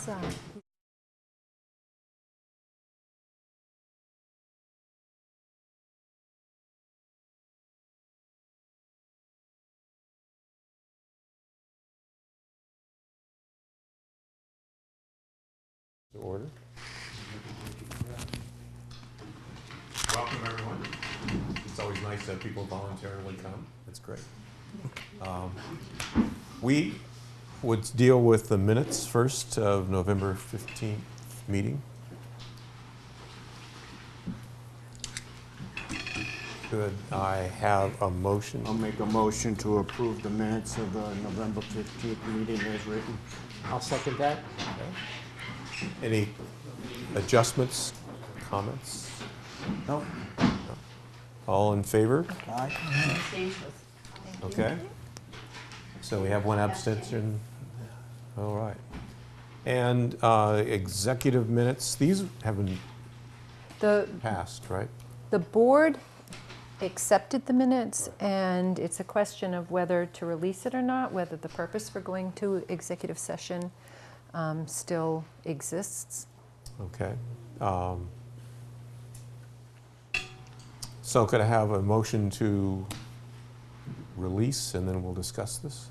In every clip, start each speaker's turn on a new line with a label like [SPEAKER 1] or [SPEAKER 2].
[SPEAKER 1] Order. Welcome, everyone. It's always nice to have people voluntarily come. That's great. We would deal with the minutes first of November 15th meeting. Could I have a motion?
[SPEAKER 2] I'll make a motion to approve the minutes of the November 15th meeting as written.
[SPEAKER 3] I'll second that.
[SPEAKER 1] Okay. Any adjustments, comments?
[SPEAKER 2] No.
[SPEAKER 1] All in favor?
[SPEAKER 2] Aye.
[SPEAKER 1] Okay. So we have one abstention. All right. And executive minutes, these haven't passed, right?
[SPEAKER 4] The board accepted the minutes, and it's a question of whether to release it or not, whether the purpose for going to executive session still exists.
[SPEAKER 1] Okay. So could I have a motion to release, and then we'll discuss this?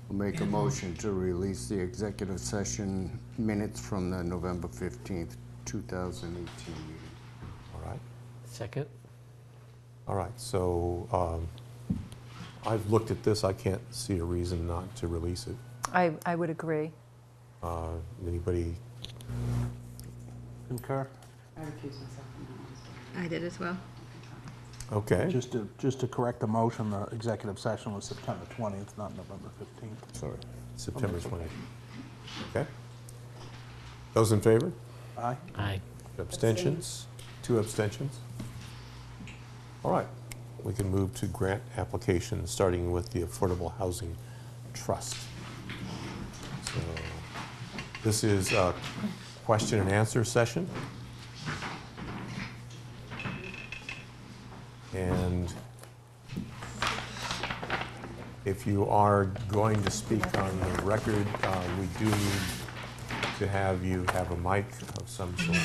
[SPEAKER 2] I'll make a motion to release the executive session minutes from the November 15th, 2018 meeting.
[SPEAKER 1] All right.
[SPEAKER 3] Second.
[SPEAKER 1] All right. So I've looked at this. I can't see a reason not to release it.
[SPEAKER 4] I would agree.
[SPEAKER 1] Anybody?
[SPEAKER 2] Concur?
[SPEAKER 5] I recuse myself from that one.
[SPEAKER 6] I did as well.
[SPEAKER 1] Okay.
[SPEAKER 7] Just to correct the motion, the executive session was September 20th, not November 15th.
[SPEAKER 1] Sorry. September 20th. Okay. Those in favor?
[SPEAKER 7] Aye.
[SPEAKER 3] Aye.
[SPEAKER 1] Abstentions? 2 abstentions? All right. We can move to grant applications, starting with the Affordable Housing Trust. So this is a question and answer session. And if you are going to speak on the record, we do need to have you have a mic of some sort.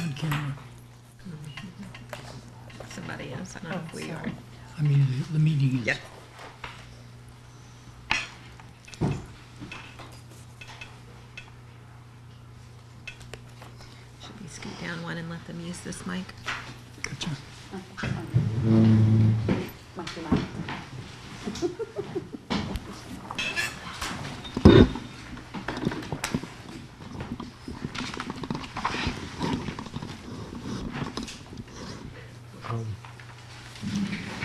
[SPEAKER 6] Somebody else, I don't know if we are.
[SPEAKER 5] I mean, the meeting is.
[SPEAKER 6] Yeah. Should we scoot down one and let them use this mic?
[SPEAKER 5] Gotcha.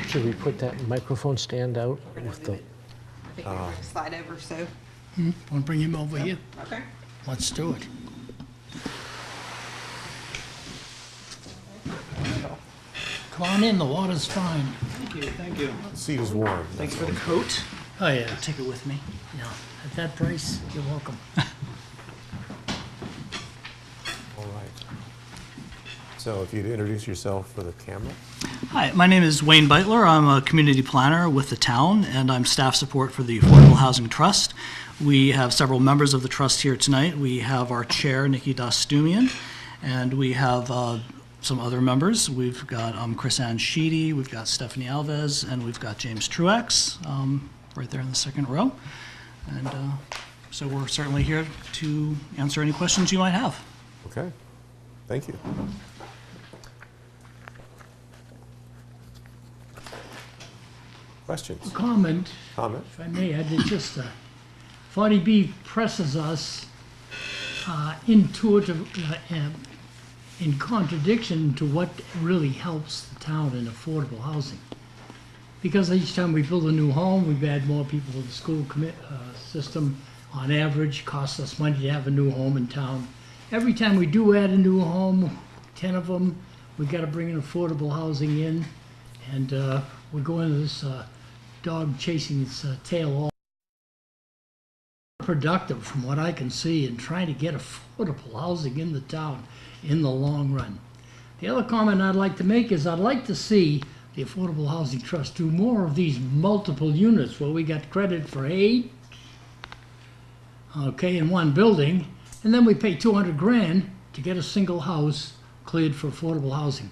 [SPEAKER 3] Should we put that microphone stand out with the?
[SPEAKER 6] I think we're going to slide over, so.
[SPEAKER 5] Want to bring him over here?
[SPEAKER 6] Okay.
[SPEAKER 5] Let's do it. Come on in, the water's fine.
[SPEAKER 8] Thank you, thank you.
[SPEAKER 1] The seat is warm.
[SPEAKER 8] Thanks for the coat.
[SPEAKER 5] Oh, yeah.
[SPEAKER 8] Take it with me.
[SPEAKER 5] Yeah. At that price, you're welcome.
[SPEAKER 1] All right. So if you'd introduce yourself for the camera.
[SPEAKER 8] Hi, my name is Wayne Beitler. I'm a community planner with the town, and I'm staff support for the Affordable Housing Trust. We have several members of the trust here tonight. We have our chair, Nikki Dostumian, and we have some other members. We've got Chris Ann Sheedy, we've got Stephanie Alves, and we've got James Truex right there in the second row. And so we're certainly here to answer any questions you might have.
[SPEAKER 1] Okay. Thank you. Questions?
[SPEAKER 5] Comment,
[SPEAKER 1] Comment?
[SPEAKER 5] if I may, I did just, 40B presses us intuitive, in contradiction to what really helps the town in affordable housing. Because each time we build a new home, we've added more people to the school system. On average, costs us money to have a new home in town. Every time we do add a new home, 10 of them, we got to bring in affordable housing in. And we're going to this dog chasing its tail all productive from what I can see in trying to get affordable housing in the town in the long run. The other comment I'd like to make is I'd like to see the Affordable Housing Trust do more of these multiple units where we got credit for 8, okay, in one building, and then we pay 200 grand to get a single house cleared for affordable housing.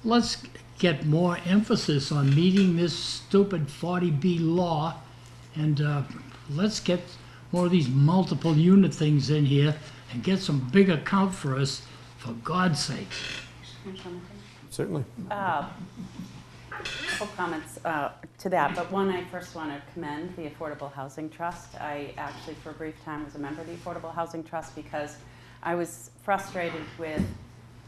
[SPEAKER 5] Let's get more emphasis on meeting this stupid 40B law, and let's get more of these multiple unit things in here and get some bigger count for us, for God's sake.
[SPEAKER 1] Certainly.
[SPEAKER 9] Couple comments to that, but one, I first want to commend the Affordable Housing Trust. I actually, for a brief time, was a member of the Affordable Housing Trust because I was frustrated with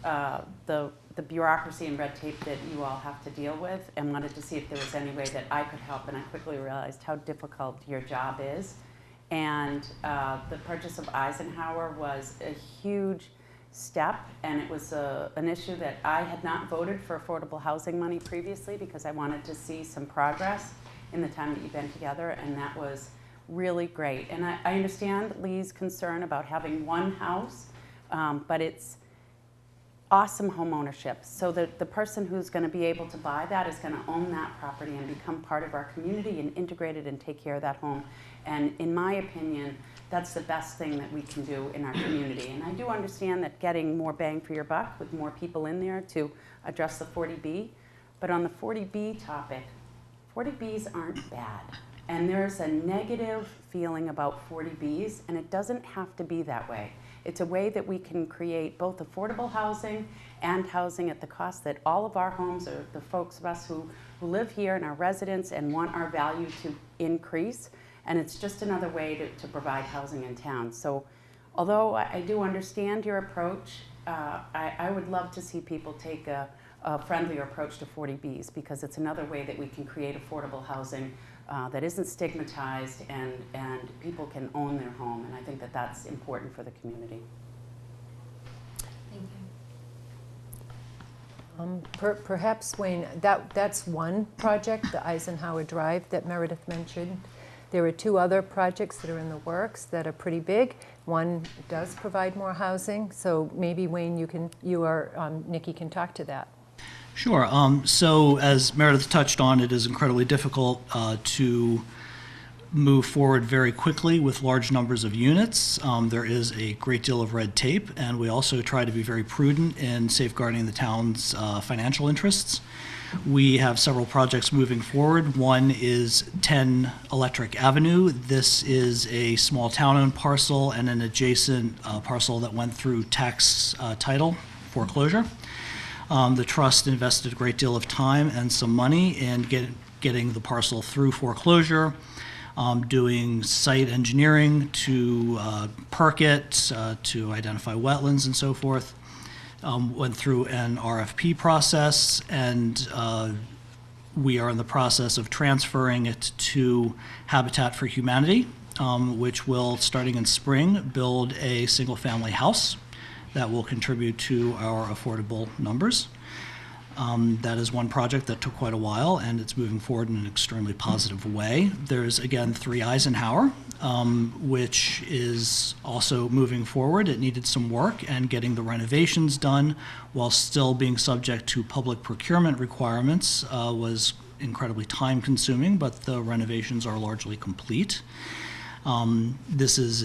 [SPEAKER 9] the bureaucracy and red tape that you all have to deal with, and wanted to see if there was any way that I could help, and I quickly realized how difficult your job is. And the purchase of Eisenhower was a huge step, and it was an issue that I had not voted for affordable housing money previously because I wanted to see some progress in the time that you've been together, and that was really great. And I understand Lee's concern about having one house, but it's awesome home ownership. So that the person who's going to be able to buy that is going to own that property and become part of our community and integrate it and take care of that home. And in my opinion, that's the best thing that we can do in our community. And I do understand that getting more bang for your buck with more people in there to address the 40B. But on the 40B topic, 40Bs aren't bad. And there's a negative feeling about 40Bs, and it doesn't have to be that way. It's a way that we can create both affordable housing and housing at the cost that all of our homes, or the folks of us who live here and are residents and want our value to increase. And it's just another way to provide housing in town. So although I do understand your approach, I would love to see people take a friendlier approach to 40Bs, because it's another way that we can create affordable housing that isn't stigmatized, and people can own their home. And I think that that's important for the community.
[SPEAKER 6] Thank you.
[SPEAKER 4] Perhaps, Wayne, that's one project, the Eisenhower Drive that Meredith mentioned. There are two other projects that are in the works that are pretty big. One does provide more housing, so maybe Wayne, Nikki can talk to that.
[SPEAKER 8] Sure. So as Meredith touched on, it is incredibly difficult to move forward very quickly with large numbers of units. There is a great deal of red tape, and we also try to be very prudent in safeguarding the town's financial interests. We have several projects moving forward. One is 10 Electric Avenue. This is a small town-owned parcel and an adjacent parcel that went through tax title foreclosure. The trust invested a great deal of time and some money in getting the parcel through foreclosure, doing site engineering to perk it, to identify wetlands and so forth. Went through an RFP process, and we are in the process of transferring it to Habitat for Humanity, which will, starting in spring, build a single-family house that will contribute to our affordable numbers. That is one project that took quite a while, and it's moving forward in an extremely positive way. There's, again, 3 Eisenhower, which is also moving forward. It needed some work, and getting the renovations done while still being subject to public procurement requirements was incredibly time-consuming, but the renovations are largely complete. This is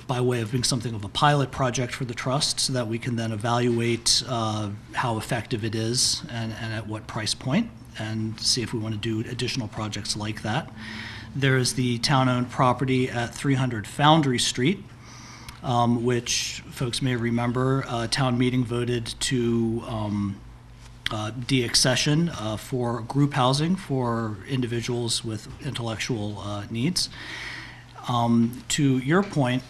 [SPEAKER 8] by way of being something of a pilot project for the trust, so that we can then evaluate how effective it is and at what price point, and see if we want to do additional projects like that. There is the town-owned property at 300 Foundry Street, which folks may remember, town meeting voted to de-accession for group housing for individuals with intellectual needs. To your point,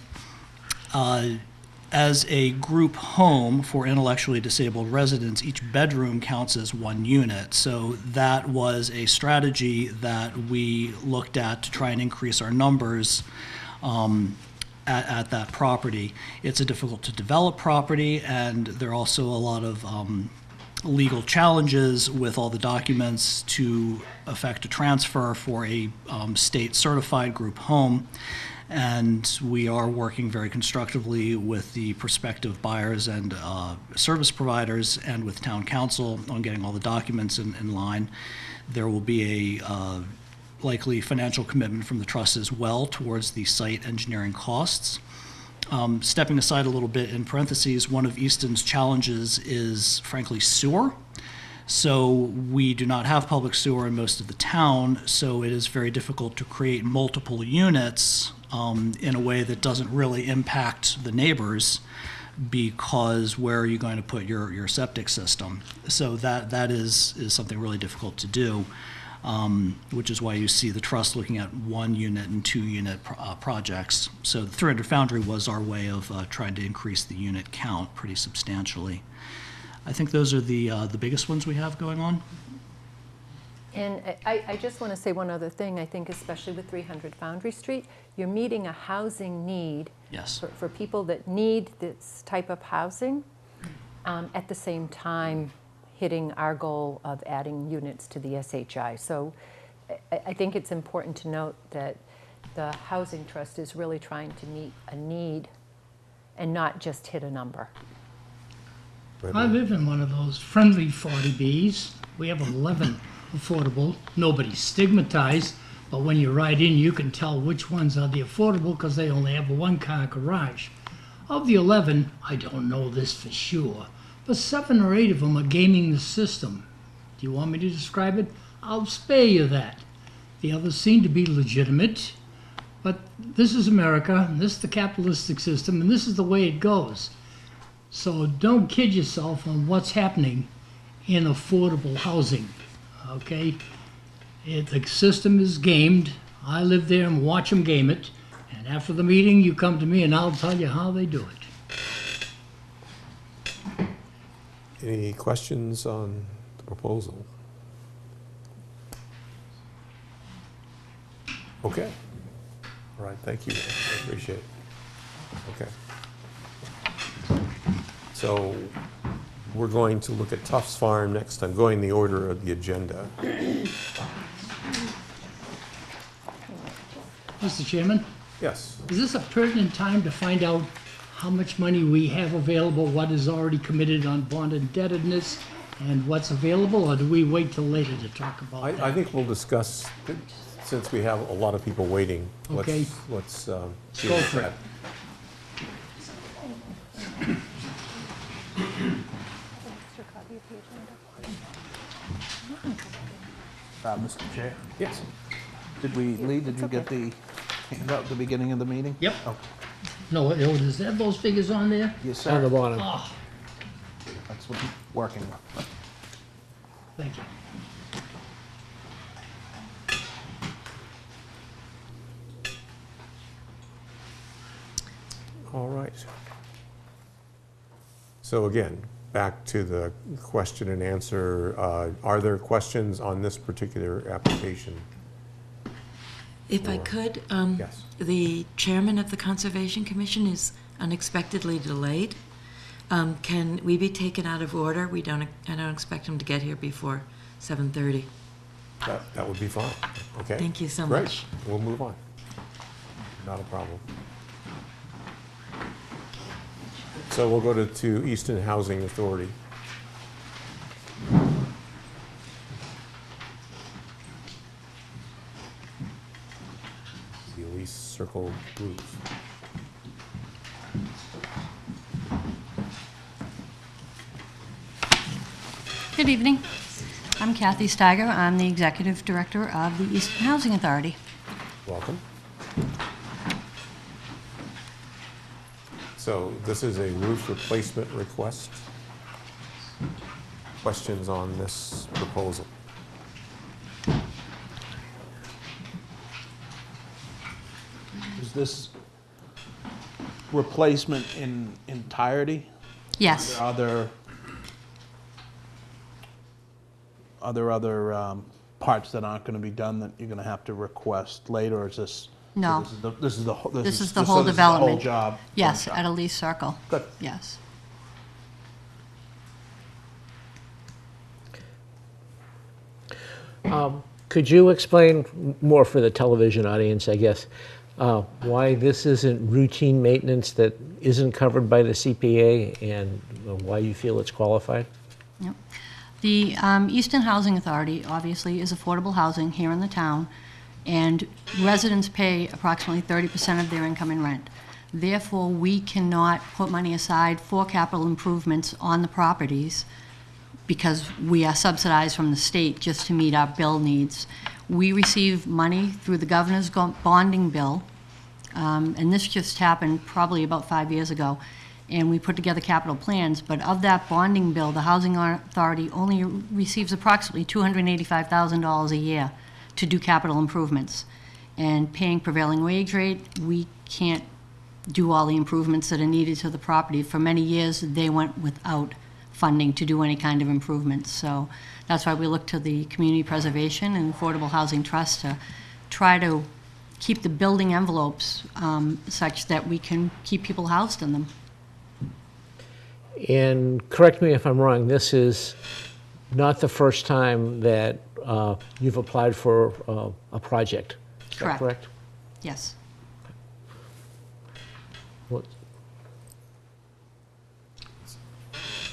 [SPEAKER 8] as a group home for intellectually disabled residents, each bedroom counts as 1 unit. So that was a strategy that we looked at to try and increase our numbers at that property. It's a difficult to develop property, and there are also a lot of legal challenges with all the documents to effect a transfer for a state certified group home. And we are working very constructively with the prospective buyers and service providers and with town council on getting all the documents in line. There will be a likely financial commitment from the trust as well towards the site engineering costs. Stepping aside a little bit, in parentheses, one of Easton's challenges is frankly sewer. So we do not have public sewer in most of the town, so it is very difficult to create multiple units in a way that doesn't really impact the neighbors, because where are you going to put your septic system? So that is something really difficult to do, which is why you see the trust looking at 1 unit and 2 unit projects. So the 300 Foundry was our way of trying to increase the unit count pretty substantially. I think those are the biggest ones we have going on.
[SPEAKER 4] And I just want to say one other thing. I think especially with 300 Foundry Street, you're meeting a housing need
[SPEAKER 8] Yes.
[SPEAKER 4] for people that need this type of housing, at the same time hitting our goal of adding units to the SHI. So I think it's important to note that the Housing Trust is really trying to meet a need and not just hit a number.
[SPEAKER 5] I live in one of those friendly 40Bs. We have 11 affordable. Nobody's stigmatized, but when you ride in, you can tell which ones are the affordable because they only have a 1-car garage. Of the 11, I don't know this for sure, but 7 or 8 of them are gaming the system. Do you want me to describe it? I'll spare you that. The others seem to be legitimate, but this is America, and this is the capitalistic system, and this is the way it goes. So don't kid yourself on what's happening in affordable housing, okay? The system is gamed. I live there and watch them game it. And after the meeting, you come to me and I'll tell you how they do it.
[SPEAKER 1] Any questions on the proposal? Okay. All right, thank you. I appreciate it. Okay. So we're going to look at Tufts Farm next. I'm going the order of the agenda.
[SPEAKER 5] Mr. Chairman,
[SPEAKER 1] Yes.
[SPEAKER 5] is this a pertinent time to find out how much money we have available, what is already committed on bond indebtedness, and what's available, or do we wait till later to talk about that?
[SPEAKER 1] I think we'll discuss, since we have a lot of people waiting,
[SPEAKER 5] Okay.
[SPEAKER 1] let's
[SPEAKER 5] Go
[SPEAKER 1] deal with
[SPEAKER 5] for it.
[SPEAKER 1] that.
[SPEAKER 7] Mr. Chair,
[SPEAKER 1] Yes.
[SPEAKER 7] Lee, did you get the handout at the beginning of the meeting?
[SPEAKER 5] Yep.
[SPEAKER 7] Oh,
[SPEAKER 5] No, does that have those figures on there?
[SPEAKER 7] yes,
[SPEAKER 3] On the
[SPEAKER 7] sir.
[SPEAKER 3] bottom.
[SPEAKER 5] Oh,
[SPEAKER 7] That's what I'm working with.
[SPEAKER 5] thank you.
[SPEAKER 1] All right. So again, back to the question and answer. Are there questions on this particular application?
[SPEAKER 10] If I
[SPEAKER 1] Or-
[SPEAKER 10] could,
[SPEAKER 1] Yes.
[SPEAKER 10] the chairman of the Conservation Commission is unexpectedly delayed. Can we be taken out of order? I don't expect him to get here before 7:30.
[SPEAKER 1] That would be fine. Okay.
[SPEAKER 10] Thank you so
[SPEAKER 1] Great.
[SPEAKER 10] much.
[SPEAKER 1] We'll move on. Not a problem. So we'll go to Easton Housing Authority. The Elise Circle Roof.
[SPEAKER 11] Good evening. I'm Kathy Steiger. I'm the Executive Director of the Easton Housing Authority.
[SPEAKER 1] Welcome. So this is a roof replacement request. Questions on this proposal?
[SPEAKER 7] Is this replacement in entirety?
[SPEAKER 11] Yes.
[SPEAKER 7] Are there other parts that aren't going to be done that you're going to have to request later, or is this?
[SPEAKER 11] No.
[SPEAKER 7] So this is the whole.
[SPEAKER 11] This is the
[SPEAKER 7] so
[SPEAKER 11] whole
[SPEAKER 7] this is
[SPEAKER 11] development.
[SPEAKER 7] whole job.
[SPEAKER 11] Yes,
[SPEAKER 7] one
[SPEAKER 11] at
[SPEAKER 7] shot.
[SPEAKER 11] Elise Circle.
[SPEAKER 7] Good.
[SPEAKER 11] Yes.
[SPEAKER 3] Could you explain more for the television audience, I guess, why this isn't routine maintenance that isn't covered by the CPA and why you feel it's qualified?
[SPEAKER 11] Yep. The Easton Housing Authority obviously is affordable housing here in the town, and residents pay approximately 30% of their income in rent. Therefore, we cannot put money aside for capital improvements on the properties because we are subsidized from the state just to meet our bill needs. We receive money through the governor's bonding bill, and this just happened probably about 5 years ago, and we put together capital plans, but of that bonding bill, the Housing Authority only receives approximately $285,000 a year to do capital improvements. And paying prevailing wage rate, we can't do all the improvements that are needed to the property. For many years, they went without funding to do any kind of improvements. So that's why we look to the Community Preservation and Affordable Housing Trust to try to keep the building envelopes such that we can keep people housed in them.
[SPEAKER 3] And correct me if I'm wrong, this is not the first time that you've applied for a project. Is that correct?
[SPEAKER 11] Yes.
[SPEAKER 3] What-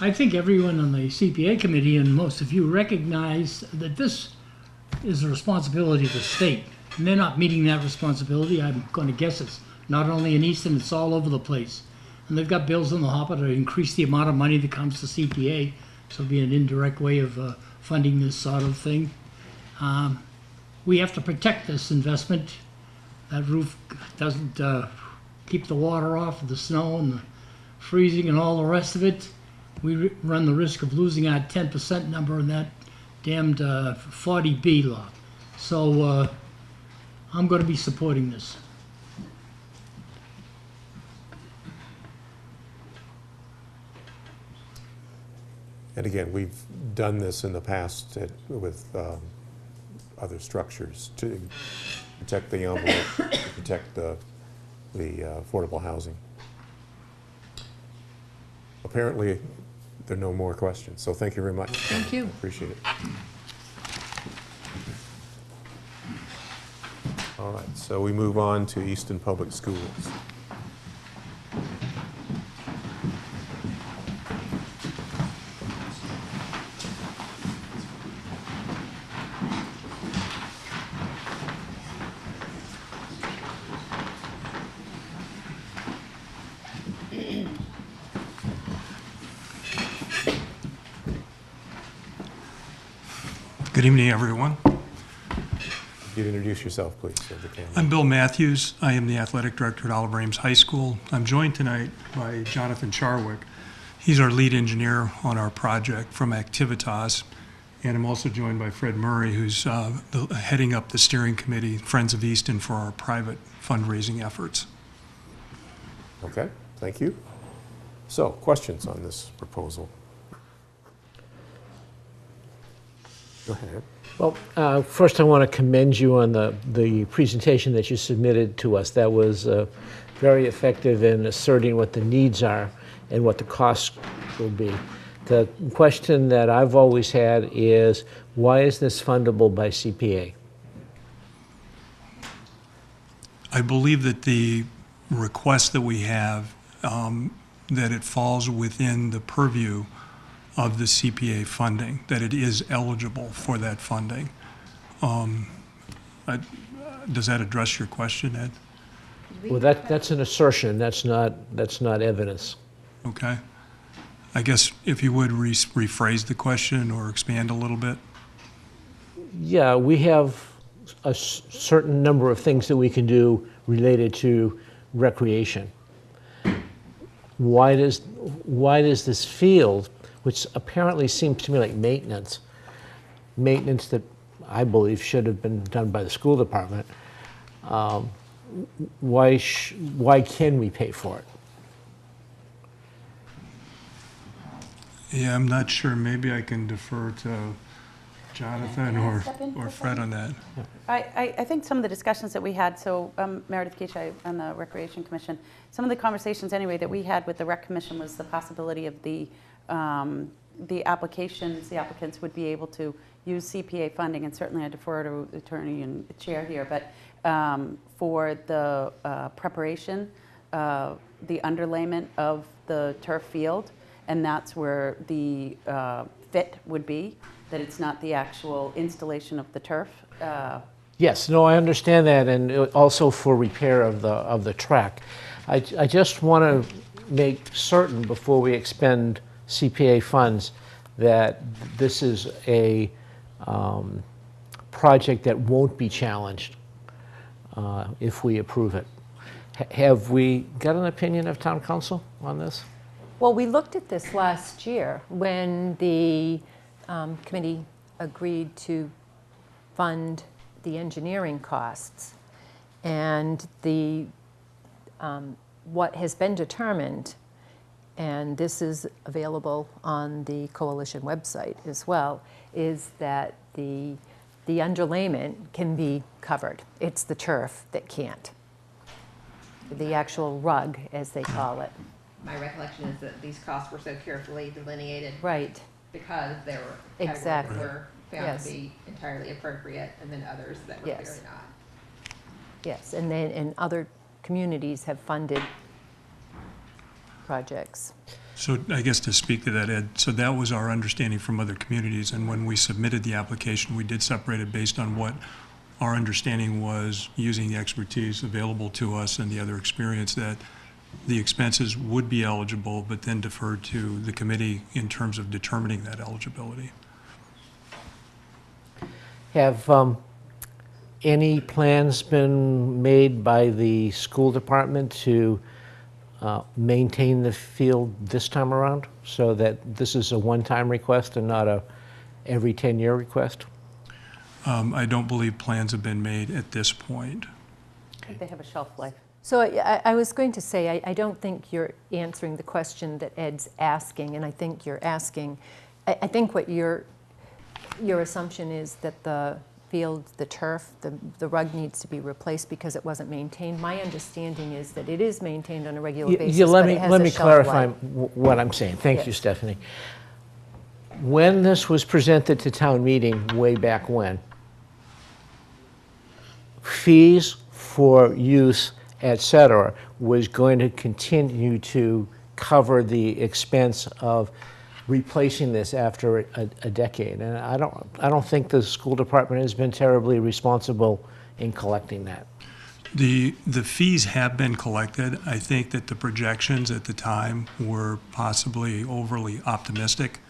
[SPEAKER 5] I think everyone on the CPA committee and most of you recognize that this is the responsibility of the state. And they're not meeting that responsibility. I'm going to guess it's not only in Easton, it's all over the place. And they've got bills in the hopper to increase the amount of money that comes to CPA. So it'll be an indirect way of funding this sort of thing. We have to protect this investment. That roof doesn't keep the water off, the snow and the freezing and all the rest of it. We run the risk of losing our 10% number in that damned 40B law. So I'm going to be supporting this.
[SPEAKER 1] And again, we've done this in the past with other structures to protect the envelope, to protect the affordable housing. Apparently, there are no more questions, so thank you very much.
[SPEAKER 11] Thank you.
[SPEAKER 1] Appreciate it. All right, so we move on to Easton Public Schools.
[SPEAKER 12] Good evening, everyone.
[SPEAKER 1] You'd introduce yourself, please, to the camera.
[SPEAKER 12] I'm Bill Matthews. I am the athletic director at Oliver Ames High School. I'm joined tonight by Jonathan Charwick. He's our lead engineer on our project from Activitas. And I'm also joined by Fred Murray, who's heading up the steering committee, Friends of Easton, for our private fundraising efforts.
[SPEAKER 1] Okay, thank you. So, questions on this proposal? Go ahead.
[SPEAKER 3] Well, first I want to commend you on the presentation that you submitted to us. That was very effective in asserting what the needs are and what the costs will be. The question that I've always had is, why is this fundable by CPA?
[SPEAKER 12] I believe that the request that we have, that it falls within the purview of the CPA funding, that it is eligible for that funding. Does that address your question, Ed?
[SPEAKER 3] Well, that's an assertion. That's not evidence.
[SPEAKER 12] Okay. I guess if you would rephrase the question or expand a little bit.
[SPEAKER 3] Yeah, we have a certain number of things that we can do related to recreation. Why does this field, which apparently seems to me like maintenance that I believe should have been done by the school department, why can we pay for it?
[SPEAKER 12] Yeah, I'm not sure. Maybe I can defer to Jonathan or Fred on that.
[SPEAKER 9] I think some of the discussions that we had, so Meredith Keisha on the Recreation Commission, some of the conversations anyway that we had with the Rec Commission was the possibility of the applicants would be able to use CPA funding, and certainly I defer to the attorney and the chair here, but for the preparation, the underlayment of the turf field, and that's where the fit would be, that it's not the actual installation of the turf.
[SPEAKER 3] Yes, no, I understand that, and also for repair of the track. I just want to make certain before we expend CPA funds that this is a project that won't be challenged if we approve it. Have we got an opinion of town council on this?
[SPEAKER 4] Well, we looked at this last year when the committee agreed to fund the engineering costs. And the what has been determined, and this is available on the coalition website as well, is that the underlayment can be covered. It's the turf that can't. The actual rug, as they call it.
[SPEAKER 6] My recollection is that these costs were so carefully delineated.
[SPEAKER 4] Right.
[SPEAKER 6] Because there were categories
[SPEAKER 4] Exactly.
[SPEAKER 6] that were found
[SPEAKER 4] Yes.
[SPEAKER 6] to be entirely appropriate, and then others that were
[SPEAKER 4] Yes.
[SPEAKER 6] clearly not.
[SPEAKER 4] Yes, and then and other communities have funded projects.
[SPEAKER 12] So I guess to speak to that, Ed, so that was our understanding from other communities, and when we submitted the application, we did separate it based on what our understanding was, using the expertise available to us and the other experience, that the expenses would be eligible, but then deferred to the committee in terms of determining that eligibility.
[SPEAKER 3] Have any plans been made by the school department to maintain the field this time around, so that this is a one-time request and not a every 10-year request?
[SPEAKER 12] I don't believe plans have been made at this point.
[SPEAKER 9] They have a shelf life.
[SPEAKER 4] So I was going to say, I don't think you're answering the question that Ed's asking, and I think you're asking, I think what your assumption is that the field, the turf, the rug needs to be replaced because it wasn't maintained. My understanding is that it is maintained on a regular basis,
[SPEAKER 3] let
[SPEAKER 4] but
[SPEAKER 3] me
[SPEAKER 4] it has
[SPEAKER 3] let
[SPEAKER 4] a
[SPEAKER 3] me
[SPEAKER 4] shelf
[SPEAKER 3] clarify
[SPEAKER 4] life.
[SPEAKER 3] what I'm saying. Thank you,
[SPEAKER 4] Yes.
[SPEAKER 3] Stephanie. When this was presented to town meeting way back when, fees for use, et cetera, was going to continue to cover the expense of replacing this after a decade. And I don't think the school department has been terribly responsible in collecting that.
[SPEAKER 12] The fees have been collected. I think that the projections at the time were possibly overly optimistic.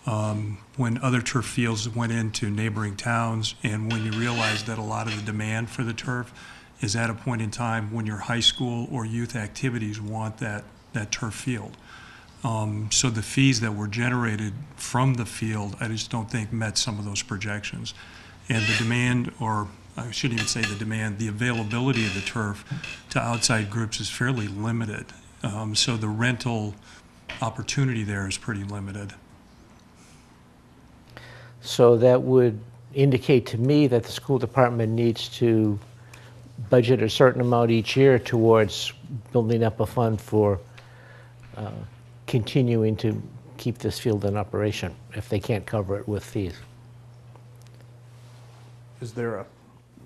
[SPEAKER 12] When other turf fields went into neighboring towns, and when you realize that a lot of the demand for the turf is at a point in time when your high school or youth activities want that turf field. So the fees that were generated from the field, I just don't think met some of those projections. And the demand, or I shouldn't even say the demand, the availability of the turf to outside groups is fairly limited. So the rental opportunity there is pretty limited.
[SPEAKER 3] So that would indicate to me that the school department needs to budget a certain amount each year towards building up a fund for continuing to keep this field in operation if they can't cover it with fees.
[SPEAKER 7] Is there a,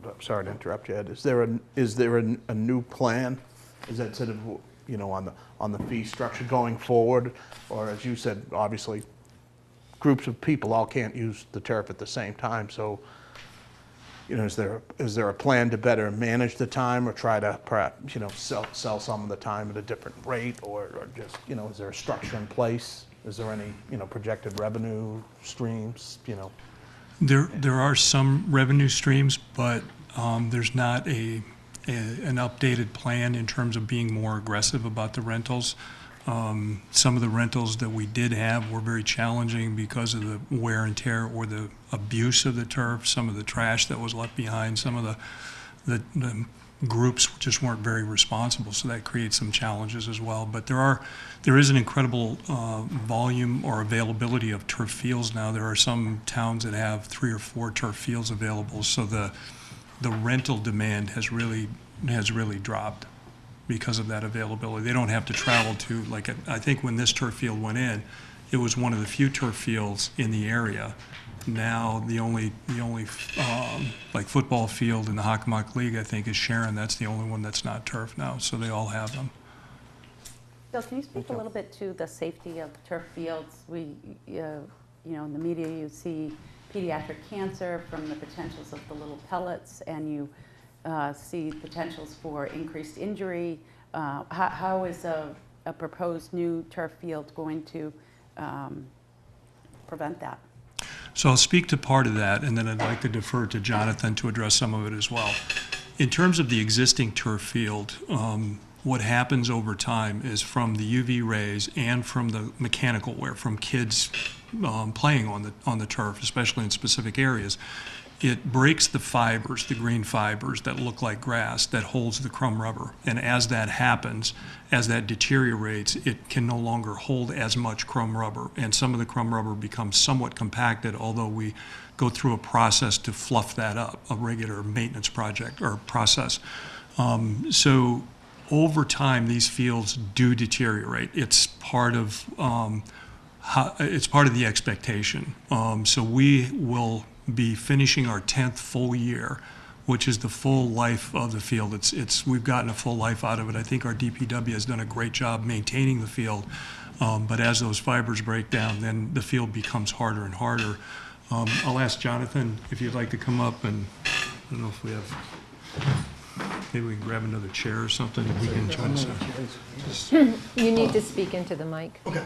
[SPEAKER 7] I'm sorry to interrupt you, Ed, is there a new plan? Is that sort of, you know, on the fee structure going forward? Or as you said, obviously, groups of people all can't use the turf at the same time, so, you know, is there a plan to better manage the time, or try to perhaps, you know, sell some of the time at a different rate, or just, you know, is there a structure in place? Is there any, you know, projected revenue streams, you know?
[SPEAKER 12] There are some revenue streams, but there's not an updated plan in terms of being more aggressive about the rentals. Some of the rentals that we did have were very challenging because of the wear and tear or the abuse of the turf, some of the trash that was left behind, some of the groups just weren't very responsible, so that creates some challenges as well. But there is an incredible volume or availability of turf fields now. There are some towns that have 3 or 4 turf fields available, so the rental demand has really dropped because of that availability. They don't have to travel to, like, I think when this turf field went in, it was one of the few turf fields in the area. Now the only like football field in the Hockomock League, I think, is Sharon. That's the only one that's not turf now, so they all have them.
[SPEAKER 9] Bill, can you speak a little bit to the safety of turf fields? We, you know, in the media you see pediatric cancer from the potentials of the little pellets, and you see potentials for increased injury. How is a proposed new turf field going to prevent that?
[SPEAKER 12] So I'll speak to part of that, and then I'd like to defer to Jonathan to address some of it as well. In terms of the existing turf field, what happens over time is from the UV rays and from the mechanical wear, from kids playing on the turf, especially in specific areas, it breaks the fibers, the green fibers that look like grass that holds the crumb rubber. And as that happens, as that deteriorates, it can no longer hold as much crumb rubber. And some of the crumb rubber becomes somewhat compacted, although we go through a process to fluff that up, a regular maintenance project or process. So over time, these fields do deteriorate. It's part of the expectation. So we will be finishing our 10th full year, which is the full life of the field. We've gotten a full life out of it. I think our DPW has done a great job maintaining the field, but as those fibers break down, then the field becomes harder and harder. I'll ask Jonathan if you'd like to come up, and I don't know if we have, maybe we can grab another chair or something if we can join us.
[SPEAKER 4] You need to speak into the mic.
[SPEAKER 12] Okay.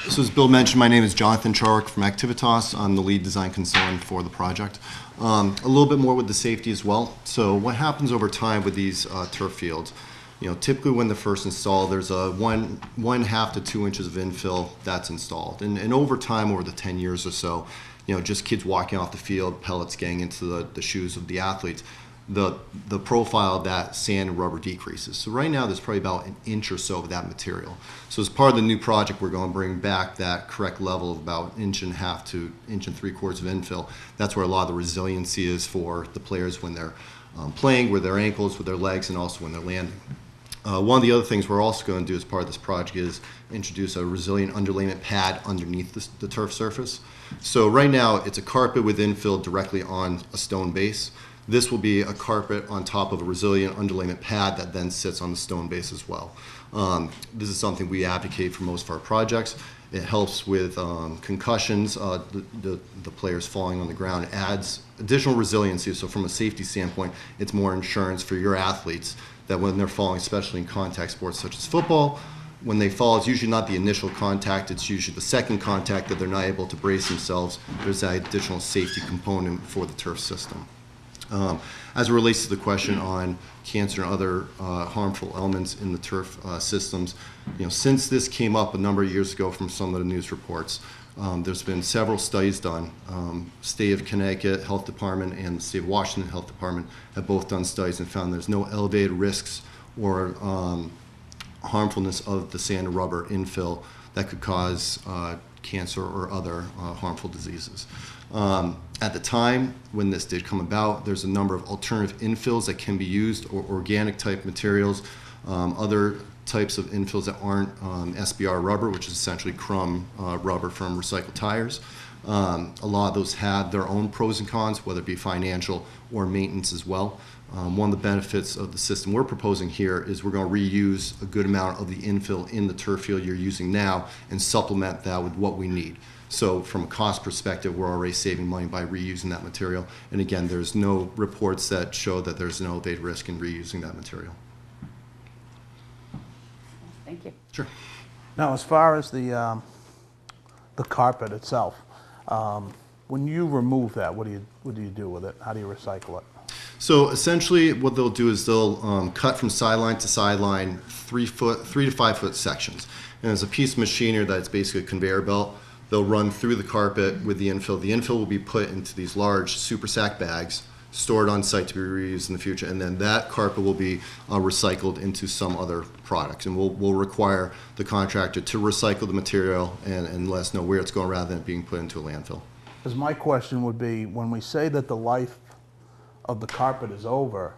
[SPEAKER 13] So as Bill mentioned, my name is Jonathan Charwick from Activitas. I'm the lead design consultant for the project. A little bit more with the safety as well. So what happens over time with these turf fields? You know, typically when they're first installed, there's a 1.5 to 2 inches of infill that's installed. And over time, over the 10 years or so, you know, just kids walking off the field, pellets getting into the shoes of the athletes, the profile of that sand and rubber decreases. So right now there's probably about 1 inch or so of that material. So as part of the new project, we're going to bring back that correct level of about 1.5 to 1.75 inches of infill. That's where a lot of the resiliency is for the players when they're playing, with their ankles, with their legs, and also when they're landing. One of the other things we're also going to do as part of this project is introduce a resilient underlayment pad underneath the turf surface. So right now it's a carpet with infill directly on a stone base. This will be a carpet on top of a resilient underlayment pad that then sits on the stone base as well. This is something we advocate for most of our projects. It helps with concussions, the players falling on the ground. It adds additional resiliency, so from a safety standpoint, it's more insurance for your athletes that when they're falling, especially in contact sports such as football, when they fall, it's usually not the initial contact, it's usually the second contact that they're not able to brace themselves. There's that additional safety component for the turf system. As it relates to the question on cancer and other harmful elements in the turf systems, you know, since this came up a number of years ago from some of the news reports, there's been several studies done. State of Connecticut Health Department and the State of Washington Health Department have both done studies and found there's no elevated risks or harmfulness of the sand and rubber infill that could cause cancer or other harmful diseases. At the time when this did come about, there's a number of alternative infills that can be used, or organic type materials, other types of infills that aren't SBR rubber, which is essentially crumb rubber from recycled tires. A lot of those have their own pros and cons, whether it be financial or maintenance as well. One of the benefits of the system we're proposing here is we're going to reuse a good amount of the infill in the turf field you're using now and supplement that with what we need. So from a cost perspective, we're already saving money by reusing that material. And again, there's no reports that show that there's an elevated risk in reusing that material.
[SPEAKER 9] Thank you.
[SPEAKER 13] Sure.
[SPEAKER 7] Now, as far as the carpet itself, when you remove that, what do you do with it? How do you recycle it?
[SPEAKER 13] So essentially what they'll do is they'll cut from sideline to sideline 3 to 5 foot sections. And there's a piece of machinery that's basically a conveyor belt. They'll run through the carpet with the infill. The infill will be put into these large super sack bags, stored on site to be reused in the future, and then that carpet will be recycled into some other product. And we'll require the contractor to recycle the material and let us know where it's going rather than it being put into a landfill.
[SPEAKER 7] Because my question would be, when we say that the life of the carpet is over,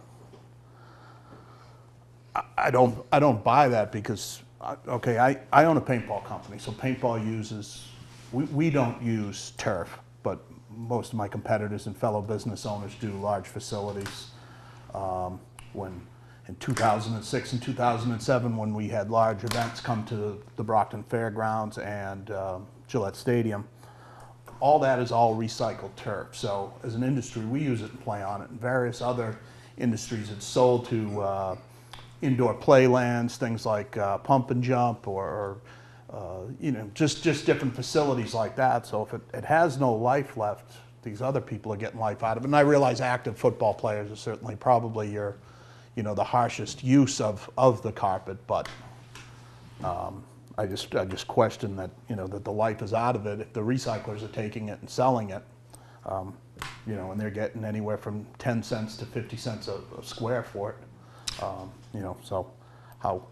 [SPEAKER 7] I don't buy that because, okay, I own a paintball company, so paintball uses, we don't use turf, but most of my competitors and fellow business owners do large facilities. When in 2006 and 2007, when we had large events come to the Brockton Fairgrounds and Gillette Stadium, all that is all recycled turf. So as an industry, we use it and play on it. In various other industries, it's sold to indoor playlands, things like pump and jump, or you know, just different facilities like that. So if it has no life left, these other people are getting life out of it. And I realize active football players are certainly probably your, you know, the harshest use of the carpet, but I just question that, you know, that the life is out of it if the recyclers are taking it and selling it, you know, and they're getting anywhere from 10 cents to 50 cents a square for it. You know, so how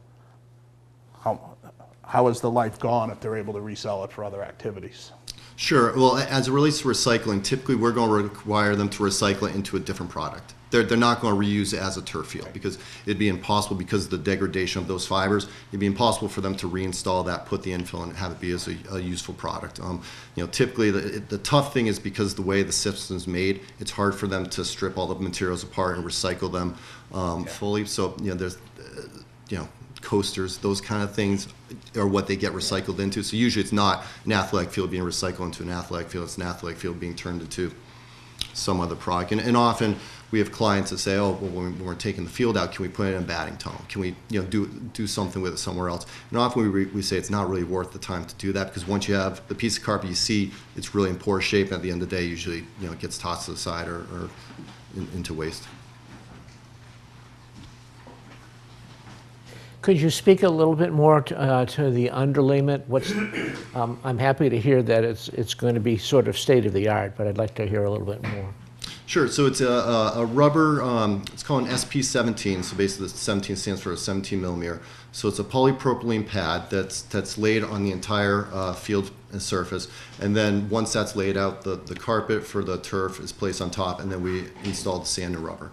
[SPEAKER 7] is the life gone if they're able to resell it for other activities?
[SPEAKER 13] Sure. Well, as it relates to recycling, typically we're going to require them to recycle it into a different product. They're not going to reuse it as a turf field because it'd be impossible, because of the degradation of those fibers, it'd be impossible for them to reinstall that, put the infill, and have it be as a useful product. You know, typically the tough thing is because the way the system's made, it's hard for them to strip all the materials apart and recycle them fully. So, you know, there's, you know, coasters, those kind of things are what they get recycled into. So usually it's not an athletic field being recycled into an athletic field, it's an athletic field being turned into some other product. And often we have clients that say, oh, well, when we're taking the field out, can we put it in a batting tunnel? Can we, you know, do something with it somewhere else? And often we say it's not really worth the time to do that, because once you have the piece of carpet you see, it's really in poor shape, and at the end of the day, usually, you know, it gets tossed to the side or into waste.
[SPEAKER 3] Could you speak a little bit more to the underlayment? I'm happy to hear that it's going to be sort of state of the art, but I'd like to hear a little bit more.
[SPEAKER 13] Sure. So it's a rubber, it's called an SP17. So basically the 17 stands for a 17 millimeter. So it's a polypropylene pad that's laid on the entire field surface. And then once that's laid out, the carpet for the turf is placed on top, and then we install the sand and rubber.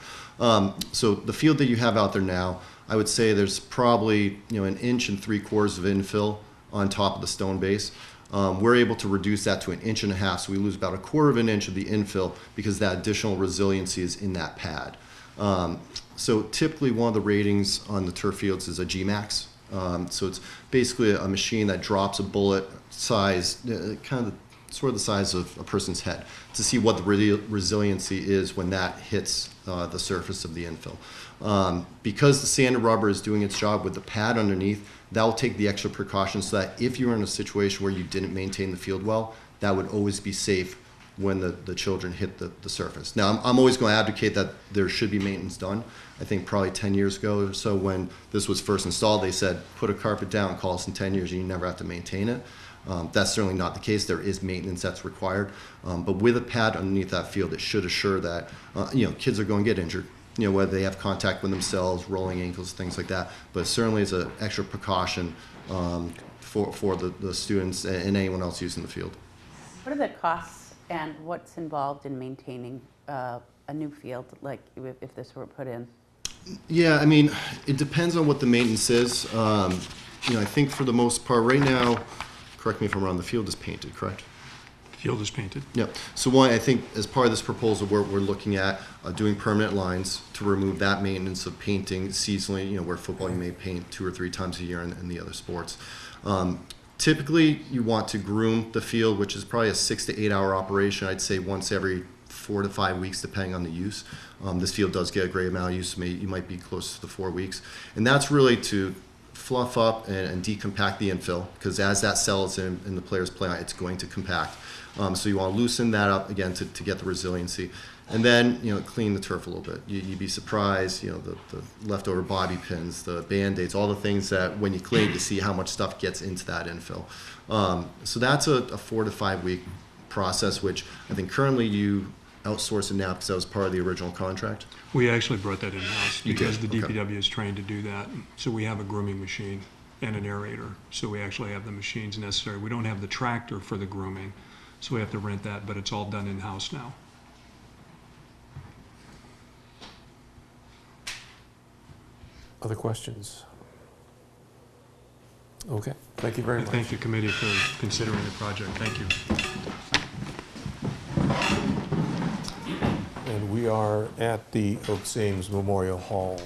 [SPEAKER 13] So the field that you have out there now, I would say there's probably, you know, 1 3/4 inches of infill on top of the stone base. We're able to reduce that to 1.5 inches, so we lose about 1/4 inch of the infill because that additional resiliency is in that pad. So typically one of the ratings on the turf fields is a G-Max. So it's basically a machine that drops a bullet size, kind of sort of the size of a person's head, to see what the resiliency is when that hits the surface of the infill. Because the sanded rubber is doing its job with the pad underneath, that will take the extra precautions so that if you were in a situation where you didn't maintain the field well, that would always be safe when the children hit the surface. Now, I'm always going to advocate that there should be maintenance done. I think probably 10 years ago or so, when this was first installed, they said, put a carpet down, call us in 10 years, and you never have to maintain it. That's certainly not the case. There is maintenance that's required. But with a pad underneath that field, it should assure that, you know, kids are going to get injured, you know, whether they have contact with themselves, rolling ankles, things like that. But certainly it's an extra precaution for the students and anyone else using the field.
[SPEAKER 9] What are the costs and what's involved in maintaining a new field, like if this were put in?
[SPEAKER 13] Yeah, I mean, it depends on what the maintenance is. You know, I think for the most part, right now, correct me if I'm wrong, the field is painted, correct?
[SPEAKER 12] Field is painted.
[SPEAKER 13] Yeah. So one, I think as part of this proposal, we're looking at doing permanent lines to remove that maintenance of painting seasonally, you know, where football you may paint 2 or 3 times a year in the other sports. Typically, you want to groom the field, which is probably a 6 to 8 hour operation. I'd say once every 4 to 5 weeks, depending on the use. This field does get a great amount of use. You might be close to the 4 weeks. And that's really to fluff up and decompact the infill, because as that settles in and the players play on it, it's going to compact. So you want to loosen that up again to get the resiliency. And then, you know, clean the turf a little bit. You'd be surprised, you know, the leftover bobby pins, the Band-Aids, all the things that when you clean, you see how much stuff gets into that infill. So that's a 4 to 5 week process, which I think currently you outsource it now because that was part of the original contract.
[SPEAKER 12] We actually brought that in-house because the
[SPEAKER 13] Okay.
[SPEAKER 12] DPW is trained to do that. So we have a grooming machine and an aerator. So we actually have the machines necessary. We don't have the tractor for the grooming, so we have to rent that, but it's all done in-house now.
[SPEAKER 1] Other questions? Okay, thank you very
[SPEAKER 12] And
[SPEAKER 1] much.
[SPEAKER 12] thank the committee for considering the project. Thank you.
[SPEAKER 1] And we are at the Oaks Ames Memorial Hall.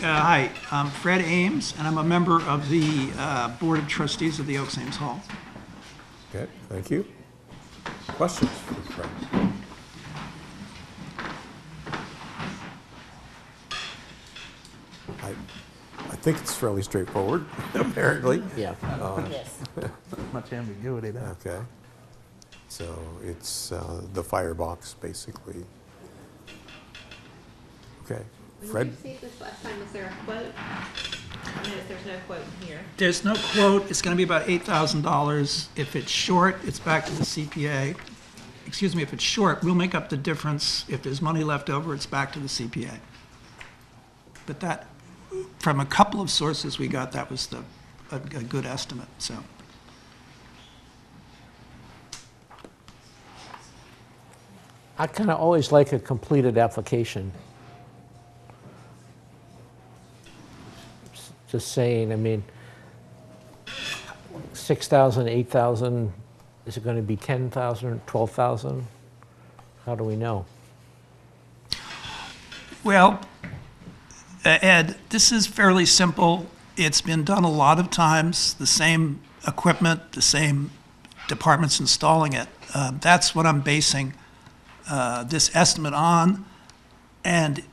[SPEAKER 14] Hi, I'm Fred Ames, and I'm a member of the Board of Trustees of the Oaks Ames Hall.
[SPEAKER 1] Okay, thank you. Questions for Fred? I think it's fairly straightforward, apparently.
[SPEAKER 3] Yeah.
[SPEAKER 4] Yes.
[SPEAKER 7] Much ambiguity there.
[SPEAKER 1] Okay. So it's the firebox, basically. Okay. Fred?
[SPEAKER 6] When you received this last time, was there a quote? I noticed there's no quote in here.
[SPEAKER 14] There's no quote. It's going to be about $8,000. If it's short, it's back to the CPA. Excuse me, if it's short, we'll make up the difference. If there's money left over, it's back to the CPA. But that, from a couple of sources we got, that was a good estimate, so.
[SPEAKER 3] I kind of always like a completed application. Just saying, I mean, 6,000, 8,000, is it going to be 10,000, 12,000? How do we know?
[SPEAKER 14] Well, Ed, this is fairly simple. It's been done a lot of times, the same equipment, the same departments installing it. That's what I'm basing this estimate on, and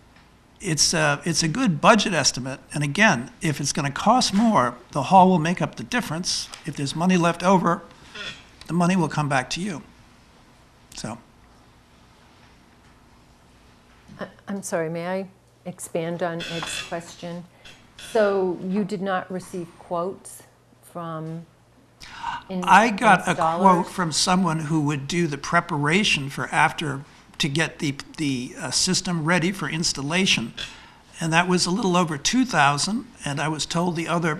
[SPEAKER 14] it's a good budget estimate. And again, if it's going to cost more, the hall will make up the difference. If there's money left over, the money will come back to you. So.
[SPEAKER 4] I'm sorry, may I expand on Ed's question? So you did not receive quotes from
[SPEAKER 14] I got a
[SPEAKER 4] installers?
[SPEAKER 14] quote from someone who would do the preparation for to get the system ready for installation, and that was a little over 2,000, and I was told the other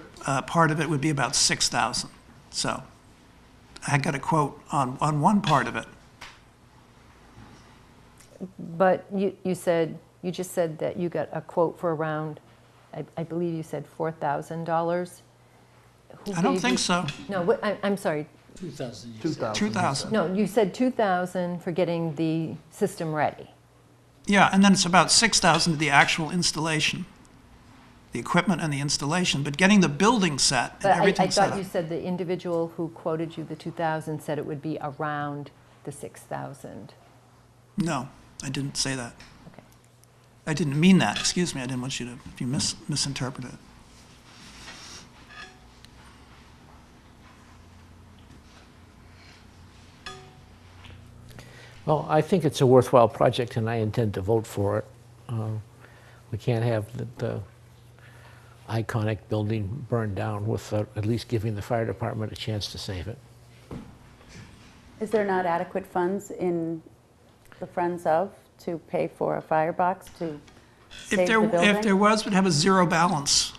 [SPEAKER 14] part of it would be about 6,000. So I got a quote on one part of it.
[SPEAKER 4] But you just said that you got a quote for around, I believe you said $4,000.
[SPEAKER 14] I don't think so.
[SPEAKER 4] No, I'm sorry.
[SPEAKER 5] 2,000.
[SPEAKER 14] 2,000.
[SPEAKER 4] No, you said 2,000 for getting the system ready.
[SPEAKER 14] Yeah, and then it's about 6,000 to the actual installation, the equipment and the installation, but getting the building set and
[SPEAKER 4] But
[SPEAKER 14] everything
[SPEAKER 4] I
[SPEAKER 14] set
[SPEAKER 4] thought
[SPEAKER 14] up.
[SPEAKER 4] you said the individual who quoted you the 2,000 said it would be around the 6,000.
[SPEAKER 14] No, I didn't say that.
[SPEAKER 4] Okay.
[SPEAKER 14] I didn't mean that. Excuse me. I didn't want you to, if you misinterpreted it.
[SPEAKER 3] Well, I think it's a worthwhile project, and I intend to vote for it. We can't have the iconic building burned down without at least giving the fire department a chance to save it.
[SPEAKER 9] Is there not adequate funds in the Friends of to pay for a firebox to save the building?
[SPEAKER 14] If there was, we'd have a zero balance.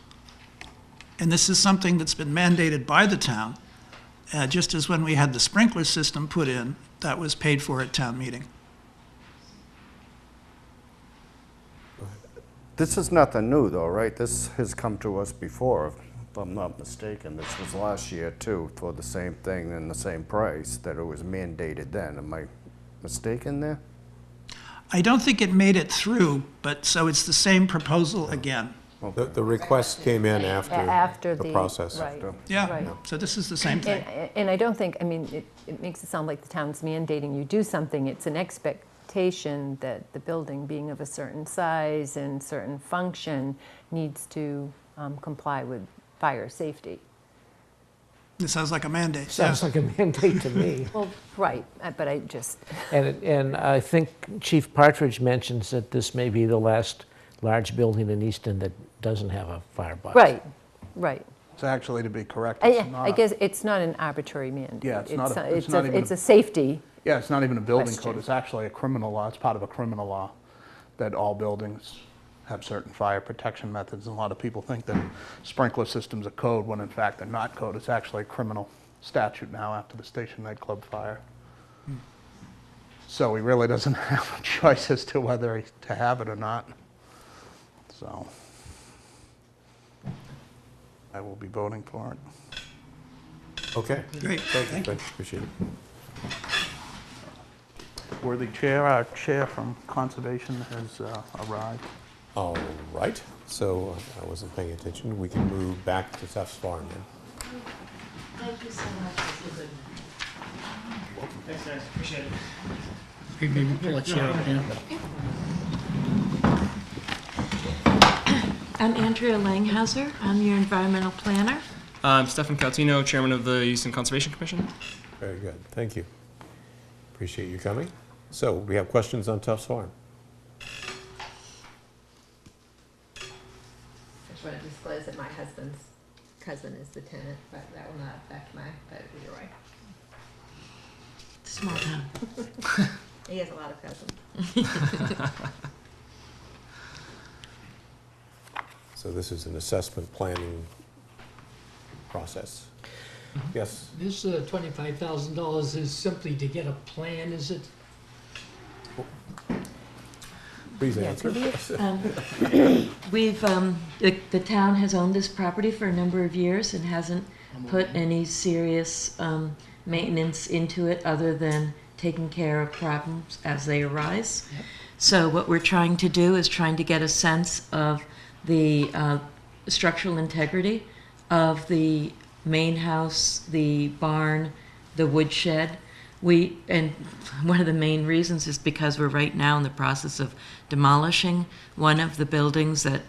[SPEAKER 14] And this is something that's been mandated by the town, just as when we had the sprinkler system put in, that was paid for at town meeting.
[SPEAKER 2] This is nothing new, though, right? This has come to us before, if I'm not mistaken. This was last year, too, for the same thing and the same price, that it was mandated then. Am I mistaken there?
[SPEAKER 14] I don't think it made it through, but so it's the same proposal again.
[SPEAKER 1] The request came in after the process.
[SPEAKER 4] Right.
[SPEAKER 14] Yeah,
[SPEAKER 4] Right.
[SPEAKER 14] so this is the same thing.
[SPEAKER 4] And I don't think, I mean, it makes it sound like the town's mandating you do something. It's an expectation that the building being of a certain size and certain function needs to comply with fire safety.
[SPEAKER 14] It sounds like a mandate.
[SPEAKER 3] Sounds like a mandate to me.
[SPEAKER 4] Well, right, but I just,
[SPEAKER 3] And I think Chief Partridge mentions that this may be the last large building in Easton that doesn't have a firebox.
[SPEAKER 4] right.
[SPEAKER 7] It's actually, to be correct, it's
[SPEAKER 4] I
[SPEAKER 7] not.
[SPEAKER 4] guess it's not an arbitrary mandate.
[SPEAKER 7] Yeah, it's not a-
[SPEAKER 4] It's
[SPEAKER 7] it's not even
[SPEAKER 4] it's a safety.
[SPEAKER 7] Yeah, it's not even a building
[SPEAKER 4] Question.
[SPEAKER 7] code. It's actually a criminal law. It's part of a criminal law that all buildings have certain fire protection methods. And a lot of people think that sprinkler systems are code when in fact they're not code. It's actually a criminal statute now after the Station nightclub fire. So he really doesn't have a choice as to whether to have it or not. So I will be voting for it.
[SPEAKER 1] Okay.
[SPEAKER 14] Great,
[SPEAKER 1] Thank you. Appreciate it.
[SPEAKER 7] Worthy Chair, our chair from Conservation has arrived.
[SPEAKER 1] All right, so I wasn't paying attention. We can move back to Tufts Farm then.
[SPEAKER 10] Thank you so much.
[SPEAKER 8] Thanks, guys. Appreciate it.
[SPEAKER 5] Maybe pull a chair up here.
[SPEAKER 10] I'm Andrea Langhauser. I'm your environmental planner.
[SPEAKER 15] I'm Stefan Caltino, Chairman of the Easton Conservation Commission.
[SPEAKER 1] Very good, thank you. Appreciate you coming. So we have questions on Tufts Farm.
[SPEAKER 16] I just want to disclose that my husband's cousin is the tenant, but that will not affect my vote either way.
[SPEAKER 10] Small town.
[SPEAKER 16] He has a lot of cousins.
[SPEAKER 1] So this is an assessment planning process. Yes,
[SPEAKER 5] This $25,000 is simply to get a plan, is it?
[SPEAKER 1] please
[SPEAKER 4] Yeah,
[SPEAKER 1] answer.
[SPEAKER 10] We've, the town has owned this property for a number of years and hasn't put any serious maintenance into it other than taking care of problems as they arise. So what we're trying to do is trying to get a sense of the structural integrity of the main house, the barn, the woodshed. And one of the main reasons is because we're right now in the process of demolishing one of the buildings that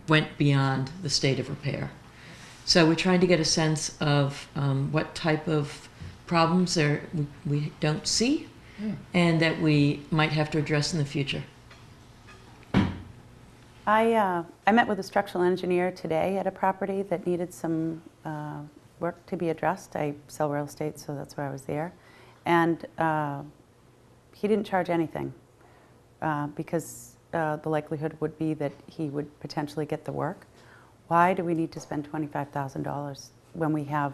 [SPEAKER 10] went beyond the state of repair. So we're trying to get a sense of what type of problems we don't see and that we might have to address in the future.
[SPEAKER 9] I met with a structural engineer today at a property that needed some work to be addressed. I sell real estate, so that's why I was there. And he didn't charge anything because the likelihood would be that he would potentially get the work. Why do we need to spend $25,000 when we have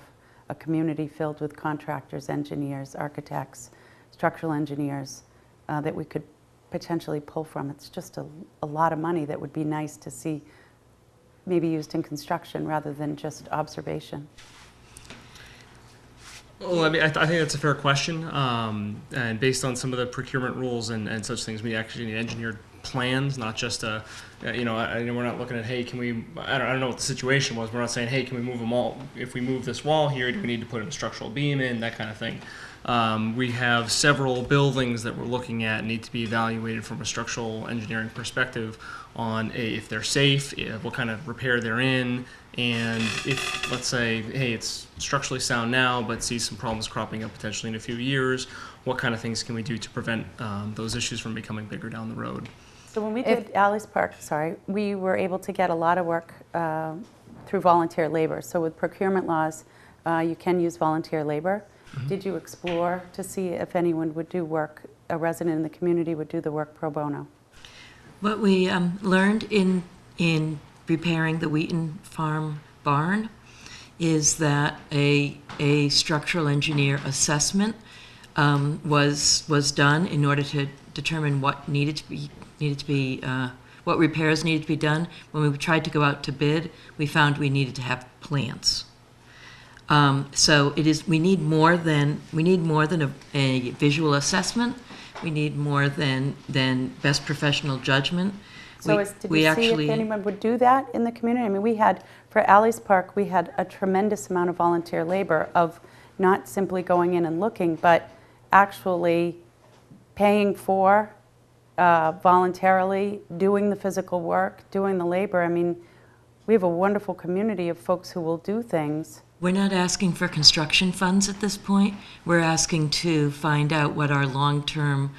[SPEAKER 9] a community filled with contractors, engineers, architects, structural engineers that we could potentially pull from? It's just a lot of money that would be nice to see maybe used in construction rather than just observation.
[SPEAKER 15] Well, I mean, I think that's a fair question. And based on some of the procurement rules and such things, we actually need engineered plans, not just we're not looking at, hey, can we, I don't know what the situation was. We're not saying, hey, can we move them all? If we move this wall here, do we need to put a structural beam in, that kind of thing. We have several buildings that we're looking at need to be evaluated from a structural engineering perspective on if they're safe, what kind of repair they're in, and if, let's say, hey, it's structurally sound now, but see some problems cropping up potentially in a few years, what kind of things can we do to prevent those issues from becoming bigger down the road?
[SPEAKER 9] So when we did Alley's Park, we were able to get a lot of work through volunteer labor. So with procurement laws, you can use volunteer labor. Mm-hmm. Did you explore to see if anyone would do work, a resident in the community would do the work pro bono?
[SPEAKER 10] What we learned in repairing the Wheaton Farm barn is that a structural engineer assessment was done in order to determine what what repairs needed to be done. When we tried to go out to bid, we found we needed to have plans. So we need more than a visual assessment. We need more than best professional judgment.
[SPEAKER 9] So did you see if anyone would do that in the community? I mean, for Alley's Park, we had a tremendous amount of volunteer labor of not simply going in and looking, but actually paying for, voluntarily, doing the physical work, doing the labor. I mean, we have a wonderful community of folks who will do things.
[SPEAKER 10] We're not asking for construction funds at this point. We're asking to find out what our long-term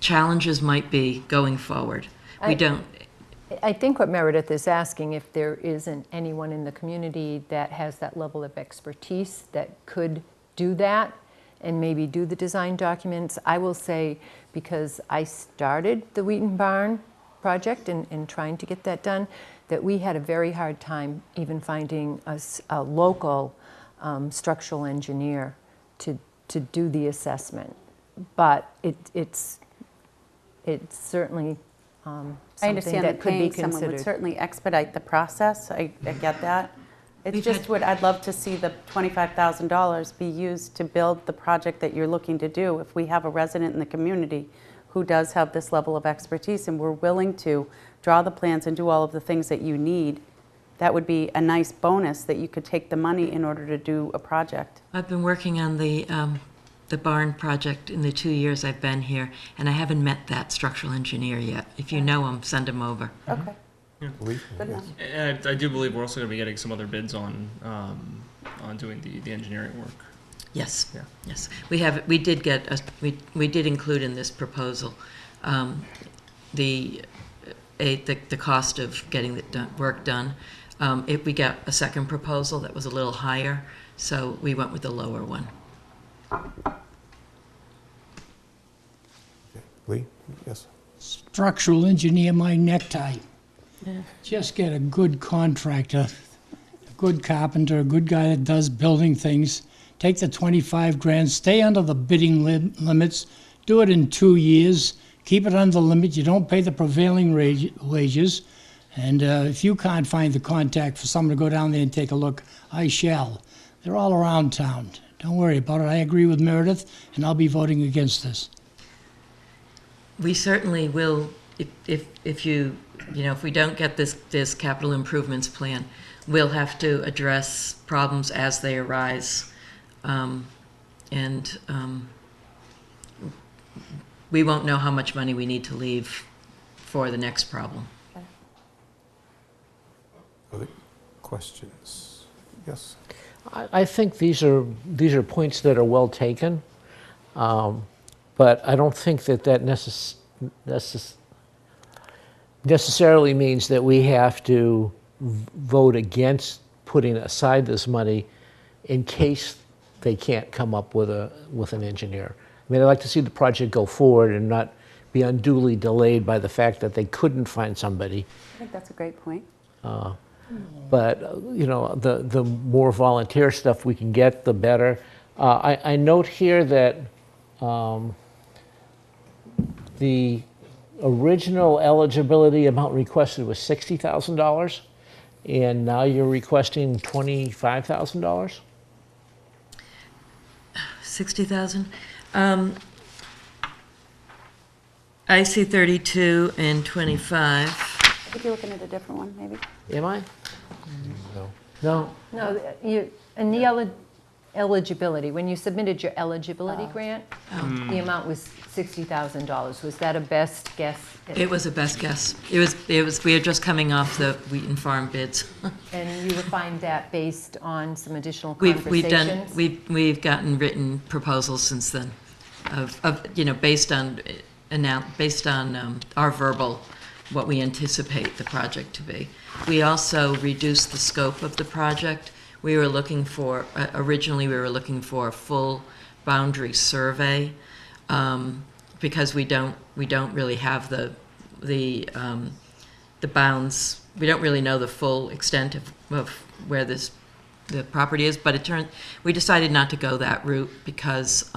[SPEAKER 10] challenges might be going forward.
[SPEAKER 4] I think what Meredith is asking, if there isn't anyone in the community that has that level of expertise that could do that and maybe do the design documents. I will say, because I started the Wheaton Barn project and trying to get that done, that we had a very hard time even finding a local structural engineer to do the assessment. But it's certainly
[SPEAKER 9] I understand
[SPEAKER 4] that could be
[SPEAKER 9] paying someone would
[SPEAKER 4] considered.
[SPEAKER 9] certainly expedite the process. I get that. It's
[SPEAKER 10] We've
[SPEAKER 9] just
[SPEAKER 10] had-
[SPEAKER 9] what I'd love to see the $25,000 be used to build the project that you're looking to do. If we have a resident in the community who does have this level of expertise and we're willing to draw the plans and do all of the things that you need, that would be a nice bonus that you could take the money in order to do a project.
[SPEAKER 10] I've been working on the barn project in the 2 years I've been here, and I haven't met that structural engineer yet. If you know him, send him over.
[SPEAKER 9] Okay.
[SPEAKER 1] Lee?
[SPEAKER 9] Good enough.
[SPEAKER 15] And I do believe we're also going to be getting some other bids on doing the engineering work.
[SPEAKER 10] Yes.
[SPEAKER 15] Yeah.
[SPEAKER 10] Yes. We did include in this proposal the cost of getting the work done. We got a second proposal that was a little higher, so we went with the lower one.
[SPEAKER 1] Lee? Yes.
[SPEAKER 5] Structural engineer my necktie. Just get a good contractor, a good carpenter, a good guy that does building things. Take the 25 grand, stay under the bidding limits, do it in 2 years, keep it under the limit, you don't pay the prevailing wages. And if you can't find the contact for someone to go down there and take a look, I shall. They're all around town. Don't worry about it. I agree with Meredith, and I'll be voting against this.
[SPEAKER 10] We certainly will, if we don't get this capital improvements plan, we'll have to address problems as they arise. We won't know how much money we need to leave for the next problem.
[SPEAKER 1] Other questions? Yes.
[SPEAKER 3] I think these are points that are well taken, but I don't think that necessarily means that we have to vote against putting aside this money in case they can't come up with an engineer. I mean, I'd like to see the project go forward and not be unduly delayed by the fact that they couldn't find somebody.
[SPEAKER 9] I think that's a great point.
[SPEAKER 3] But the more volunteer stuff we can get, the better. I note here that the original eligibility amount requested was $60,000, and now you're requesting $25,000.
[SPEAKER 10] 60,000. I see 32 and 25.
[SPEAKER 9] I think you're looking at a different one, maybe.
[SPEAKER 3] Am I? No.
[SPEAKER 4] No, in the eligibility, when you submitted your eligibility grant, the amount was $60,000. Was that a best guess?
[SPEAKER 10] It was a best guess. It was. We are just coming off the Wheaton Farm bids.
[SPEAKER 4] And you refined that based on some additional conversations?
[SPEAKER 10] We've gotten written proposals since then, based on our verbal, what we anticipate the project to be. We also reduced the scope of the project. We were looking for, originally we were looking for a full boundary survey, because we don't really have the bounds. We don't really know the full extent of where the property is, but we decided not to go that route because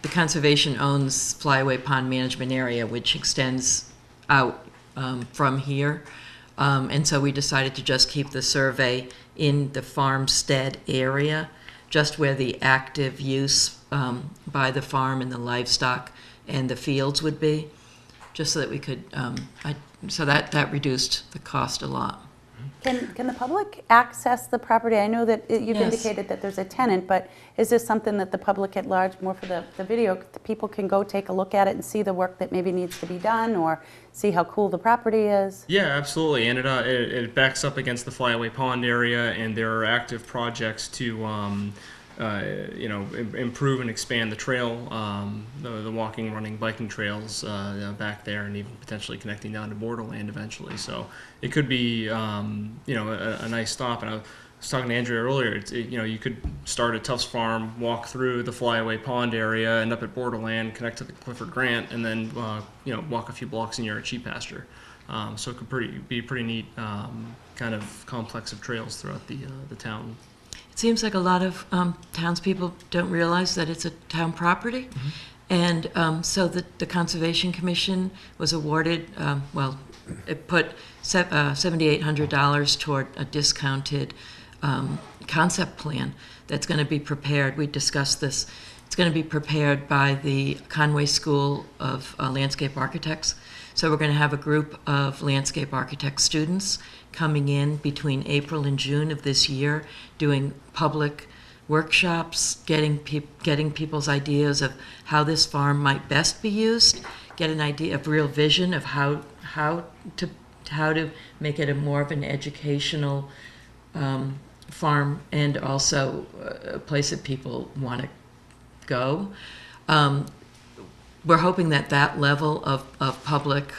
[SPEAKER 10] the conservation owns Flyaway Pond Management Area, which extends out from here. And so we decided to just keep the survey in the farmstead area, just where the active use by the farm and the livestock and the fields would be, just so that we could, so that reduced the cost a lot.
[SPEAKER 9] Can the public access the property? I know that you've
[SPEAKER 10] Yes.
[SPEAKER 9] indicated that there's a tenant, but is this something that the public at large, more for the video, the people can go take a look at it and see the work that maybe needs to be done, or see how cool the property is?
[SPEAKER 15] Yeah, absolutely, and it backs up against the Flyaway Pond area, and there are active projects to improve and expand the trail, the walking, running, biking trails back there, and even potentially connecting down to Borderland eventually. So it could be a nice stop. And I was talking to Andrea earlier. You could start at Tufts Farm, walk through the Flyaway Pond area, end up at Borderland, connect to the Clifford Grant, and then walk a few blocks and you're at sheep pasture. So it could be pretty neat kind of complex of trails throughout the town.
[SPEAKER 10] It seems like a lot of townspeople don't realize that it's a town property. And so the Conservation Commission was awarded, it put $7,800 toward a discounted concept plan that's going to be prepared. We discussed this. It's going to be prepared by the Conway School of Landscape Architects. So we're going to have a group of landscape architect students coming in between April and June of this year, doing public workshops, getting people's ideas of how this farm might best be used, get an idea of real vision of how to make it a more of an educational farm, and also a place that people want to go. We're hoping that level of public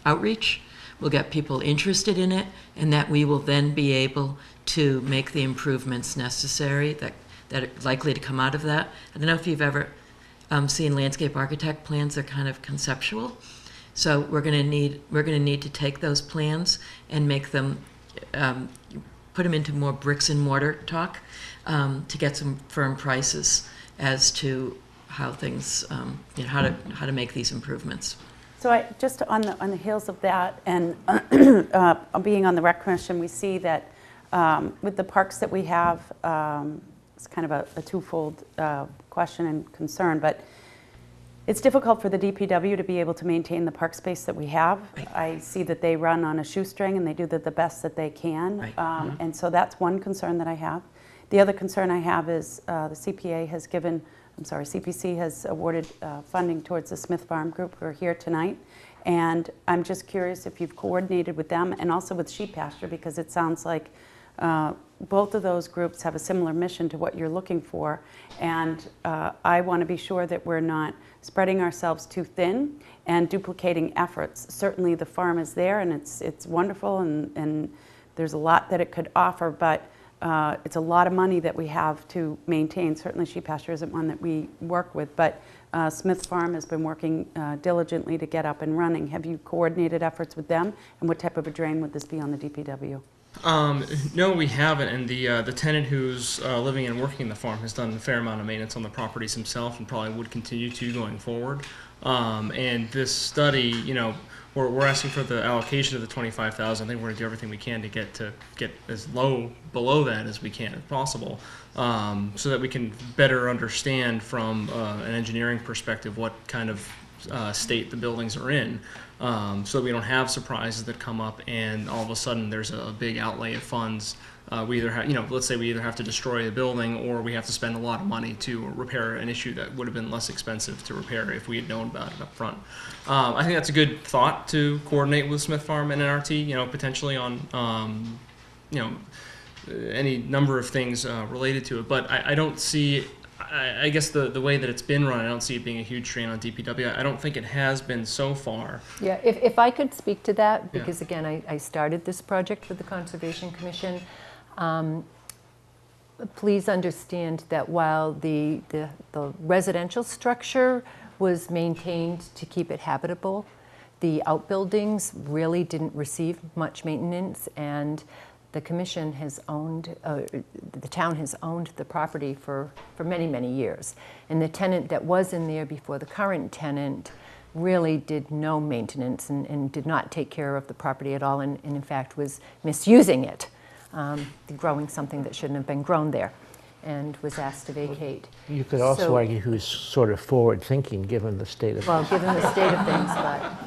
[SPEAKER 10] outreach will get people interested in it, and that we will then be able to make the improvements necessary that are likely to come out of that. I don't know if you've ever seen landscape architect plans. They're kind of conceptual. So we're going to need to take those plans and make them, put them into more bricks and mortar talk to get some firm prices as to how things, how to make these improvements.
[SPEAKER 9] So I, just on the heels of that, and being on the Rec Commission, we see that with the parks that we have, it's kind of a twofold question and concern, but it's difficult for the DPW to be able to maintain the park space that we have.
[SPEAKER 10] Right.
[SPEAKER 9] I see that they run on a shoestring and they do the best that they can.
[SPEAKER 10] Right.
[SPEAKER 9] And so that's one concern that I have. The other concern I have is the CPC has awarded funding towards the Smith Farm Group who are here tonight. And I'm just curious if you've coordinated with them and also with Sheep Pasture, because it sounds like both of those groups have a similar mission to what you're looking for. And I want to be sure that we're not spreading ourselves too thin and duplicating efforts. Certainly the farm is there and it's wonderful, and there's a lot that it could offer, but it's a lot of money that we have to maintain. Certainly Sheep Pasture isn't one that we work with, but Smith Farm has been working diligently to get up and running. Have you coordinated efforts with them, and what type of a drain would this be on the DPW?
[SPEAKER 15] No, we haven't, and the tenant who's living and working the farm has done a fair amount of maintenance on the properties himself, and probably would continue to going forward. And this study, we're asking for the allocation of the $25,000. I think we're going to do everything we can to get as low below that as we can, if possible, so that we can better understand from an engineering perspective what kind of state the buildings are in. So that we don't have surprises that come up and all of a sudden there's a big outlay of funds. We either have, let's say we either have to destroy a building or we have to spend a lot of money to repair an issue that would have been less expensive to repair if we had known about it up front. I think that's a good thought to coordinate with Smith Farm and NRT, potentially on, any number of things related to it. But I don't see, I guess the way that it's been run, I don't see it being a huge strain on DPW. I don't think it has been so far.
[SPEAKER 4] Yeah, if I could speak to that, because again, I started this project with the Conservation Commission. Please understand that while the residential structure was maintained to keep it habitable, the outbuildings really didn't receive much maintenance, and the commission has owned, the town has owned the property for many, many years. And the tenant that was in there before the current tenant really did no maintenance and did not take care of the property at all, and in fact was misusing it, growing something that shouldn't have been grown there, and was asked to vacate.
[SPEAKER 3] You could also argue who's sort of forward-thinking, given the state of
[SPEAKER 4] Well, given the state of things,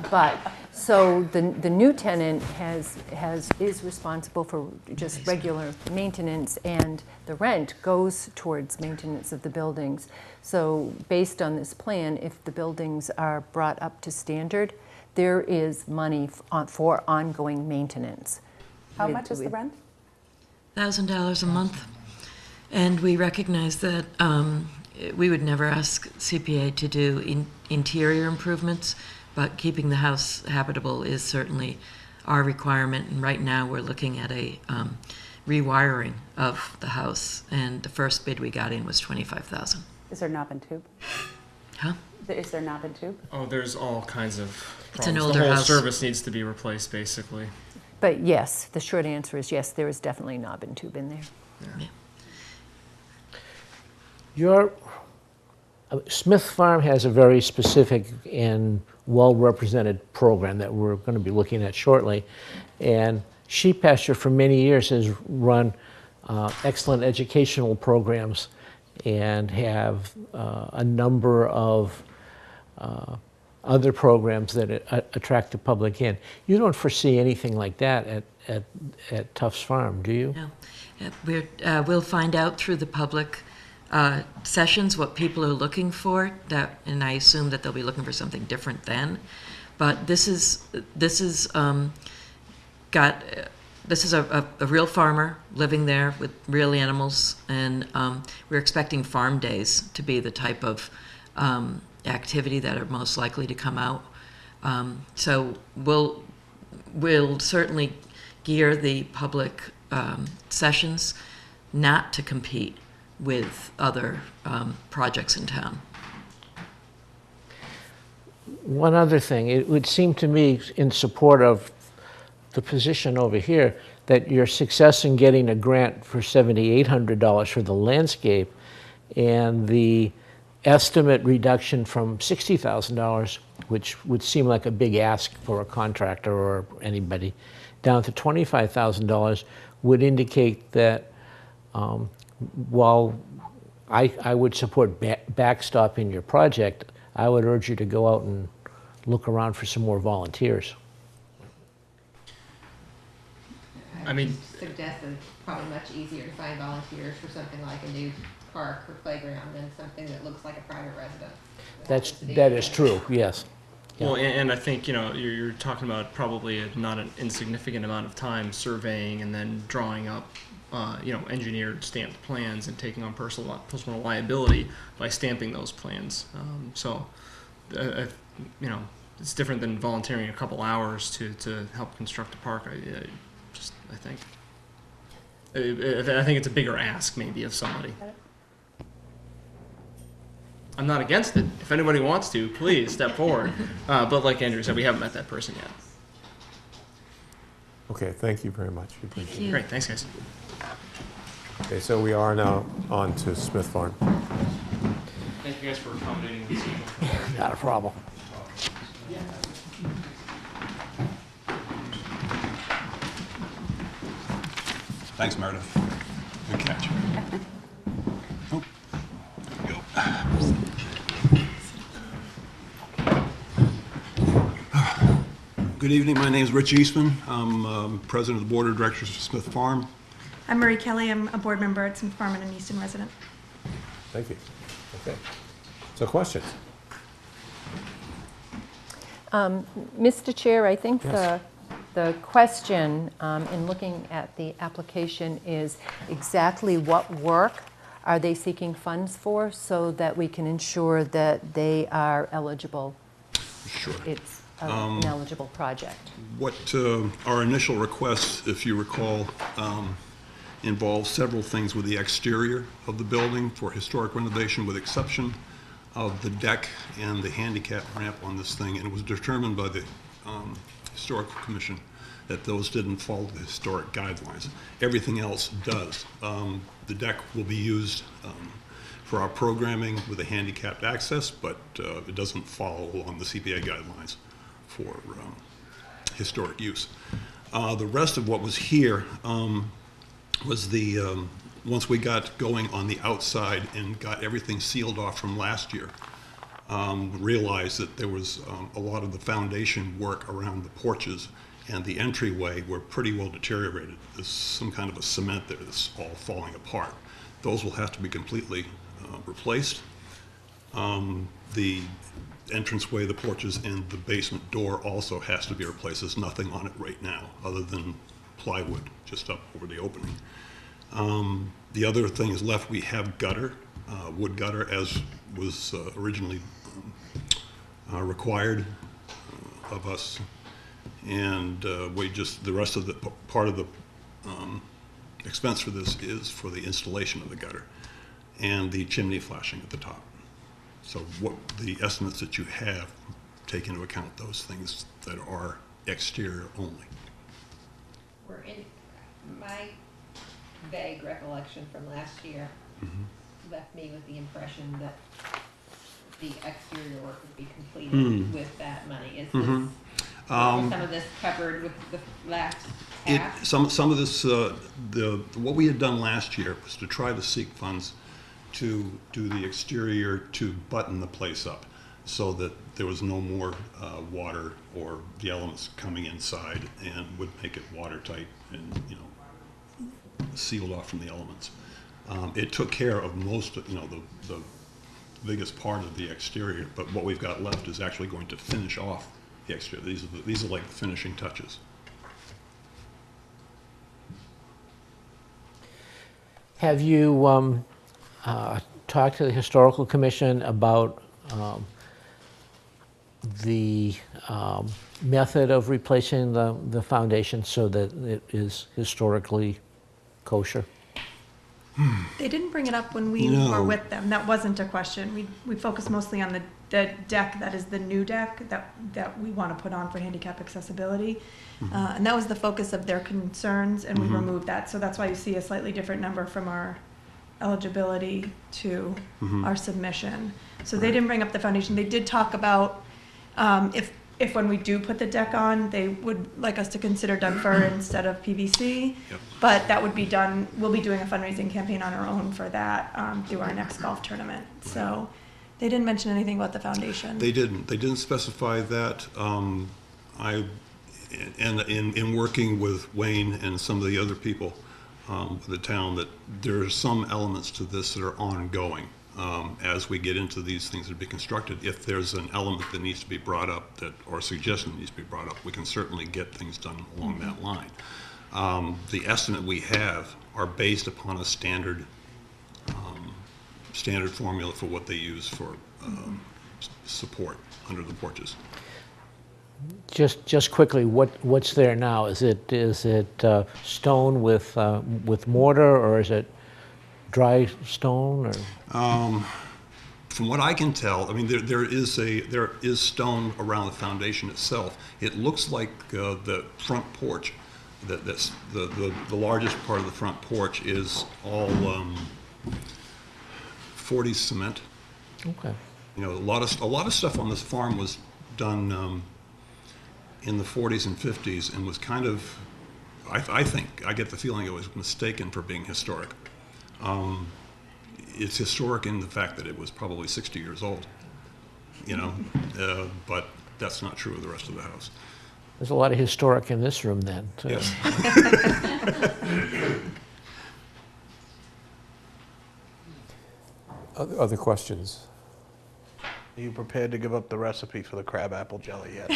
[SPEAKER 4] but so the new tenant is responsible for just regular maintenance, and the rent goes towards maintenance of the buildings. So based on this plan, if the buildings are brought up to standard, there is money for ongoing maintenance.
[SPEAKER 9] How much is the rent?
[SPEAKER 10] $1,000 a month. And we recognize that we would never ask CPA to do interior improvements, but keeping the house habitable is certainly our requirement. And right now we're looking at a rewiring of the house, and the first bid we got in was $25,000.
[SPEAKER 9] Is there knob and tube?
[SPEAKER 10] Huh?
[SPEAKER 9] Is there knob and tube?
[SPEAKER 15] Oh, there's all kinds of problems.
[SPEAKER 10] It's an older
[SPEAKER 15] the whole
[SPEAKER 10] house.
[SPEAKER 15] service needs to be replaced, basically.
[SPEAKER 4] But yes, the short answer is yes, there is definitely knob and tube in there.
[SPEAKER 10] Yeah.
[SPEAKER 3] Your Smith Farm has a very specific and well-represented program that we're going to be looking at shortly. And Sheep Pasture for many years has run excellent educational programs and have a number of other programs that attract the public in. You don't foresee anything like that at Tufts Farm, do you?
[SPEAKER 10] No. We'll find out through the public sessions what people are looking for, and I assume that they'll be looking for something different then. But this is a real farmer living there with real animals, and we're expecting farm days to be the type of activity that are most likely to come out. So we'll certainly gear the public sessions not to compete with other projects in town.
[SPEAKER 3] One other thing, it would seem to me, in support of the position over here, that your success in getting a grant for $7,800 for the landscape and the estimate reduction from $60,000, which would seem like a big ask for a contractor or anybody, down to $25,000 would indicate that while I would support backstopping your project, I would urge you to go out and look around for some more volunteers.
[SPEAKER 15] I mean,
[SPEAKER 16] suggest that it's probably much easier to find volunteers for something like a new park or playground than something that looks like a private residence.
[SPEAKER 3] That is true, yes.
[SPEAKER 15] Well, and I think, you're talking about probably not an insignificant amount of time surveying and then drawing up, engineered stamped plans and taking on personal liability by stamping those plans. It's different than volunteering a couple hours to help construct a park. I think it's a bigger ask maybe of somebody. I'm not against it. If anybody wants to, please step forward. But like Andrew said, we haven't met that person yet.
[SPEAKER 1] Okay, thank you very much. We appreciate it.
[SPEAKER 15] Great, thanks guys.
[SPEAKER 1] Okay, so we are now on to Smith Farm.
[SPEAKER 15] Thank you guys for accommodating the schedule.
[SPEAKER 3] Not a problem.
[SPEAKER 17] Thanks, Meredith. Good catch. Oh, there we go. Good evening. My name is Rich Easton. I'm president of the board of directors of Smith Farm.
[SPEAKER 18] I'm Marie Kelly. I'm a board member at Smith Farm and an Easton resident.
[SPEAKER 1] Thank you. Okay. So questions?
[SPEAKER 4] Mr. Chair, I think
[SPEAKER 1] Yes.
[SPEAKER 4] the question in looking at the application is exactly what work are they seeking funds for so that we can ensure that they are eligible.
[SPEAKER 17] Sure.
[SPEAKER 4] It's an eligible project.
[SPEAKER 17] What our initial request, if you recall, involves several things with the exterior of the building for historic renovation, with exception of the deck and the handicap ramp on this thing, and it was determined by the Historical Commission that those didn't follow the historic guidelines. Everything else does. The deck will be used for our programming with a handicapped access, but it doesn't follow along the CPA guidelines for historic use. The rest of what was here was the, once we got going on the outside and got everything sealed off from last year, realized that there was a lot of the foundation work around the porches and the entryway were pretty well deteriorated. There's some kind of a cement there that's all falling apart. Those will have to be completely replaced. The entranceway, the porches, and the basement door also has to be replaced. There's nothing on it right now other than plywood just up over the opening. The other thing is left, we have gutter, wood gutter, as was originally required of us. And we just, the rest of the part of the expense for this is for the installation of the gutter and the chimney flashing at the top. So what the estimates that you have take into account those things that are exterior only.
[SPEAKER 16] We're in, my vague recollection from last year left me with the impression that the exterior work would be completed with that money. Is this
[SPEAKER 6] Some of this covered with the last half?
[SPEAKER 17] Some of this, what we had done last year was to try to seek funds to do the exterior to button the place up so that there was no more water or the elements coming inside and would make it watertight and, you know, sealed off from the elements. It took care of most of, you know, the biggest part of the exterior, but what we've got left is actually going to finish off the exterior. These are like the finishing touches.
[SPEAKER 3] Have you talked to the Historical Commission about the method of replacing the foundation so that it is historically kosher?
[SPEAKER 18] They didn't bring it up when we were with them. That wasn't a question. We focused mostly on the deck that is the new deck that we want to put on for handicap accessibility. And that was the focus of their concerns, and we removed that. So that's why you see a slightly different number from our eligibility to our submission. So they didn't bring up the foundation. They did talk about if when we do put the deck on, they would like us to consider Dunfur instead of PVC.
[SPEAKER 17] Yep.
[SPEAKER 18] But that would be done, we'll be doing a fundraising campaign on our own for that through our next golf tournament. So they didn't mention anything about the foundation.
[SPEAKER 17] They didn't specify that. In working with Wayne and some of the other people with the town, that there are some elements to this that are ongoing. As we get into these things that be constructed, if there's an element that needs to be brought up or a suggestion that needs to be brought up, we can certainly get things done along that line. The estimate we have are based upon a standard formula for what they use for support under the porches.
[SPEAKER 3] Just quickly, what's there now? Is it stone with mortar, or is it dry stone? Or
[SPEAKER 17] from what I can tell, I mean, there is stone around the foundation itself. It looks like the front porch. The largest part of the front porch is all 40s cement.
[SPEAKER 3] Okay.
[SPEAKER 17] You know, a lot of stuff on this farm was done in the 40s and 50s and was kind of, I think, I get the feeling it was mistaken for being historic. It's historic in the fact that it was probably 60 years old, you know, but that's not true of the rest of the house.
[SPEAKER 3] There's a lot of historic in this room then, too.
[SPEAKER 17] Yes.
[SPEAKER 1] Other questions?
[SPEAKER 7] Are you prepared to give up the recipe for the crabapple jelly yet?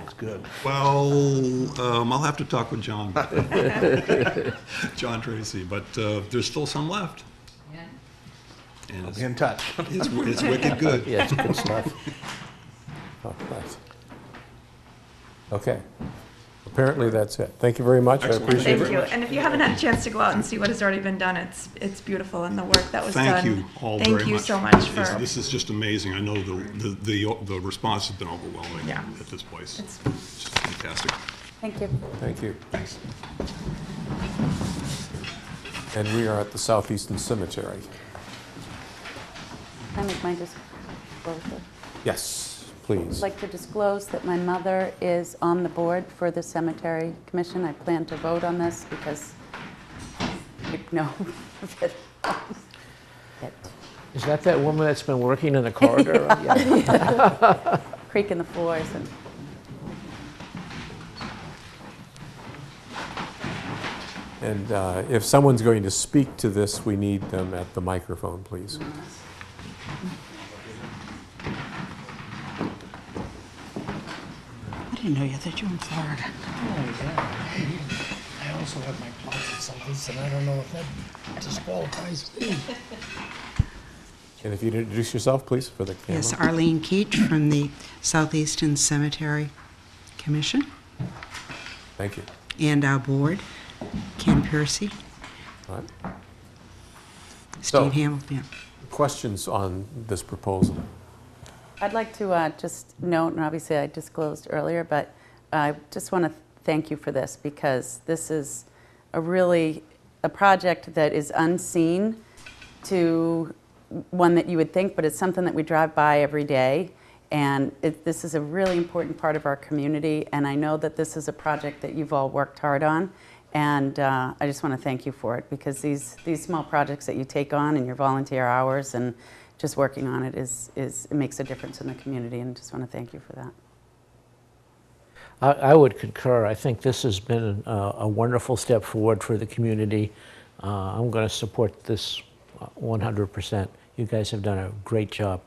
[SPEAKER 7] It's good.
[SPEAKER 17] Well, I'll have to talk with John about that. John Tracy, but there's still some left.
[SPEAKER 16] Yeah.
[SPEAKER 17] And
[SPEAKER 7] I'll be in touch.
[SPEAKER 17] It's wicked good.
[SPEAKER 3] Yeah, it's good stuff.
[SPEAKER 1] Oh, nice. Okay. Apparently that's it. Thank you very much.
[SPEAKER 17] Excellent.
[SPEAKER 1] I appreciate
[SPEAKER 18] Thank
[SPEAKER 1] it.
[SPEAKER 18] you. And if you haven't had a chance to go out and see what has already been done, it's beautiful, and the work that was done.
[SPEAKER 17] Thank you all very much.
[SPEAKER 18] Thank you so much for.
[SPEAKER 17] This is just amazing. I know the response has been overwhelming at this place. It's just fantastic.
[SPEAKER 9] Thank you.
[SPEAKER 1] Thank you.
[SPEAKER 17] Thanks.
[SPEAKER 1] And we are at the Southeastern Cemetery.
[SPEAKER 9] Can I make my disclosure?
[SPEAKER 1] Yes,
[SPEAKER 9] I'd
[SPEAKER 1] please.
[SPEAKER 9] like to disclose that my mother is on the board for the Cemetery Commission. I plan to vote on this because you know that
[SPEAKER 3] Is that woman that's been working in the corridor? Yeah.
[SPEAKER 9] creaking the floors and.
[SPEAKER 1] And if someone's going to speak to this, we need them at the microphone, please.
[SPEAKER 19] I didn't know you that you were in Florida.
[SPEAKER 5] Oh, yeah. I also have my plots at Southeastern, and I don't know if that disqualifies me.
[SPEAKER 1] And if you'd introduce yourself, please, for the camera.
[SPEAKER 19] Yes, Arlene Keach from the Southeastern Cemetery Commission.
[SPEAKER 1] Thank you.
[SPEAKER 19] And our board, Ken Piercy,
[SPEAKER 1] All right.
[SPEAKER 19] Steve Hamilton.
[SPEAKER 1] Questions on this proposal?
[SPEAKER 9] I'd like to just note, and obviously I disclosed earlier, but I just want to thank you for this, because this is a project that is unseen to one that you would think, but it's something that we drive by every day. And this is a really important part of our community, and I know that this is a project that you've all worked hard on, and I just want to thank you for it, because these small projects that you take on and your volunteer hours and just working on it it makes a difference in the community, and just want to thank you for that.
[SPEAKER 3] I would concur. I think this has been a wonderful step forward for the community. I'm going to support this 100%. You guys have done a great job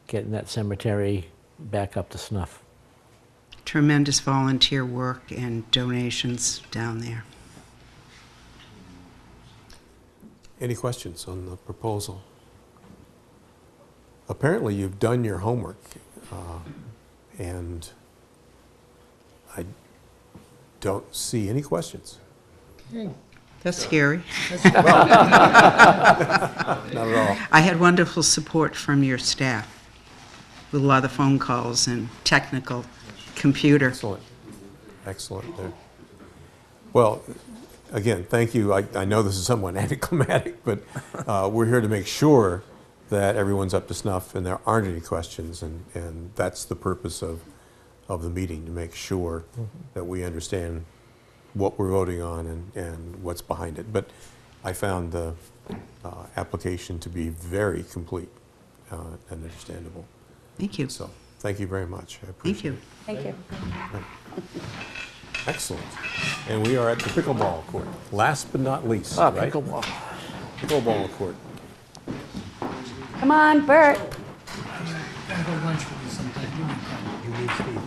[SPEAKER 3] getting that cemetery back up to snuff.
[SPEAKER 19] Tremendous volunteer work and donations down there.
[SPEAKER 1] Any questions on the proposal? Apparently you've done your homework, and I don't see any questions.
[SPEAKER 19] That's scary.
[SPEAKER 1] Not at all.
[SPEAKER 19] I had wonderful support from your staff with a lot of phone calls and technical computer.
[SPEAKER 1] Excellent. Excellent. Well, again, thank you. I know this is somewhat anticlimactic, but we're here to make sure that everyone's up to snuff and there aren't any questions, and that's the purpose of the meeting, to make sure that we understand what we're voting on and what's behind it. But I found the application to be very complete and understandable.
[SPEAKER 19] Thank you.
[SPEAKER 1] So, thank you very much. I appreciate it.
[SPEAKER 9] Thank you.
[SPEAKER 1] Excellent. And we are at the pickleball court. Last but not least, right?
[SPEAKER 3] Pickleball.
[SPEAKER 1] Pickleball court.
[SPEAKER 9] Come on, Bert.
[SPEAKER 5] Gotta go lunch with you sometime.
[SPEAKER 1] You need Steve.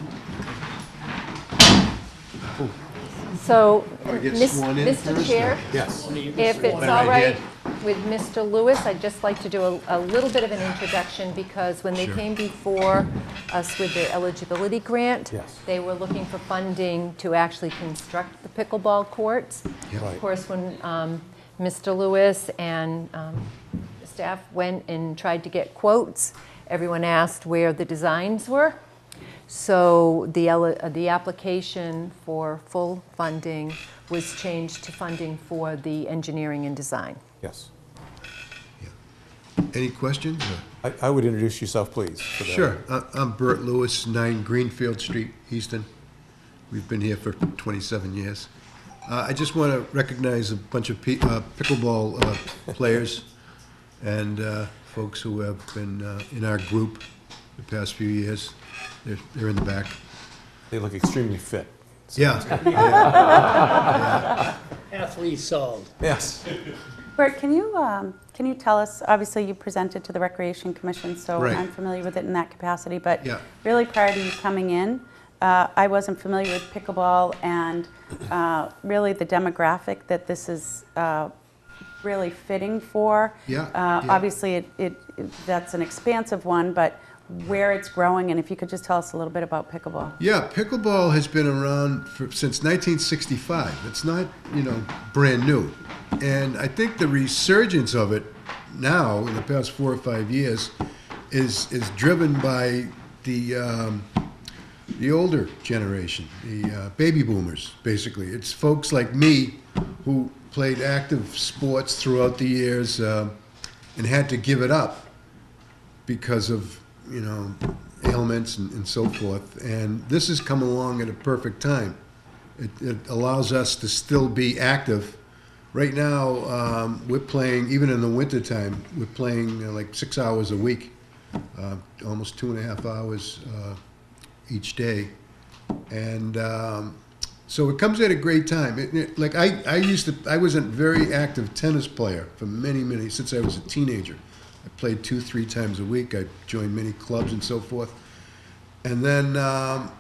[SPEAKER 4] So,
[SPEAKER 1] get sworn in
[SPEAKER 4] Mr.
[SPEAKER 1] first?
[SPEAKER 4] Chair,
[SPEAKER 1] Yes.
[SPEAKER 4] if it's all right with Mr. Lewis, I'd just like to do a little bit of an introduction, because when they came before us with their eligibility grant,
[SPEAKER 1] Yes.
[SPEAKER 4] they were looking for funding to actually construct the pickleball courts.
[SPEAKER 1] Right.
[SPEAKER 4] Of course, when Mr. Lewis and staff went and tried to get quotes, everyone asked where the designs were. So the application for full funding was changed to funding for the engineering and design.
[SPEAKER 1] Yes.
[SPEAKER 20] Any questions?
[SPEAKER 1] I would introduce yourself, please. for the-
[SPEAKER 20] Sure. I'm Bert Lewis, 9 Greenfield Street, Easton. We've been here for 27 years. I just want to recognize a bunch of pickleball players and folks who have been in our group the past few years. They're in the back.
[SPEAKER 1] They look extremely fit.
[SPEAKER 20] Yeah.
[SPEAKER 5] Athlete sold.
[SPEAKER 1] Yes.
[SPEAKER 9] Bert, can you tell us, obviously you presented to the Recreation Commission, so
[SPEAKER 20] Right.
[SPEAKER 9] I'm familiar with it in that capacity, but
[SPEAKER 20] Yeah.
[SPEAKER 9] really prior to you coming in, I wasn't familiar with pickleball and really the demographic that this is really fitting for.
[SPEAKER 20] Yeah,
[SPEAKER 9] Obviously, that's an expansive one, but where it's growing, and if you could just tell us a little bit about pickleball.
[SPEAKER 20] Yeah, pickleball has been around since 1965. It's not, brand new. And I think the resurgence of it now, in the past 4 or 5 years, is driven by the older generation, the baby boomers, basically. It's folks like me who played active sports throughout the years and had to give it up because of ailments and so forth. And this has come along at a perfect time. It allows us to still be active. Right now, we're playing, even in the wintertime, we're playing like 6 hours a week, almost 2.5 hours each day. And so it comes at a great time. I was a very active tennis player for many, since I was a teenager. I played 2-3 times a week. I joined many clubs and so forth. And then 5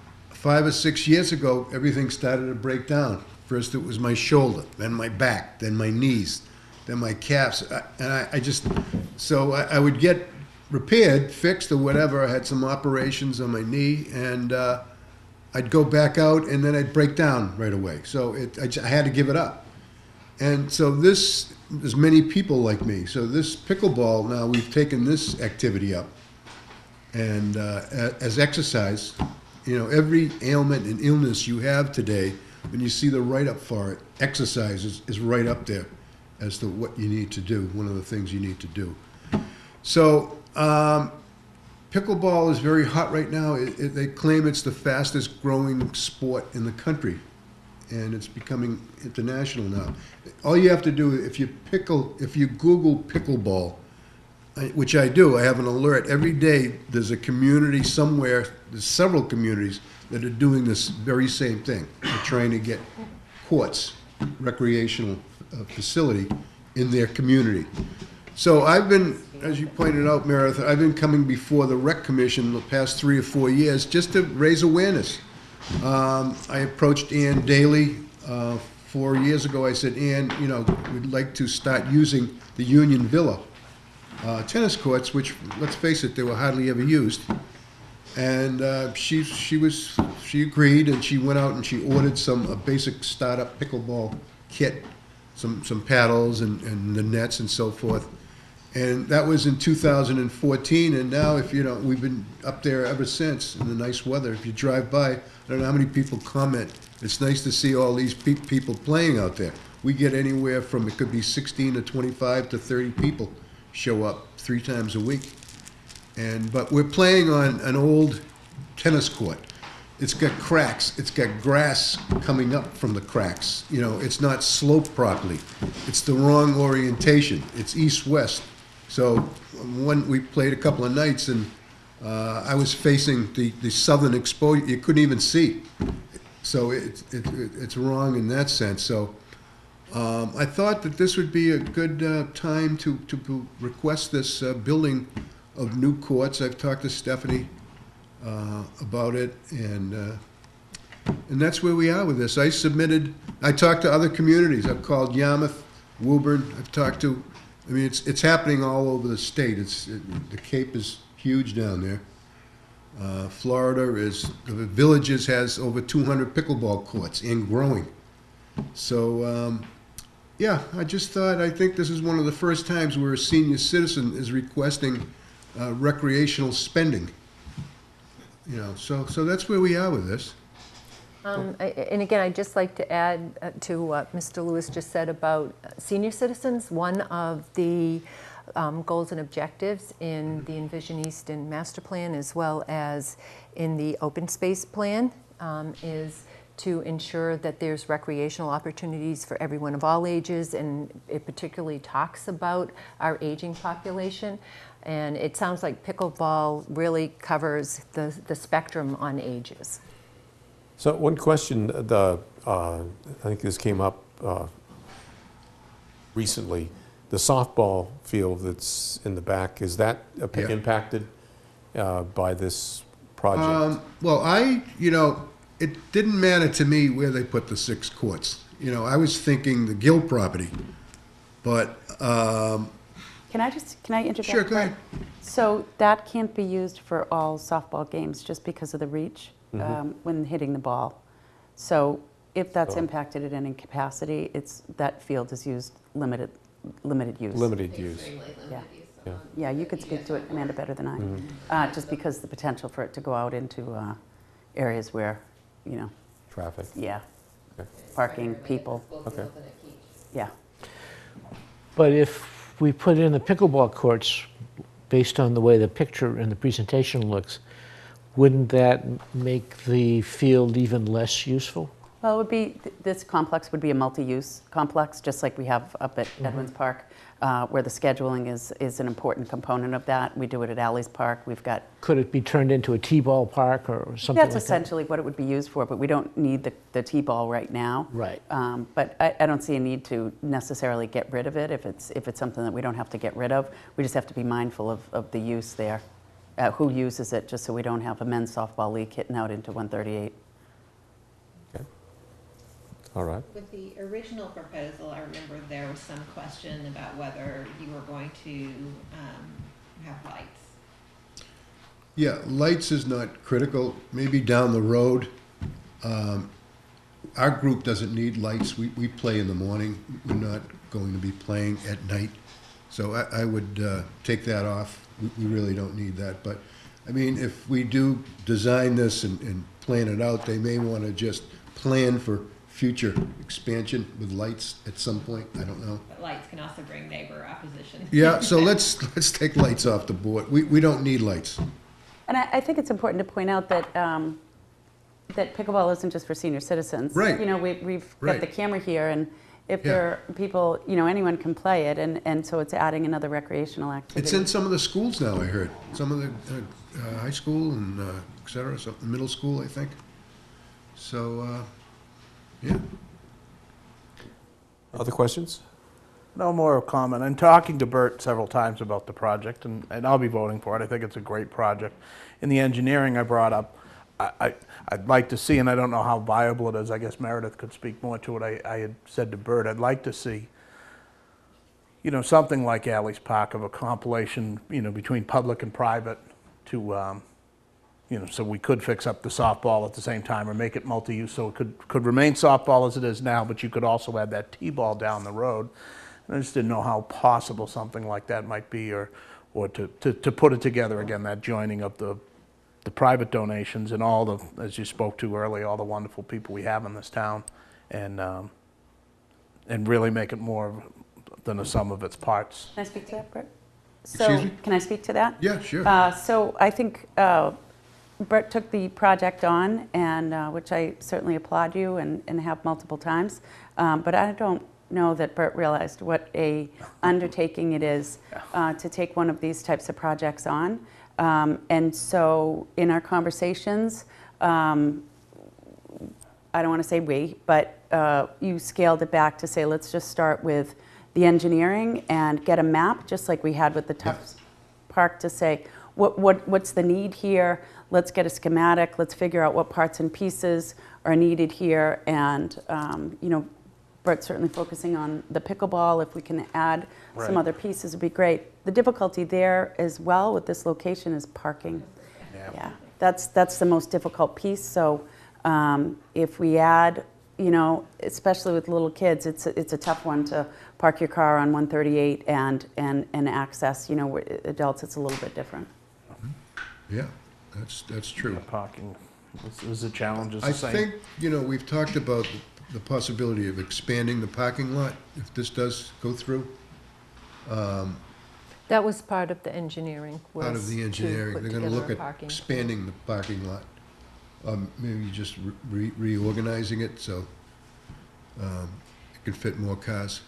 [SPEAKER 20] or 6 years ago, everything started to break down. First it was my shoulder, then my back, then my knees, then my calves. I would get repaired, fixed or whatever. I had some operations on my knee, and I'd go back out and then I'd break down right away. So I had to give it up. And so there's many people like me. So this pickleball, now we've taken this activity up. And as exercise, every ailment and illness you have today, when you see the write-up for it, exercise is right up there as to what you need to do, one of the things you need to do. So pickleball is very hot right now. They claim it's the fastest growing sport in the country, and it's becoming international now. All you have to do, if you Google pickleball, which I do, I have an alert every day. There's a community somewhere, there's several communities that are doing this very same thing. They're trying to get courts, recreational facility in their community. So I've been, as you pointed out, Meredith, I've been coming before the Rec Commission the past 3 or 4 years just to raise awareness. I approached Ann Daly 4 years ago. I said, Ann, you know, we'd like to start using the Union Villa tennis courts, which, let's face it, they were hardly ever used. And she agreed, and she went out and she ordered a basic startup pickleball kit, some paddles and the nets and so forth. And that was in 2014, and now we've been up there ever since in the nice weather. If you drive by, I don't know how many people comment. It's nice to see all these people playing out there. We get anywhere from, it could be 16 to 25 to 30 people show up 3 times a week. But we're playing on an old tennis court. It's got cracks. It's got grass coming up from the cracks. You know, it's not sloped properly. It's the wrong orientation. It's east-west. So we played a couple of nights, and I was facing the southern exposure. You couldn't even see. So it's wrong in that sense. So I thought that this would be a good time to request this building of new courts. I've talked to Stephanie about it, and that's where we are with this. I talked to other communities. I've called Yarmouth, Woburn. I've talked to, I mean, it's happening all over the state. The Cape is huge down there. Florida the Villages has over 200 pickleball courts and growing. So, yeah, I think this is one of the first times where a senior citizen is requesting recreational spending. You know, so that's where we are with this.
[SPEAKER 4] And again, I'd just like to add to what Mr. Lewis just said about senior citizens. One of the goals and objectives in the Envision Easton Master Plan, as well as in the Open Space Plan, is to ensure that there's recreational opportunities for everyone of all ages, and it particularly talks about our aging population. And it sounds like pickleball really covers the spectrum on ages.
[SPEAKER 1] So one question, I think this came up recently. The softball field that's in the back, is that impacted by this project?
[SPEAKER 20] Well, it didn't matter to me where they put the 6 courts. You know, I was thinking the Gill property, but
[SPEAKER 9] Can I interject?
[SPEAKER 20] Sure, go ahead.
[SPEAKER 9] So that can't be used for all softball games just because of the reach when hitting the ball. So if that's impacted at any capacity, that field is used limited use.
[SPEAKER 1] Limited use.
[SPEAKER 9] Yeah, you could speak to it, Amanda, better than I. Just because the potential for it to go out into areas where,
[SPEAKER 1] traffic.
[SPEAKER 9] Yeah.
[SPEAKER 1] Okay.
[SPEAKER 9] Parking, people.
[SPEAKER 1] Okay.
[SPEAKER 9] Yeah.
[SPEAKER 3] But if we put in the pickleball courts, based on the way the picture and the presentation looks, wouldn't that make the field even less useful?
[SPEAKER 9] Well, it would be, this complex would be a multi-use complex, just like we have up at Edmonds Park, where the scheduling is an important component of that. We do it at Alley's Park. We've got...
[SPEAKER 3] Could it be turned into a T-ball park or something like that?
[SPEAKER 9] That's essentially what it would be used for, but we don't need the T-ball right now.
[SPEAKER 3] Right.
[SPEAKER 9] But I don't see a need to necessarily get rid of it if it's something that we don't have to get rid of. We just have to be mindful of the use there, who uses it, just so we don't have a men's softball league hitting out into 138.
[SPEAKER 1] All right.
[SPEAKER 16] With the original proposal, I remember there was some question about whether you were going to have lights.
[SPEAKER 20] Yeah, lights is not critical. Maybe down the road. Our group doesn't need lights. We play in the morning. We're not going to be playing at night. So I would take that off. We really don't need that. But, I mean, if we do design this and plan it out, they may want to just plan for future expansion with lights at some point. I don't know.
[SPEAKER 16] But lights can also bring neighbor opposition.
[SPEAKER 20] Yeah, so let's take lights off the board. We don't need lights.
[SPEAKER 9] And I think it's important to point out that that pickleball isn't just for senior citizens.
[SPEAKER 20] Right.
[SPEAKER 9] You know, we've
[SPEAKER 20] Right.
[SPEAKER 9] got the camera here, and if
[SPEAKER 20] Yeah.
[SPEAKER 9] there are people, you know, anyone can play it, and so it's adding another recreational activity.
[SPEAKER 20] It's in some of the schools now, I heard. Some of the high school and et cetera, some middle school, I think. So, yeah.
[SPEAKER 1] Other questions?
[SPEAKER 7] No more comment. I'm talking to Bert several times about the project, and I'll be voting for it. I think it's a great project. In the engineering I brought up, I'd like to see, and I don't know how viable it is, I guess Meredith could speak more to it. I had said to Bert, I'd like to see, you know, something like Alley's Park of a compilation, you know, between public and private to, you know, so we could fix up the softball at the same time or make it multi-use so it could remain softball as it is now, but you could also add that T-ball down the road. And I just didn't know how possible something like that might be, or to put it together again, that joining of the private donations and all the, as you spoke to earlier, all the wonderful people we have in this town, and really make it more than a sum of its parts.
[SPEAKER 9] Can I speak to that, Bert?
[SPEAKER 20] Excuse me?
[SPEAKER 9] Can I speak to that?
[SPEAKER 20] Yeah, sure.
[SPEAKER 9] So I think Bert took the project on, and which I certainly applaud you and have multiple times. But I don't know that Bert realized what a undertaking it is to take one of these types of projects on. And so in our conversations, I don't want to say we, but you scaled it back to say, let's just start with the engineering and get a map, just like we had with the Tufts Park, to say, what's the need here? Let's get a schematic. Let's figure out what parts and pieces are needed here. And, you know, Bert's certainly focusing on the pickleball. If we can add some other pieces, would be great. The difficulty there as well with this location is parking. Yeah, that's the most difficult piece. So if we add, you know, especially with little kids, it's a tough one to park your car on 138 and access. You know, adults, it's a little bit different.
[SPEAKER 20] Yeah, that's true.
[SPEAKER 7] Parking is a challenge.
[SPEAKER 20] I think, you know, we've talked about the possibility of expanding the parking lot if this does go through.
[SPEAKER 4] That was part of the engineering.
[SPEAKER 20] Part of the engineering. They're going to look at expanding the parking lot. Maybe just reorganizing it so it can fit more cars.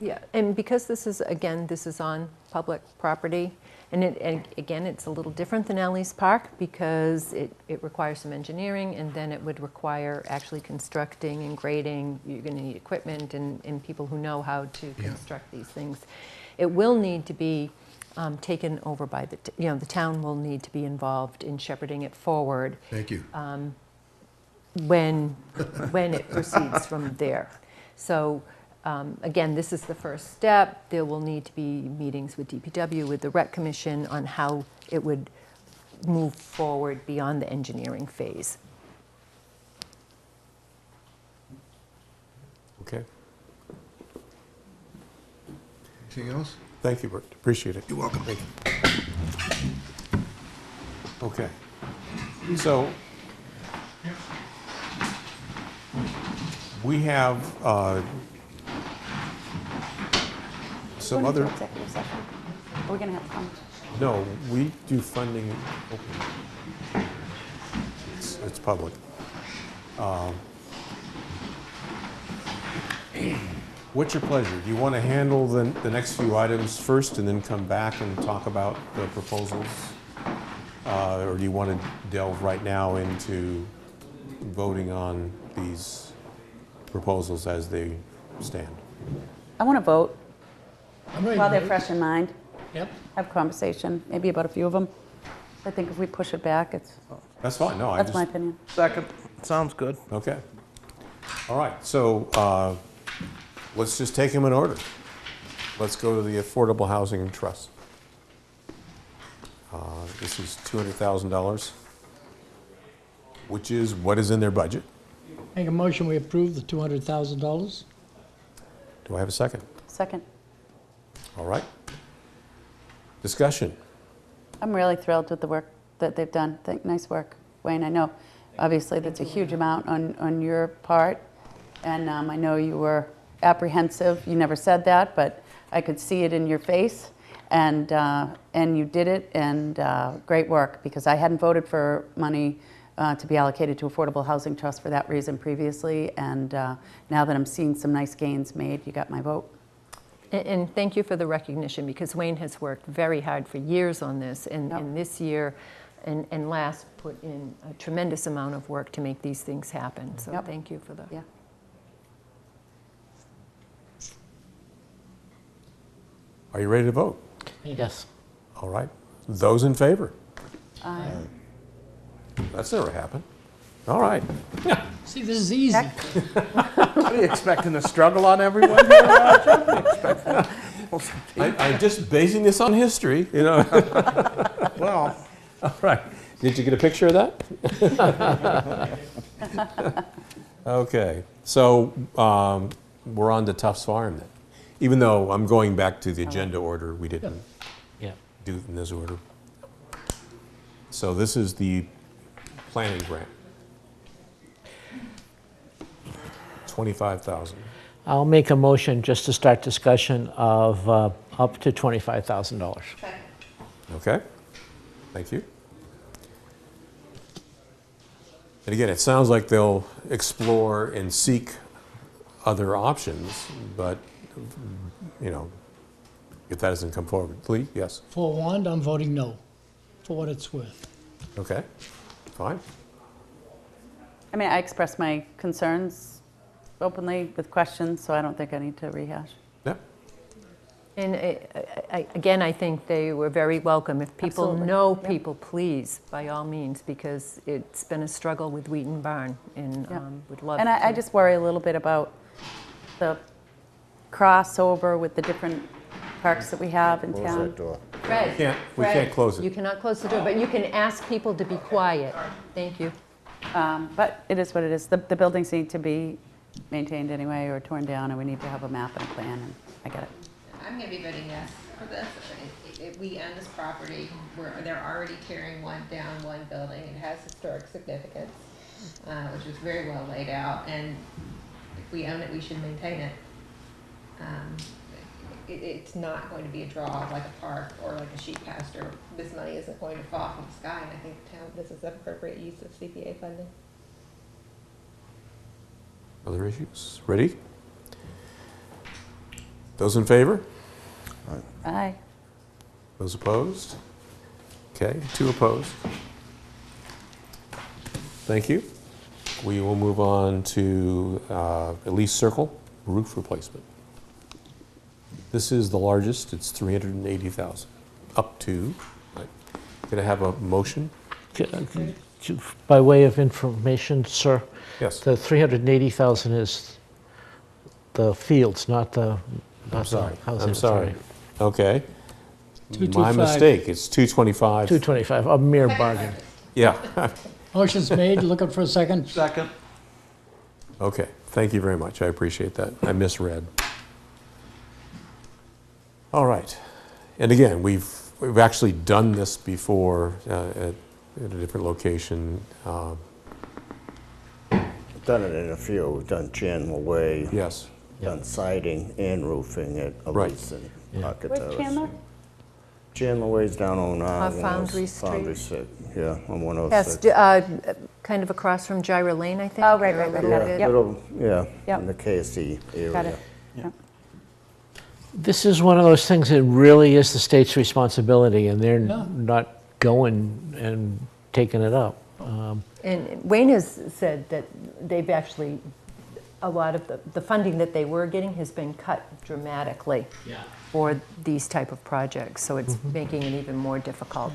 [SPEAKER 4] Yeah, and because this is, again, this is on public property, and again, it's a little different than Ellie's Park because it requires some engineering, and then it would require actually constructing and grading. You're going to need equipment and people who know how to construct these things. It will need to be taken over by the, you know, the town will need to be involved in shepherding it forward.
[SPEAKER 20] Thank you.
[SPEAKER 4] When it proceeds from there. So again, this is the first step. There will need to be meetings with DPW, with the Rec Commission on how it would move forward beyond the engineering phase.
[SPEAKER 1] Okay.
[SPEAKER 20] Anything else?
[SPEAKER 1] Thank you, Bert. Appreciate it.
[SPEAKER 20] You're welcome.
[SPEAKER 1] Thank you. Okay. So we have some
[SPEAKER 9] Going into
[SPEAKER 1] other.
[SPEAKER 9] executive session. Are we going to have fun?
[SPEAKER 1] No, we do funding open. It's public. What's your pleasure? Do you want to handle the next few items first and then come back and talk about the proposals? Or do you want to delve right now into voting on these proposals as they stand?
[SPEAKER 9] I want to vote
[SPEAKER 5] ready
[SPEAKER 9] while
[SPEAKER 5] to
[SPEAKER 9] they're
[SPEAKER 5] vote.
[SPEAKER 9] fresh in mind.
[SPEAKER 5] Yep.
[SPEAKER 9] Have conversation, maybe about a few of them. I think if we push it back, it's,
[SPEAKER 1] That's fine. No,
[SPEAKER 9] that's my opinion.
[SPEAKER 7] Second, sounds good.
[SPEAKER 1] Okay. All right. So let's just take them in order. Let's go to the Affordable Housing Trust. This is $200,000, which is what is in their budget.
[SPEAKER 5] Make a motion, we approve the $200,000.
[SPEAKER 1] Do I have a second?
[SPEAKER 9] Second.
[SPEAKER 1] All right. Discussion.
[SPEAKER 9] I'm really thrilled with the work that they've done. Nice work, Wayne. I know, obviously, that's a huge amount on your part, and I know you were apprehensive. You never said that, but I could see it in your face. And you did it, and great work, because I hadn't voted for money to be allocated to Affordable Housing Trust for that reason previously, and now that I'm seeing some nice gains made, you got my vote.
[SPEAKER 4] And thank you for the recognition, because Wayne has worked very hard for years on this, and this year and last put in a tremendous amount of work to make these things happen. So thank you for the...
[SPEAKER 9] Yeah.
[SPEAKER 1] Are you ready to vote?
[SPEAKER 3] Yes.
[SPEAKER 1] All right. Those in favor?
[SPEAKER 9] Aye.
[SPEAKER 1] That's never happened. All right.
[SPEAKER 5] See, this is easy.
[SPEAKER 7] What are you expecting to struggle on everyone here, Roger?
[SPEAKER 1] I'm just basing this on history, you know.
[SPEAKER 7] Well.
[SPEAKER 1] All right. Did you get a picture of that? Okay. So we're on to Tufts Farm then. Even though I'm going back to the agenda order, we didn't do it in this order. So this is the planning grant. $25,000.
[SPEAKER 3] I'll make a motion just to start discussion of up to $25,000.
[SPEAKER 1] Okay. Thank you. And again, it sounds like they'll explore and seek other options, but, you know, if that doesn't come forward. Lee, yes?
[SPEAKER 5] Forewarned, I'm voting no, for what it's worth.
[SPEAKER 1] Okay, fine.
[SPEAKER 9] I mean, I expressed my concerns openly with questions, so I don't think I need to rehash.
[SPEAKER 1] Yeah.
[SPEAKER 4] And again, I think they were very welcome. If people
[SPEAKER 9] Absolutely.
[SPEAKER 4] know people, please, by all means, because it's been a struggle with Wheaton Barn, and would love
[SPEAKER 9] And
[SPEAKER 4] to.
[SPEAKER 9] I just worry a little bit about the crossover with the different parks that we have in
[SPEAKER 2] Close
[SPEAKER 9] town.
[SPEAKER 2] that door.
[SPEAKER 4] Fred,
[SPEAKER 1] We can't close it.
[SPEAKER 4] You cannot close the door, but you can ask people to be quiet. Thank you.
[SPEAKER 9] But it is what it is. The buildings need to be maintained anyway, or torn down, and we need to have a map and a plan, and I get it.
[SPEAKER 16] I'm gonna be voting yes for this. We own this property, they're already tearing one building. It has historic significance, which is very well laid out, and if we own it, we should maintain it. It's not going to be a draw like a park or like a sheep pasture. This money isn't going to fall from the sky, and I think this is appropriate use of CPA funding.
[SPEAKER 1] Other issues? Ready? Those in favor?
[SPEAKER 9] Aye.
[SPEAKER 1] Those opposed? Okay, 2 opposed. Thank you. We will move on to Elise Circle roof replacement. This is the largest. It's $380,000. Up to. Right. Can I have a motion?
[SPEAKER 3] By way of information, sir,
[SPEAKER 1] Yes.
[SPEAKER 3] the $380,000 is the fields, not the housing.
[SPEAKER 1] I'm sorry. Okay. My
[SPEAKER 5] 225.
[SPEAKER 1] mistake. It's 225.
[SPEAKER 3] 225, a mere bargain.
[SPEAKER 1] Yeah.
[SPEAKER 5] Motion's made, looking for a second.
[SPEAKER 7] Second.
[SPEAKER 1] Okay. Thank you very much. I appreciate that. I misread. All right. And again, we've actually done this before at a different location.
[SPEAKER 2] We've done it in a few. We've done Chandler Way.
[SPEAKER 1] Yes.
[SPEAKER 2] Done siding and roofing at
[SPEAKER 1] Right.
[SPEAKER 2] Elise and Pocket
[SPEAKER 9] Where's
[SPEAKER 2] Terrace.
[SPEAKER 9] Chandler?
[SPEAKER 2] Chandler Way's down on
[SPEAKER 4] Foundry Street.
[SPEAKER 2] Foundry Street, yeah, on
[SPEAKER 4] Yes,
[SPEAKER 2] 106.
[SPEAKER 4] kind of across from Gyra Lane, I think.
[SPEAKER 9] Oh, right,
[SPEAKER 4] or a
[SPEAKER 9] right, right,
[SPEAKER 4] little
[SPEAKER 9] got it.
[SPEAKER 4] bit.
[SPEAKER 9] Yep.
[SPEAKER 2] Little, yeah,
[SPEAKER 9] Yep.
[SPEAKER 2] in the KSC area.
[SPEAKER 9] Got it. Yep.
[SPEAKER 3] This is one of those things that really is the state's responsibility, and they're not going and taking it up.
[SPEAKER 4] And Wayne has said that they've actually, a lot of the funding that they were getting has been cut dramatically for these type of projects, so it's making it even more difficult.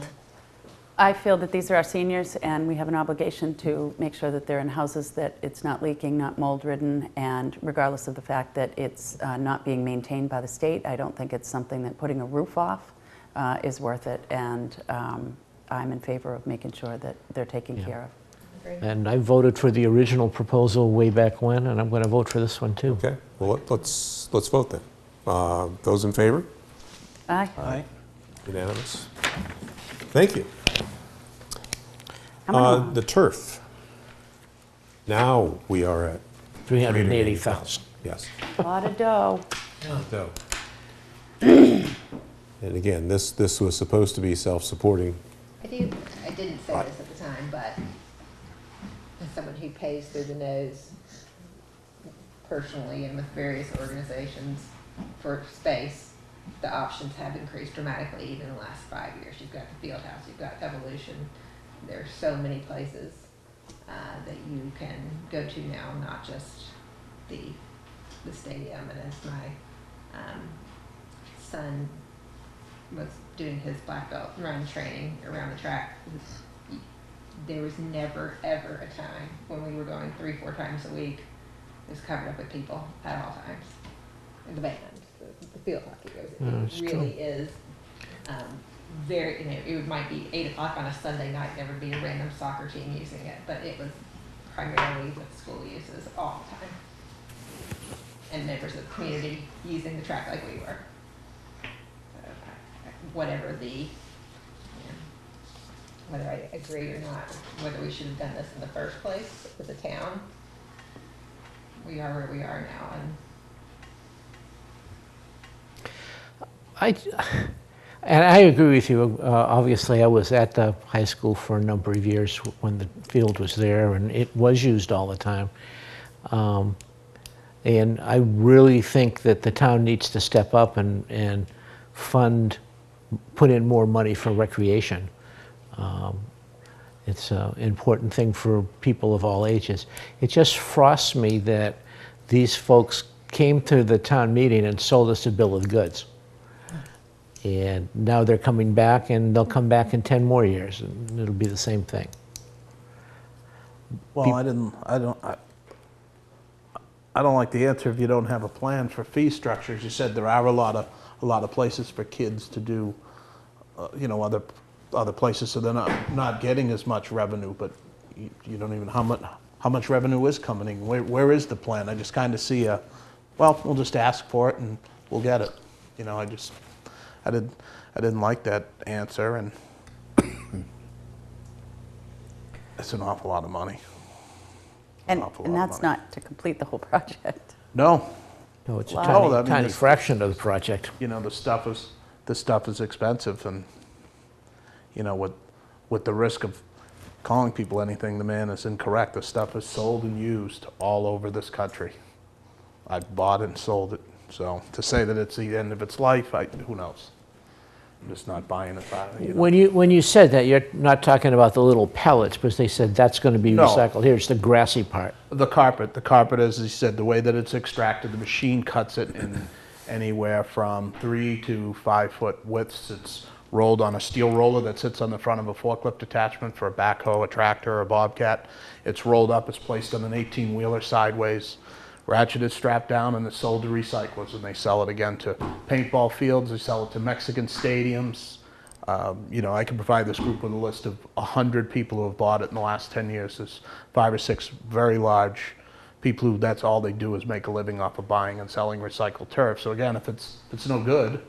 [SPEAKER 9] I feel that these are our seniors, and we have an obligation to make sure that they're in houses that it's not leaking, not mold-ridden, and regardless of the fact that it's not being maintained by the state, I don't think it's something that putting a roof off is worth it, and I'm in favor of making sure that they're taken care of.
[SPEAKER 3] And I voted for the original proposal way back when, and I'm going to vote for this one too.
[SPEAKER 1] Okay. Well, let's vote then. Those in favor?
[SPEAKER 9] Aye.
[SPEAKER 7] Aye.
[SPEAKER 1] Unanimous. Thank you.
[SPEAKER 9] How many?
[SPEAKER 1] The turf. Now we are at
[SPEAKER 3] 380,000.
[SPEAKER 1] Yes.
[SPEAKER 9] A lot of dough.
[SPEAKER 1] So, And again, this was supposed to be self-supporting.
[SPEAKER 16] I didn't say this at the time, but as someone who pays through the nose personally and with various organizations for space, the options have increased dramatically even in the last 5 years. You've got the field house, you've got Evolution. There's so many places that you can go to now, not just the stadium. And as my son was doing his black belt run training around the track, there was never ever a time when we were going 3-4 times a week. It was covered up with people at all times. And the band, the field hockey goes. It really is very, it might be 8 o'clock on a Sunday night, there would be a random soccer team using it, but it was primarily with school uses all the time. And members of the community using the track like we were. Whatever whether I agree or not, whether we should have done this in the first place with the town, we are where we are now.
[SPEAKER 3] And I agree with you. Obviously, I was at the high school for a number of years when the field was there, and it was used all the time. And I really think that the town needs to step up and put in more money for recreation. It's an important thing for people of all ages. It just frosts me that these folks came to the town meeting and sold us a bill of goods. And now they're coming back, and they'll come back in 10 more years, and it'll be the same thing.
[SPEAKER 7] Well, I don't like the answer if you don't have a plan for fee structures. You said there are a lot of places for kids to do, other places, so they're not getting as much revenue. But you don't even how much revenue is coming in. Where is the plan? I just kind of see we'll just ask for it and we'll get it. I didn't like that answer, and it's an awful lot of money.
[SPEAKER 21] And that's not to complete the whole project.
[SPEAKER 7] No.
[SPEAKER 3] No, it's a tiny fraction of the project.
[SPEAKER 7] The stuff is expensive, and with the risk of calling people anything, the man is incorrect. The stuff is sold and used all over this country. I bought it and sold it. So to say that it's the end of its life, who knows? I'm just not buying it.
[SPEAKER 3] When you said that, you're not talking about the little pellets, because they said that's going to be recycled. Here, it's the grassy part.
[SPEAKER 7] The carpet, as he said, the way that it's extracted, the machine cuts it in anywhere from 3 to 5 foot widths. It's rolled on a steel roller that sits on the front of a forklift attachment for a backhoe, a tractor, or a bobcat. It's rolled up, it's placed on an 18-wheeler sideways, ratcheted, strapped down, and it's sold to recyclers, and they sell it again to paintball fields. They sell it to Mexican stadiums. I can provide this group with a list of 100 people who have bought it in the last 10 years. There's 5 or 6 very large people who that's all they do is make a living off of buying and selling recycled turf. So again, if it's no good,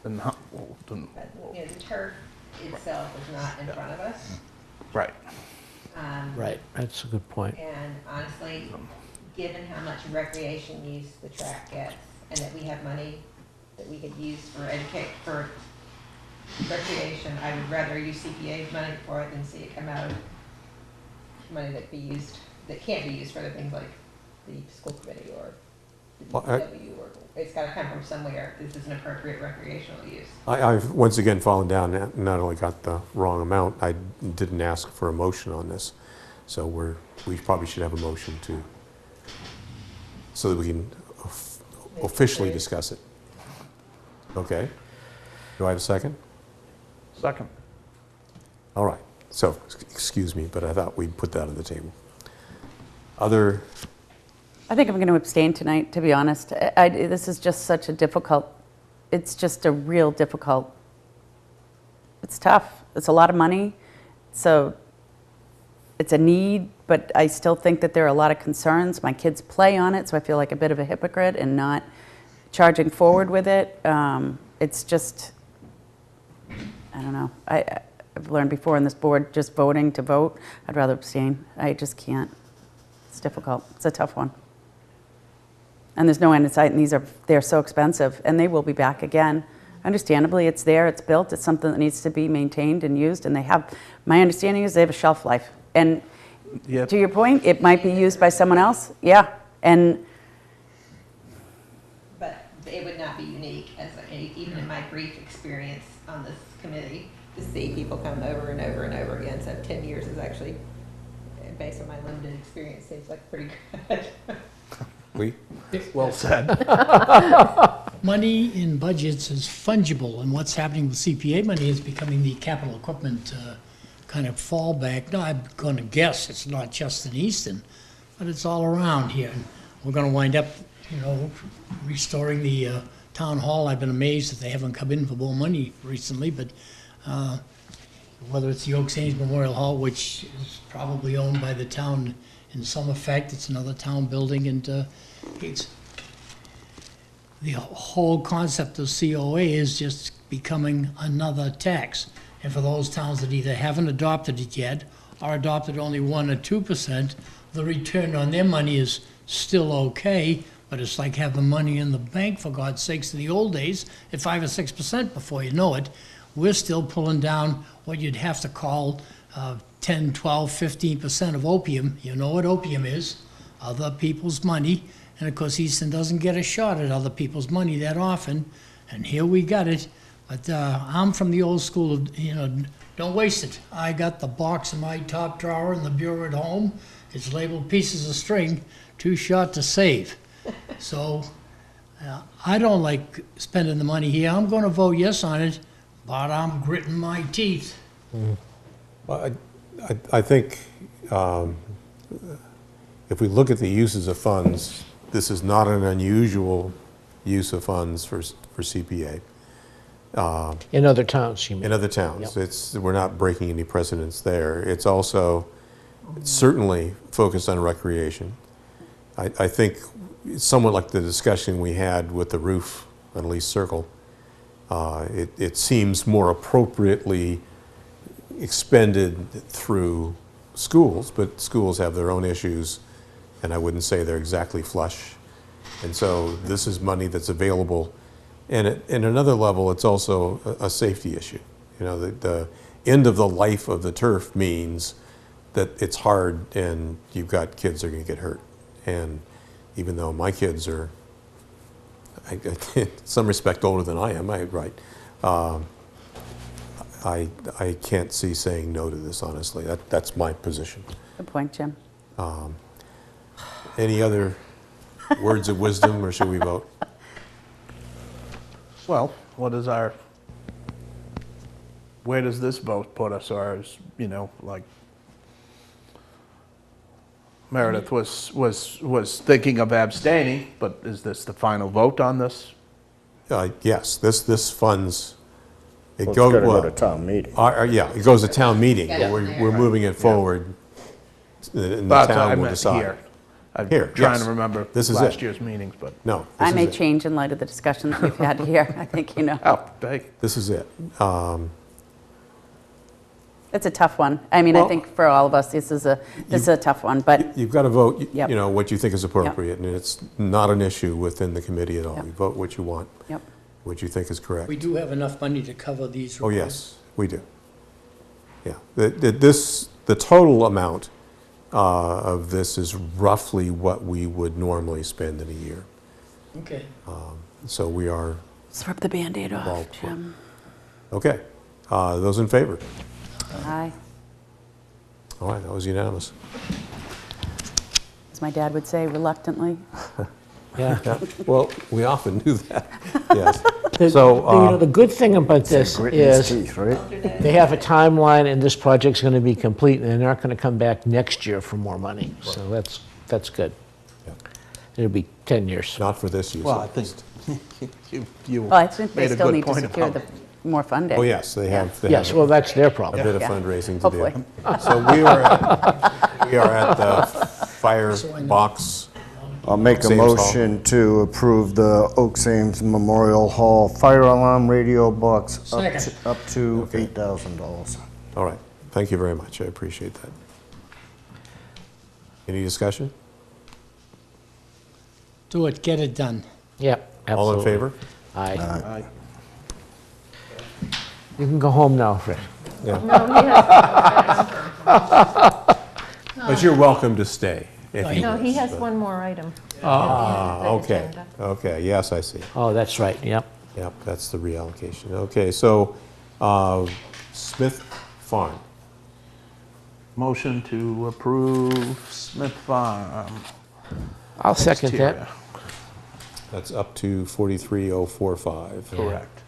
[SPEAKER 7] then
[SPEAKER 16] the turf itself is not in front of us.
[SPEAKER 7] Right.
[SPEAKER 3] Right. That's a good point.
[SPEAKER 16] And honestly, given how much recreation use the track gets, and that we have money that we could use for recreation, I would rather use CPA money for it than see it come out of money that can't be used for other things like the school committee or the DPW, or it's got to come from somewhere. This is an appropriate recreational use.
[SPEAKER 1] I've once again fallen down and not only got the wrong amount, I didn't ask for a motion on this. So we probably should have a motion so that we can officially discuss it. Okay. Do I have a second?
[SPEAKER 7] Second.
[SPEAKER 1] All right. So, excuse me, but I thought we'd put that on the table.
[SPEAKER 21] I think I'm going to abstain tonight, to be honest. This is just such a difficult, it's just a real difficult, it's tough. It's a lot of money. So it's a need, but I still think that there are a lot of concerns. My kids play on it, so I feel like a bit of a hypocrite in not charging forward with it. It's just, I don't know. I've learned before in this board, just voting to vote, I'd rather abstain. I just can't. It's difficult. It's a tough one. And there's no end in sight, and they're so expensive, and they will be back again. understandably, it's there, it's built, it's something that needs to be maintained and used, and they have, my understanding is they have a shelf life. And
[SPEAKER 7] Yep.
[SPEAKER 21] to your point, it might be used by someone else, yeah, and
[SPEAKER 16] But it would not be unique, even in my brief experience on this committee, to see people come over and over and over again. So 10 years is actually, based on my limited experience, seems like pretty good.
[SPEAKER 7] Well said.
[SPEAKER 5] Money in budgets is fungible, and what's happening with CPA money is becoming the capital equipment kind of fallback. No, I'm going to guess it's not just in Easton, but it's all around here. And we're going to wind up, restoring the town hall. I've been amazed that they haven't come in for more money recently, but whether it's the Oaks Ames Memorial Hall, which is probably owned by the town in some effect, it's another town building, and it's the whole concept of COA is just becoming another tax. And for those towns that either haven't adopted it yet or adopted only 1 or 2%, the return on their money is still okay, but it's like having money in the bank, for God's sakes, in the old days at 5 or 6% before you know it. We're still pulling down what you'd have to call 10, 12, 15% of opium. You know what opium is, other people's money. And of course, Easton doesn't get a shot at other people's money that often. And here we got it. But I'm from the old school of, don't waste it. I got the box in my top drawer in the bureau at home. It's labeled pieces of string, too short to save. So I don't like spending the money here. I'm going to vote yes on it, but I'm gritting my teeth.
[SPEAKER 1] Well, I think if we look at the uses of funds, this is not an unusual use of funds for CPA.
[SPEAKER 3] In other towns, you mean?
[SPEAKER 1] In other towns.
[SPEAKER 3] Yep.
[SPEAKER 1] We're not breaking any precedents there. It's also certainly focused on recreation. I think somewhat like the discussion we had with the roof on Lee Circle, it seems more appropriately expended through schools, but schools have their own issues, and I wouldn't say they're exactly flush. And so this is money that's available. And at another level, it's also a safety issue. The end of the life of the turf means that it's hard and you've got kids that are going to get hurt. And even though my kids are, in some respect, older than I am, I can't see saying no to this, honestly. That's my position.
[SPEAKER 21] good point, Jim.
[SPEAKER 1] Any other words of wisdom, or should we vote?
[SPEAKER 7] Well, where does this vote put us? Or is, like Meredith was thinking of abstaining, but is this the final vote on this?
[SPEAKER 1] Yes, this funds,
[SPEAKER 2] Well, it's gotta go to town meeting.
[SPEAKER 1] Yeah, it goes to town meeting.
[SPEAKER 16] Yeah.
[SPEAKER 1] We're moving it forward, and the
[SPEAKER 7] That's what I
[SPEAKER 1] town will
[SPEAKER 7] meant
[SPEAKER 1] decide.
[SPEAKER 7] here. I'm
[SPEAKER 1] Here,
[SPEAKER 7] trying
[SPEAKER 1] yes.
[SPEAKER 7] to remember
[SPEAKER 1] This is
[SPEAKER 7] last
[SPEAKER 1] it.
[SPEAKER 7] year's meetings, but
[SPEAKER 1] No,
[SPEAKER 21] I
[SPEAKER 1] this
[SPEAKER 21] may
[SPEAKER 1] is it.
[SPEAKER 21] change in light of the discussion that we've had here. I think,
[SPEAKER 7] hey,
[SPEAKER 1] This is it.
[SPEAKER 21] it's a tough one. I mean, I
[SPEAKER 1] Well,
[SPEAKER 21] think for all of us, this is a tough one, but
[SPEAKER 1] You've got to vote,
[SPEAKER 21] Yep.
[SPEAKER 1] what you think is appropriate, and it's not an issue within the committee at all.
[SPEAKER 21] Yep.
[SPEAKER 1] You vote what you want,
[SPEAKER 21] Yep.
[SPEAKER 1] what you think is correct.
[SPEAKER 5] We do have enough money to cover these.
[SPEAKER 1] Oh, yes, we do. Yeah, the total amount of this is roughly what we would normally spend in a year.
[SPEAKER 5] Okay.
[SPEAKER 1] So we are,
[SPEAKER 21] let's rip the Band-Aid off,
[SPEAKER 1] Well,
[SPEAKER 21] Jim.
[SPEAKER 1] okay. Those in favor?
[SPEAKER 21] Aye.
[SPEAKER 1] All right, that was unanimous.
[SPEAKER 21] As my dad would say, reluctantly.
[SPEAKER 3] Yeah.
[SPEAKER 1] Yeah, well, we often do that, yes.
[SPEAKER 3] The,
[SPEAKER 1] So,
[SPEAKER 3] the good thing about this
[SPEAKER 2] Grit his
[SPEAKER 3] is
[SPEAKER 2] teeth, right?
[SPEAKER 3] they have a timeline, and this project's going to be complete, and they're not going to come back next year for more money. So that's good.
[SPEAKER 1] Yeah.
[SPEAKER 3] It'll be 10 years.
[SPEAKER 1] not for this use.
[SPEAKER 7] well, I
[SPEAKER 1] at
[SPEAKER 7] think
[SPEAKER 1] least.
[SPEAKER 7] you
[SPEAKER 21] Well, I think they
[SPEAKER 7] made a
[SPEAKER 21] still
[SPEAKER 7] good
[SPEAKER 21] need to
[SPEAKER 7] point
[SPEAKER 21] secure
[SPEAKER 7] about
[SPEAKER 21] the more funding.
[SPEAKER 1] Oh, yes, they have.
[SPEAKER 3] Yes, well, that's their
[SPEAKER 1] A
[SPEAKER 3] problem.
[SPEAKER 1] bit of
[SPEAKER 21] Yeah.
[SPEAKER 1] fundraising to do.
[SPEAKER 21] Hopefully.
[SPEAKER 1] So we are at the firebox.
[SPEAKER 2] I'll make a
[SPEAKER 1] Ames Hall.
[SPEAKER 2] motion to approve the Oaks Ames Memorial Hall fire alarm radio box
[SPEAKER 5] Second.
[SPEAKER 2] up to
[SPEAKER 1] Okay.
[SPEAKER 2] $8,000.
[SPEAKER 1] All right, thank you very much, I appreciate that. Any discussion?
[SPEAKER 5] Do it, get it done.
[SPEAKER 3] Yep,
[SPEAKER 1] All in
[SPEAKER 3] absolutely.
[SPEAKER 1] favor?
[SPEAKER 3] Aye.
[SPEAKER 7] Aye.
[SPEAKER 3] You can go home now, Fred.
[SPEAKER 1] Yeah.
[SPEAKER 4] No, he has,
[SPEAKER 1] But you're welcome to stay. If you
[SPEAKER 4] no,
[SPEAKER 1] wish,
[SPEAKER 4] he has
[SPEAKER 1] but-
[SPEAKER 4] one more item.
[SPEAKER 1] Okay, okay, yes, I see.
[SPEAKER 3] Oh, that's right, yep.
[SPEAKER 1] Yep, that's the reallocation. Okay, so Smith Farm.
[SPEAKER 7] Motion to approve Smith Farm.
[SPEAKER 3] I'll second that.
[SPEAKER 7] Exterior.
[SPEAKER 1] That's up to 43,045.
[SPEAKER 7] Correct.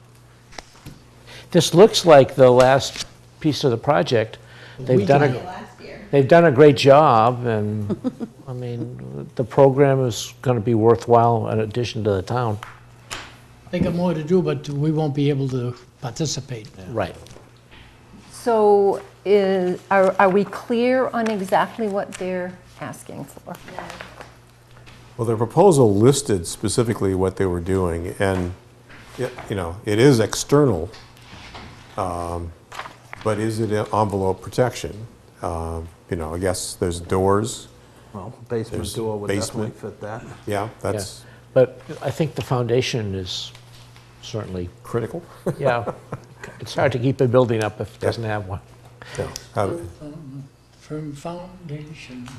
[SPEAKER 3] This looks like the last piece of the project. They've done
[SPEAKER 16] Last year.
[SPEAKER 3] they've done a great job, and, I mean, the program is going to be worthwhile in addition to the town.
[SPEAKER 5] They got more to do, but we won't be able to participate.
[SPEAKER 3] Right.
[SPEAKER 4] So are we clear on exactly what they're asking for?
[SPEAKER 1] Well, their proposal listed specifically what they were doing, and, you know, it is external, but is it envelope protection? You know, I guess there's doors.
[SPEAKER 7] Well, basement
[SPEAKER 1] There's
[SPEAKER 7] door would definitely
[SPEAKER 1] basement.
[SPEAKER 7] fit that.
[SPEAKER 1] Yeah, that's
[SPEAKER 3] But I think the foundation is certainly,
[SPEAKER 1] critical.
[SPEAKER 3] yeah, it's hard to keep a building up if it doesn't have one.
[SPEAKER 1] Yeah. How-
[SPEAKER 5] Firm foundation,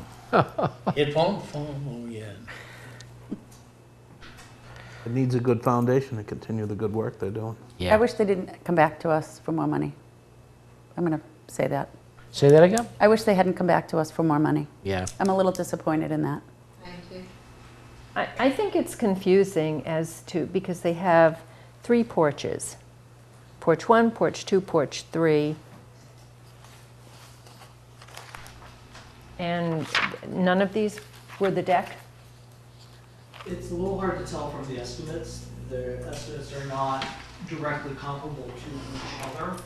[SPEAKER 5] it won't fall yet.
[SPEAKER 7] It needs a good foundation to continue the good work they're doing.
[SPEAKER 21] I wish they didn't come back to us for more money. I'm going to say that.
[SPEAKER 3] Say that again?
[SPEAKER 21] I wish they hadn't come back to us for more money.
[SPEAKER 3] Yeah.
[SPEAKER 21] I'm a little disappointed in that.
[SPEAKER 4] I think it's confusing as to, because they have 3 porches. Porch 1, porch 2, porch 3. And none of these were the deck?
[SPEAKER 8] It's a little hard to tell from the estimates. The estimates are not directly comparable to each other.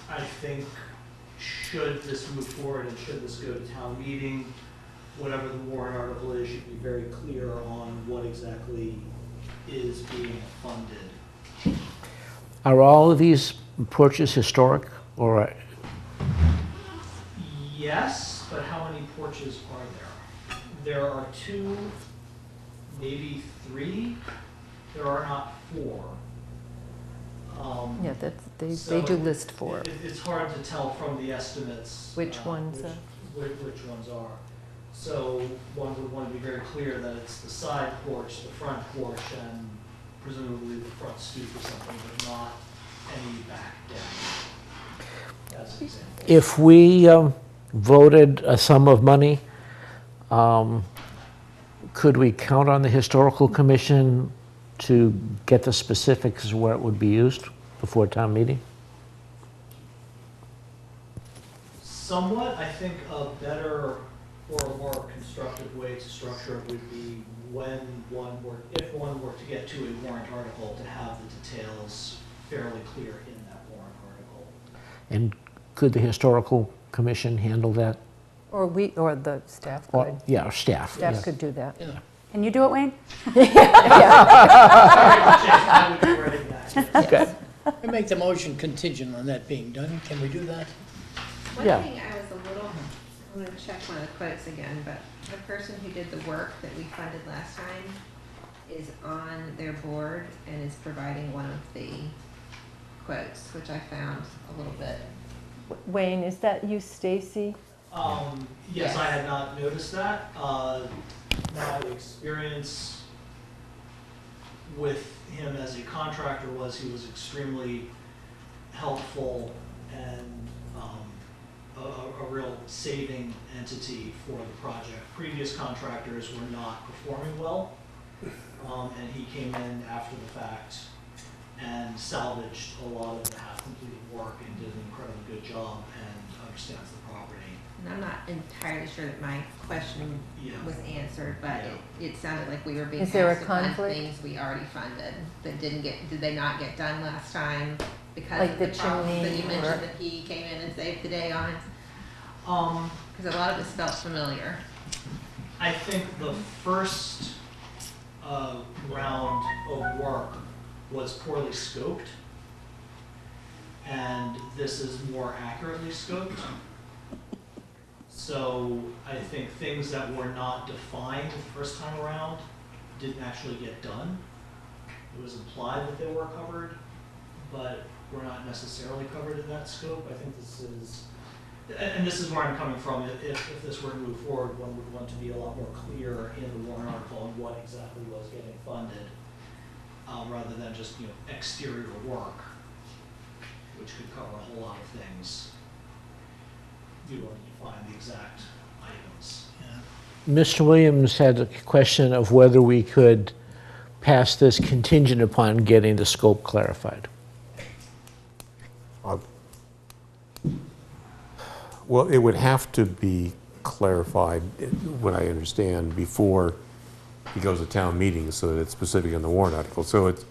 [SPEAKER 8] I think should this move forward and should this go to town meeting, whatever the warrant article is, should be very clear on what exactly is being funded.
[SPEAKER 3] Are all of these porches historic, or,
[SPEAKER 8] Yes, but how many porches are there? There are 2, maybe 3. There are not 4.
[SPEAKER 4] Yeah, they
[SPEAKER 8] So
[SPEAKER 4] do list 4.
[SPEAKER 8] It's hard to tell from the estimates.
[SPEAKER 4] Which ones
[SPEAKER 8] Which ones are. So one would want to be very clear that it's the side porch, the front porch, and presumably the front stoop or something, but not any back deck. As an example.
[SPEAKER 3] if we voted a sum of money, could we count on the historical commission to get the specifics of where it would be used before town meeting?
[SPEAKER 8] Somewhat, I think a better or a more constructive way to structure it would be if one were to get to a warrant article, to have the details fairly clear in that warrant article.
[SPEAKER 3] And could the historical commission handle that?
[SPEAKER 4] Or the staff
[SPEAKER 3] Or-
[SPEAKER 4] could.
[SPEAKER 3] Yeah, or staff.
[SPEAKER 4] Staff
[SPEAKER 3] yeah.
[SPEAKER 4] could do that.
[SPEAKER 21] Can you do it, Wayne?
[SPEAKER 8] I would be writing that.
[SPEAKER 3] Okay.
[SPEAKER 5] I make the motion contingent on that being done. Can we do that?
[SPEAKER 16] One
[SPEAKER 3] Yeah.
[SPEAKER 16] thing I was a little, I'm gonna check one of the quotes again, but the person who did the work that we funded last time is on their board and is providing one of the quotes, which I found a little bit.
[SPEAKER 4] Wayne, is that you, Stacy?
[SPEAKER 8] Yes, I had not noticed that. My experience with him as a contractor was he was extremely helpful and a real saving entity for the project. Previous contractors were not performing well, and he came in after the fact and salvaged a lot of the half-completed work and did an incredibly good job and understands the property.
[SPEAKER 16] And I'm not entirely sure that my question was answered, but it sounded like we were being
[SPEAKER 4] Is
[SPEAKER 16] asked
[SPEAKER 4] there a
[SPEAKER 16] to fund
[SPEAKER 4] conflict?
[SPEAKER 16] things we already funded that did they not get done last time because
[SPEAKER 4] Like
[SPEAKER 16] of
[SPEAKER 4] the
[SPEAKER 16] the problems that you
[SPEAKER 4] chimney
[SPEAKER 16] mentioned
[SPEAKER 4] or-
[SPEAKER 16] that he came in and saved the day on? Because a lot of this felt familiar.
[SPEAKER 8] I think the first round of work was poorly scoped, and this is more accurately scoped. So I think things that were not defined the first time around didn't actually get done. it was implied that they were covered, but we're not necessarily covered in that scope. I think this is, and this is where I'm coming from. If this were to move forward, one would want to be a lot more clear in the warrant article on what exactly was getting funded, rather than just, you know, exterior work, which could cover a whole lot of things. You want to define the exact items.
[SPEAKER 3] Mr. Williams had a question of whether we could pass this contingent upon getting the scope clarified.
[SPEAKER 1] Well, it would have to be clarified, what I understand, before he goes to town meeting so that it's specific in the warrant article. So it's,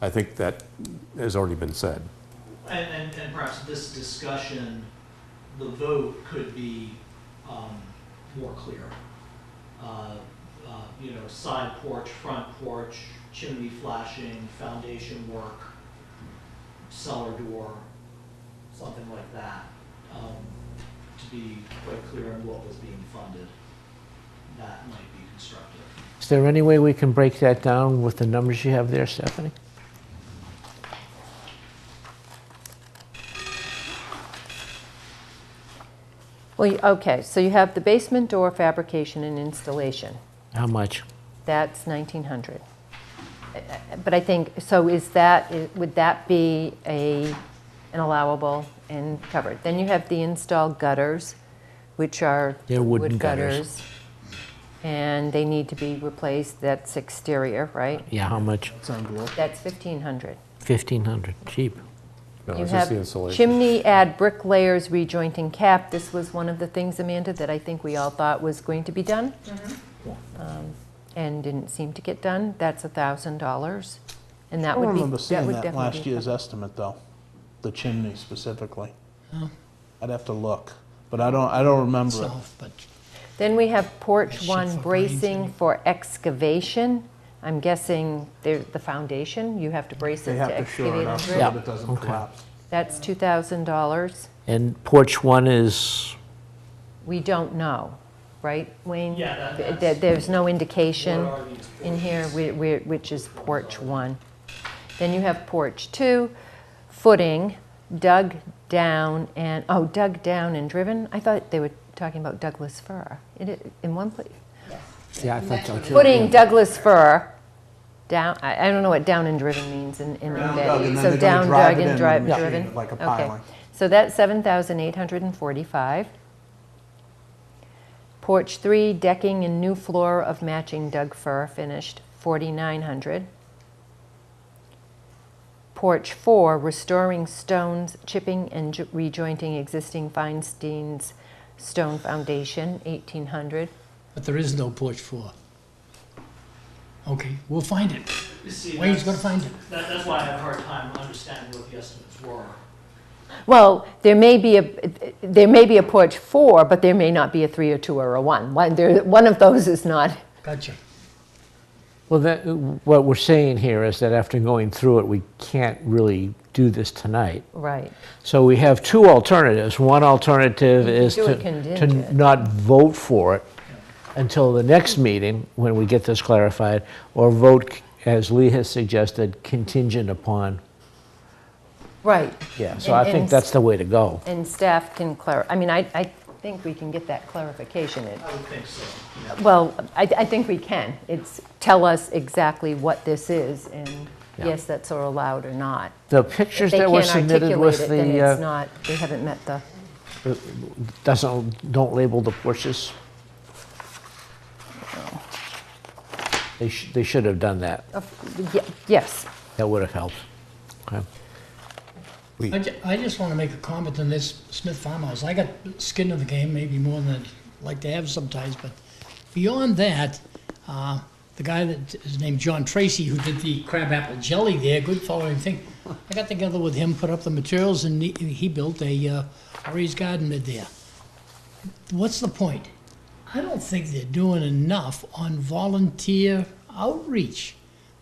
[SPEAKER 1] I think that has already been said.
[SPEAKER 8] And perhaps this discussion, the vote could be more clear. You know, side porch, front porch, chimney flashing, foundation work, cellar door, something like that, to be quite clear on what was being funded. That might be constructive.
[SPEAKER 3] Is there any way we can break that down with the numbers you have there, Stephanie?
[SPEAKER 4] Well, okay, so you have the basement door fabrication and installation.
[SPEAKER 3] How much?
[SPEAKER 4] That's 1,900. But I think, so is that, would that be an allowable and covered? Then you have the installed gutters, which are
[SPEAKER 3] They're wooden
[SPEAKER 4] wood
[SPEAKER 3] gutters.
[SPEAKER 4] And they need to be replaced. That's exterior, right?
[SPEAKER 3] Yeah, how much?
[SPEAKER 4] That's 1,500.
[SPEAKER 3] 1,500, cheap.
[SPEAKER 1] No,
[SPEAKER 4] You
[SPEAKER 1] it's just
[SPEAKER 4] have
[SPEAKER 1] the insulation.
[SPEAKER 4] chimney, add brick layers, rejointing cap. This was one of the things, Amanda, that I think we all thought was going to be done. And didn't seem to get done. That's $1,000. And
[SPEAKER 7] I
[SPEAKER 4] that
[SPEAKER 7] don't
[SPEAKER 4] would be,
[SPEAKER 7] remember
[SPEAKER 4] that
[SPEAKER 7] seeing
[SPEAKER 4] would
[SPEAKER 7] that
[SPEAKER 4] definitely
[SPEAKER 7] last
[SPEAKER 4] be.
[SPEAKER 7] year's estimate, though, the chimney specifically.
[SPEAKER 5] Oh.
[SPEAKER 7] I'd have to look, but I don't remember it.
[SPEAKER 5] South, but
[SPEAKER 4] Then we have porch
[SPEAKER 5] shit
[SPEAKER 4] one
[SPEAKER 5] for
[SPEAKER 4] bracing for excavation. I'm guessing the foundation, you have to brace
[SPEAKER 7] They
[SPEAKER 4] it
[SPEAKER 7] have
[SPEAKER 4] to
[SPEAKER 7] to shore
[SPEAKER 4] excavate
[SPEAKER 7] it up
[SPEAKER 4] under
[SPEAKER 7] so
[SPEAKER 4] it.
[SPEAKER 7] that it doesn't
[SPEAKER 3] Okay.
[SPEAKER 7] collapse.
[SPEAKER 4] That's $2,000.
[SPEAKER 3] And porch one is,
[SPEAKER 4] We don't know, right, Wayne?
[SPEAKER 8] Yeah,
[SPEAKER 4] There's no indication
[SPEAKER 8] What are these
[SPEAKER 4] in here which is porch one. Then you have porch two, footing, dug down and, dug down and driven? I thought they were talking about Douglas fir. In one place.
[SPEAKER 3] yeah, I thought so too.
[SPEAKER 4] Footing, Douglas fir, down, I don't know what down and driven means in
[SPEAKER 7] Down
[SPEAKER 4] embedded.
[SPEAKER 7] dug, and then
[SPEAKER 4] So
[SPEAKER 7] they're gonna
[SPEAKER 4] down
[SPEAKER 7] drive
[SPEAKER 4] dug
[SPEAKER 7] it
[SPEAKER 4] and
[SPEAKER 7] in
[SPEAKER 4] drive
[SPEAKER 7] with a machine,
[SPEAKER 4] driven?
[SPEAKER 7] like a
[SPEAKER 4] Okay.
[SPEAKER 7] piling.
[SPEAKER 4] So that's 7,845. Porch three, decking and new floor of matching Doug fir finished, 4,900. Porch four, restoring stones, chipping and rejointing existing Feinstein's stone foundation, 1,800.
[SPEAKER 5] but there is no porch four. Okay, we'll find it.
[SPEAKER 8] You see,
[SPEAKER 5] Wayne's
[SPEAKER 8] that's-
[SPEAKER 5] gonna find it.
[SPEAKER 8] That's why I have a hard time understanding what the estimates were.
[SPEAKER 4] Well, there may be a porch four, but there may not be a three or two or a one. One of those is not.
[SPEAKER 5] Gotcha.
[SPEAKER 3] Well, what we're saying here is that after going through it, we can't really do this tonight.
[SPEAKER 4] Right.
[SPEAKER 3] So we have two alternatives. One alternative
[SPEAKER 4] You can
[SPEAKER 3] is
[SPEAKER 4] do it
[SPEAKER 3] to
[SPEAKER 4] contingent.
[SPEAKER 3] not vote for it until the next meeting, when we get this clarified, or vote, as Lee has suggested, contingent upon.
[SPEAKER 4] Right.
[SPEAKER 3] Yeah, so I think that's the way to go.
[SPEAKER 4] And staff can clarify, I mean, I think we can get that clarification.
[SPEAKER 8] I would think so.
[SPEAKER 4] Well, I think we can. It's, tell us exactly what this is, and
[SPEAKER 3] Yeah.
[SPEAKER 4] yes, that's allowed or not.
[SPEAKER 3] The pictures that were submitted
[SPEAKER 4] If
[SPEAKER 3] with
[SPEAKER 4] they can't articulate it, then it's
[SPEAKER 3] the,
[SPEAKER 4] not, they haven't met the,
[SPEAKER 3] don't label the porches. They should have done that.
[SPEAKER 4] yes.
[SPEAKER 3] That would have helped. Okay.
[SPEAKER 5] I just want to make a comment on this Smith farmhouse. I got skin in the game, maybe more than I'd like to have sometimes, but beyond that, the guy that is named John Tracy, who did the crabapple jelly there, good following thing, I got together with him, put up the materials, and he built a raised garden bed there. What's the point? I don't think they're doing enough on volunteer outreach.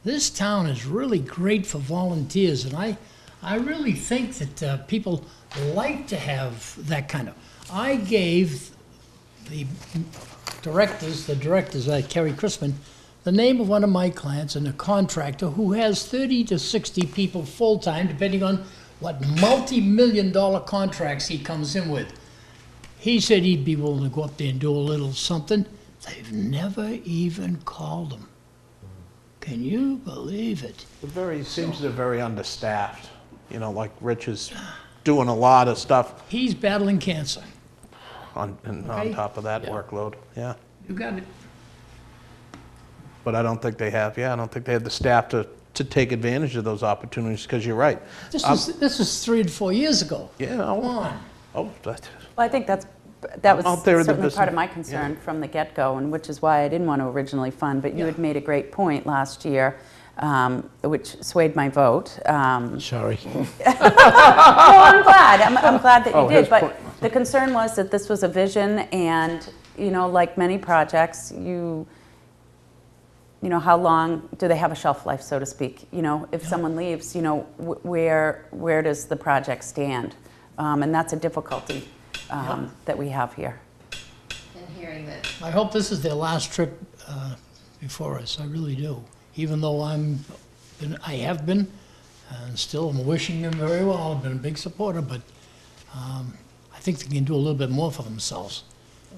[SPEAKER 5] This town is really great for volunteers, and I really think that people like to have that kind of. I gave the directors, Kerry Crispin,
[SPEAKER 11] the name of one of my clients and a contractor who has 30 to 60 people full-time, depending on what multi-million-dollar contracts he comes in with. He said he'd be willing to go up there and do a little something. They've never even called him. Can you believe it?
[SPEAKER 7] Seems they're very understaffed. You know, like Rich is doing a lot of stuff
[SPEAKER 11] He's battling cancer.
[SPEAKER 7] on
[SPEAKER 11] Okay.
[SPEAKER 7] top of that workload, yeah.
[SPEAKER 11] You got it.
[SPEAKER 7] But I don't think they have the staff to take advantage of those opportunities, because you're right.
[SPEAKER 11] This was 3 to 4 years ago.
[SPEAKER 7] Yeah,
[SPEAKER 11] Come on.
[SPEAKER 7] Oh, that,
[SPEAKER 21] Well, I think that was
[SPEAKER 7] Out there in the
[SPEAKER 21] certainly part
[SPEAKER 7] business.
[SPEAKER 21] of my concern from the get-go, and which is why I didn't want to originally fund, but you had made a great point last year, which swayed my vote.
[SPEAKER 3] Sorry.
[SPEAKER 21] No, I'm glad. I'm glad that you
[SPEAKER 7] Oh,
[SPEAKER 21] did,
[SPEAKER 7] his
[SPEAKER 21] but
[SPEAKER 7] point.
[SPEAKER 21] the concern was that this was a vision, and, you know, like many projects, you know, how long do they have a shelf life, so to speak? You know, if someone leaves, you know, where does the project stand? And that's a difficulty that we have here.
[SPEAKER 16] And hearing that
[SPEAKER 11] I hope this is their last trip before us. I really do. Even though I have been, and still I'm wishing them very well. I've been a big supporter, but I think they can do a little bit more for themselves.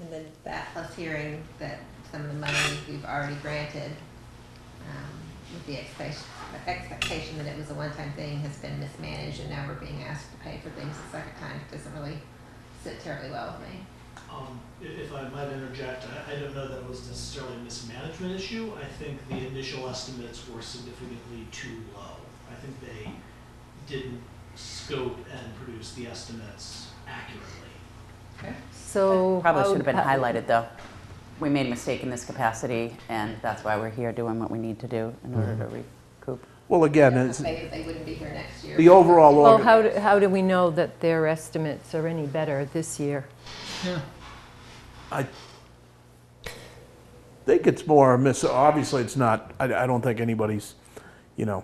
[SPEAKER 16] And then that plus hearing that some of the money we've already granted, with the expectation that it was a one-time thing, has been mismanaged, and now we're being asked to pay for things a second time, doesn't really sit terribly well with me.
[SPEAKER 8] If I might interject, I don't know that it was necessarily a mismanagement issue. I think the initial estimates were significantly too low. I think they didn't scope and produce the estimates accurately.
[SPEAKER 16] Okay.
[SPEAKER 4] So
[SPEAKER 21] Probably
[SPEAKER 4] how-
[SPEAKER 21] should have been
[SPEAKER 4] how-
[SPEAKER 21] highlighted, though. We made a mistake in this capacity, and that's why we're here doing what we need to do in order to recoup.
[SPEAKER 7] well, again, it's,
[SPEAKER 16] Maybe they wouldn't be here next year.
[SPEAKER 7] the overall
[SPEAKER 4] Well, how do we know that their estimates are any better this year?
[SPEAKER 11] Yeah.
[SPEAKER 7] I think it's more obviously it's not, I don't think anybody's, you know,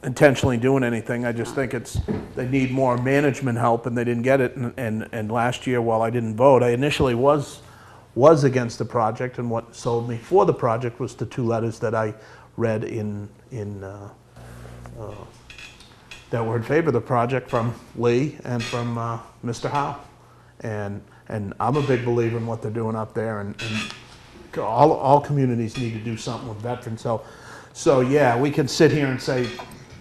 [SPEAKER 7] intentionally doing anything. I just think they need more management help, and they didn't get it. And last year, while I didn't vote, I initially was against the project, and what sold me for the project was the 2 letters that I read that were in favor of the project from Lee and from Mr. Howe. And I'm a big believer in what they're doing up there, and all communities need to do something with veterans. So yeah, we can sit here and say,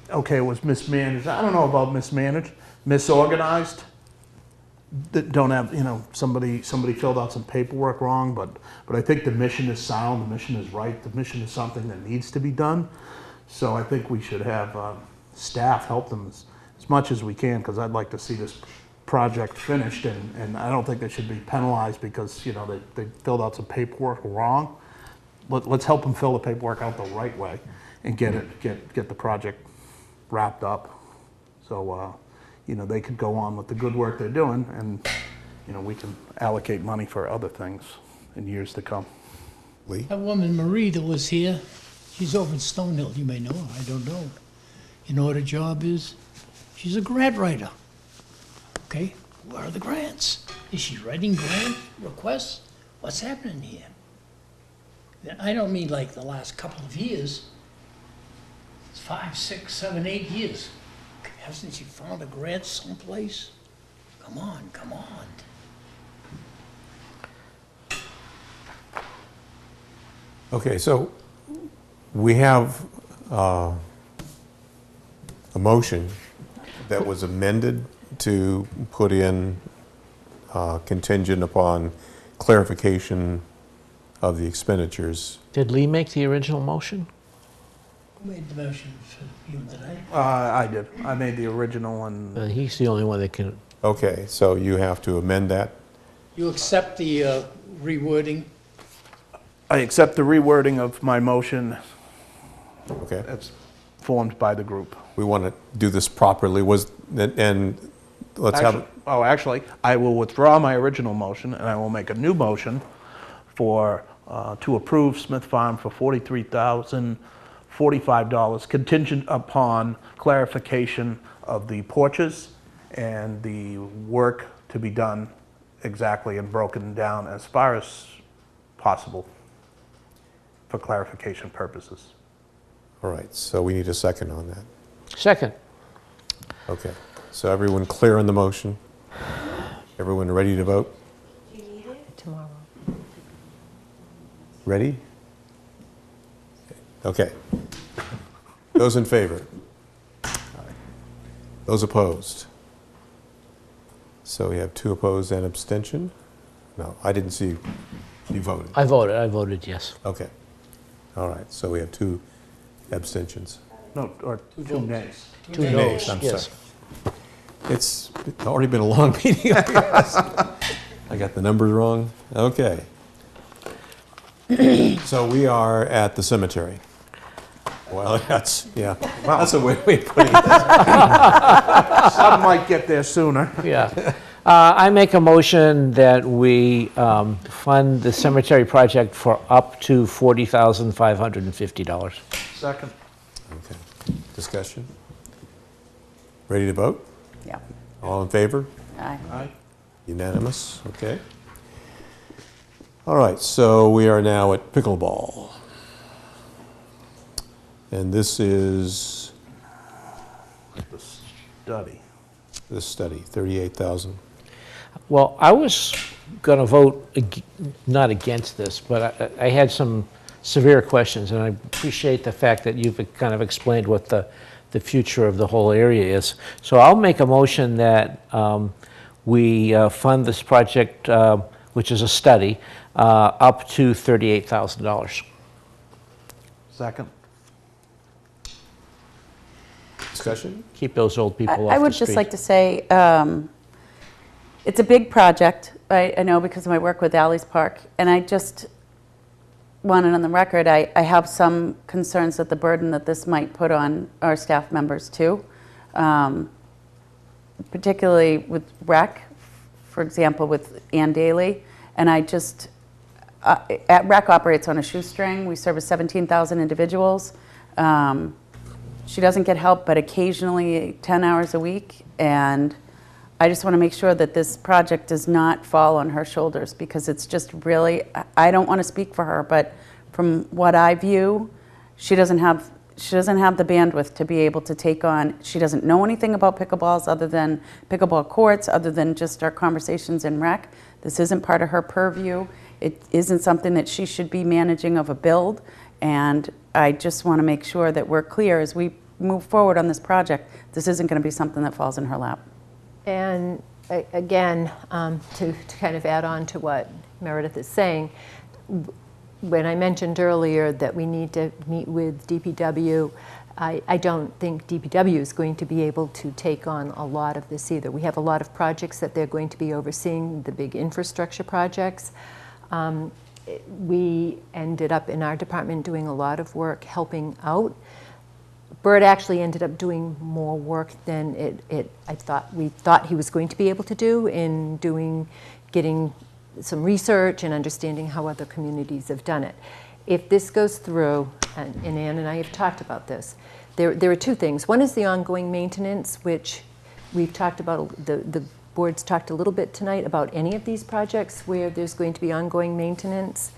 [SPEAKER 7] okay, it was mismanaged. I don't know about mismanaged, misorganized. That don't have, you know, somebody filled out some paperwork wrong, but I think the mission is sound, the mission is right, the mission is something that needs to be done. So I think we should have staff help them as much as we can, because I'd like to see this project finished, and I don't think they should be penalized because, you know, they filled out some paperwork wrong. Let's help them fill the paperwork out the right way and get the project wrapped up. So you know, they could go on with the good work they're doing, and, you know, we can allocate money for other things in years to come.
[SPEAKER 1] Lee?
[SPEAKER 11] That woman, Marie, that was here, she's over in Stonehill. You may know her, I don't know. You know what her job is? She's a grant writer. Okay, where are the grants? Is she writing grant requests? What's happening here? I don't mean like the last couple of years. It's 5, 6, 7, 8 years. Hasn't she found a grant someplace? Come on, come on.
[SPEAKER 1] Okay, so we have a motion that was amended to put in contingent upon clarification of the expenditures.
[SPEAKER 3] Did Lee make the original motion?
[SPEAKER 11] Who made the motion for you today?
[SPEAKER 7] I did. I made the original, and
[SPEAKER 3] He's the only one that can.
[SPEAKER 1] Okay, so you have to amend that?
[SPEAKER 11] You accept the rewording?
[SPEAKER 7] I accept the rewording of my motion.
[SPEAKER 1] Okay.
[SPEAKER 7] That's formed by the group.
[SPEAKER 1] We want to do this properly. And let's have.
[SPEAKER 7] Actually, I will withdraw my original motion, and I will make a new motion to approve Smith Farm for $43,045, contingent upon clarification of the porches and the work to be done exactly and broken down as far as possible. for clarification purposes.
[SPEAKER 1] All right, so we need a second on that.
[SPEAKER 3] Second.
[SPEAKER 1] Okay, so everyone clear on the motion? Everyone ready to vote?
[SPEAKER 4] Tomorrow.
[SPEAKER 1] Ready? Okay. Those in favor? Those opposed? So we have 2 opposed and abstention? No, I didn't see you voted.
[SPEAKER 3] I voted yes.
[SPEAKER 1] Okay. All right, so we have 2 abstentions.
[SPEAKER 7] No, or 2 nays.
[SPEAKER 3] 2
[SPEAKER 1] Nays,
[SPEAKER 3] noes,
[SPEAKER 1] I'm
[SPEAKER 3] yes.
[SPEAKER 1] sorry. It's already been a long meeting, I guess. I got the numbers wrong. Okay. So we are at the cemetery. Well, that's, yeah, that's a way of putting it.
[SPEAKER 7] Some might get there sooner.
[SPEAKER 3] Yeah. I make a motion that we fund the cemetery project for up to $40,550.
[SPEAKER 7] Second.
[SPEAKER 1] Okay. Discussion? Ready to vote?
[SPEAKER 21] Yeah.
[SPEAKER 1] All in favor?
[SPEAKER 21] Aye.
[SPEAKER 7] Aye.
[SPEAKER 1] Unanimous, okay. All right, so we are now at pickleball. And this is
[SPEAKER 7] The study.
[SPEAKER 1] the study, 38,000.
[SPEAKER 3] Well, I was going to vote not against this, but I had some severe questions, and I appreciate the fact that you've kind of explained what the future of the whole area is. So I'll make a motion that we fund this project, which is a study, up to $38,000.
[SPEAKER 7] Second.
[SPEAKER 1] Discussion?
[SPEAKER 3] Keep those old people off the street.
[SPEAKER 21] I would just like to say, it's a big project, I know because of my work with Alley's Park, and I just wanted on the record, I have some concerns that the burden that this might put on our staff members too, particularly with rec, for example, with Ann Daly, and I just, rec operates on a shoestring. We service 17,000 individuals. She doesn't get help, but occasionally 10 hours a week, and I just want to make sure that this project does not fall on her shoulders, because it's just really, I don't want to speak for her, but from what I view, she doesn't have the bandwidth to be able to take on, she doesn't know anything about pickleballs other than pickleball courts, other than just our conversations in rec. This isn't part of her purview. It isn't something that she should be managing of a build, and I just want to make sure that we're clear as we move forward on this project, this isn't going to be something that falls in her lap.
[SPEAKER 4] And again, to kind of add on to what Meredith is saying, when I mentioned earlier that we need to meet with DPW, I don't think DPW is going to be able to take on a lot of this either. We have a lot of projects that they're going to be overseeing, the big infrastructure projects. We ended up in our department doing a lot of work helping out. Bert actually ended up doing more work than we thought he was going to be able to do in getting some research and understanding how other communities have done it. If this goes through, and Ann and I have talked about this, there are 2 things. One is the ongoing maintenance, which we've talked about, the board's talked a little bit tonight about any of these projects where there's going to be ongoing maintenance.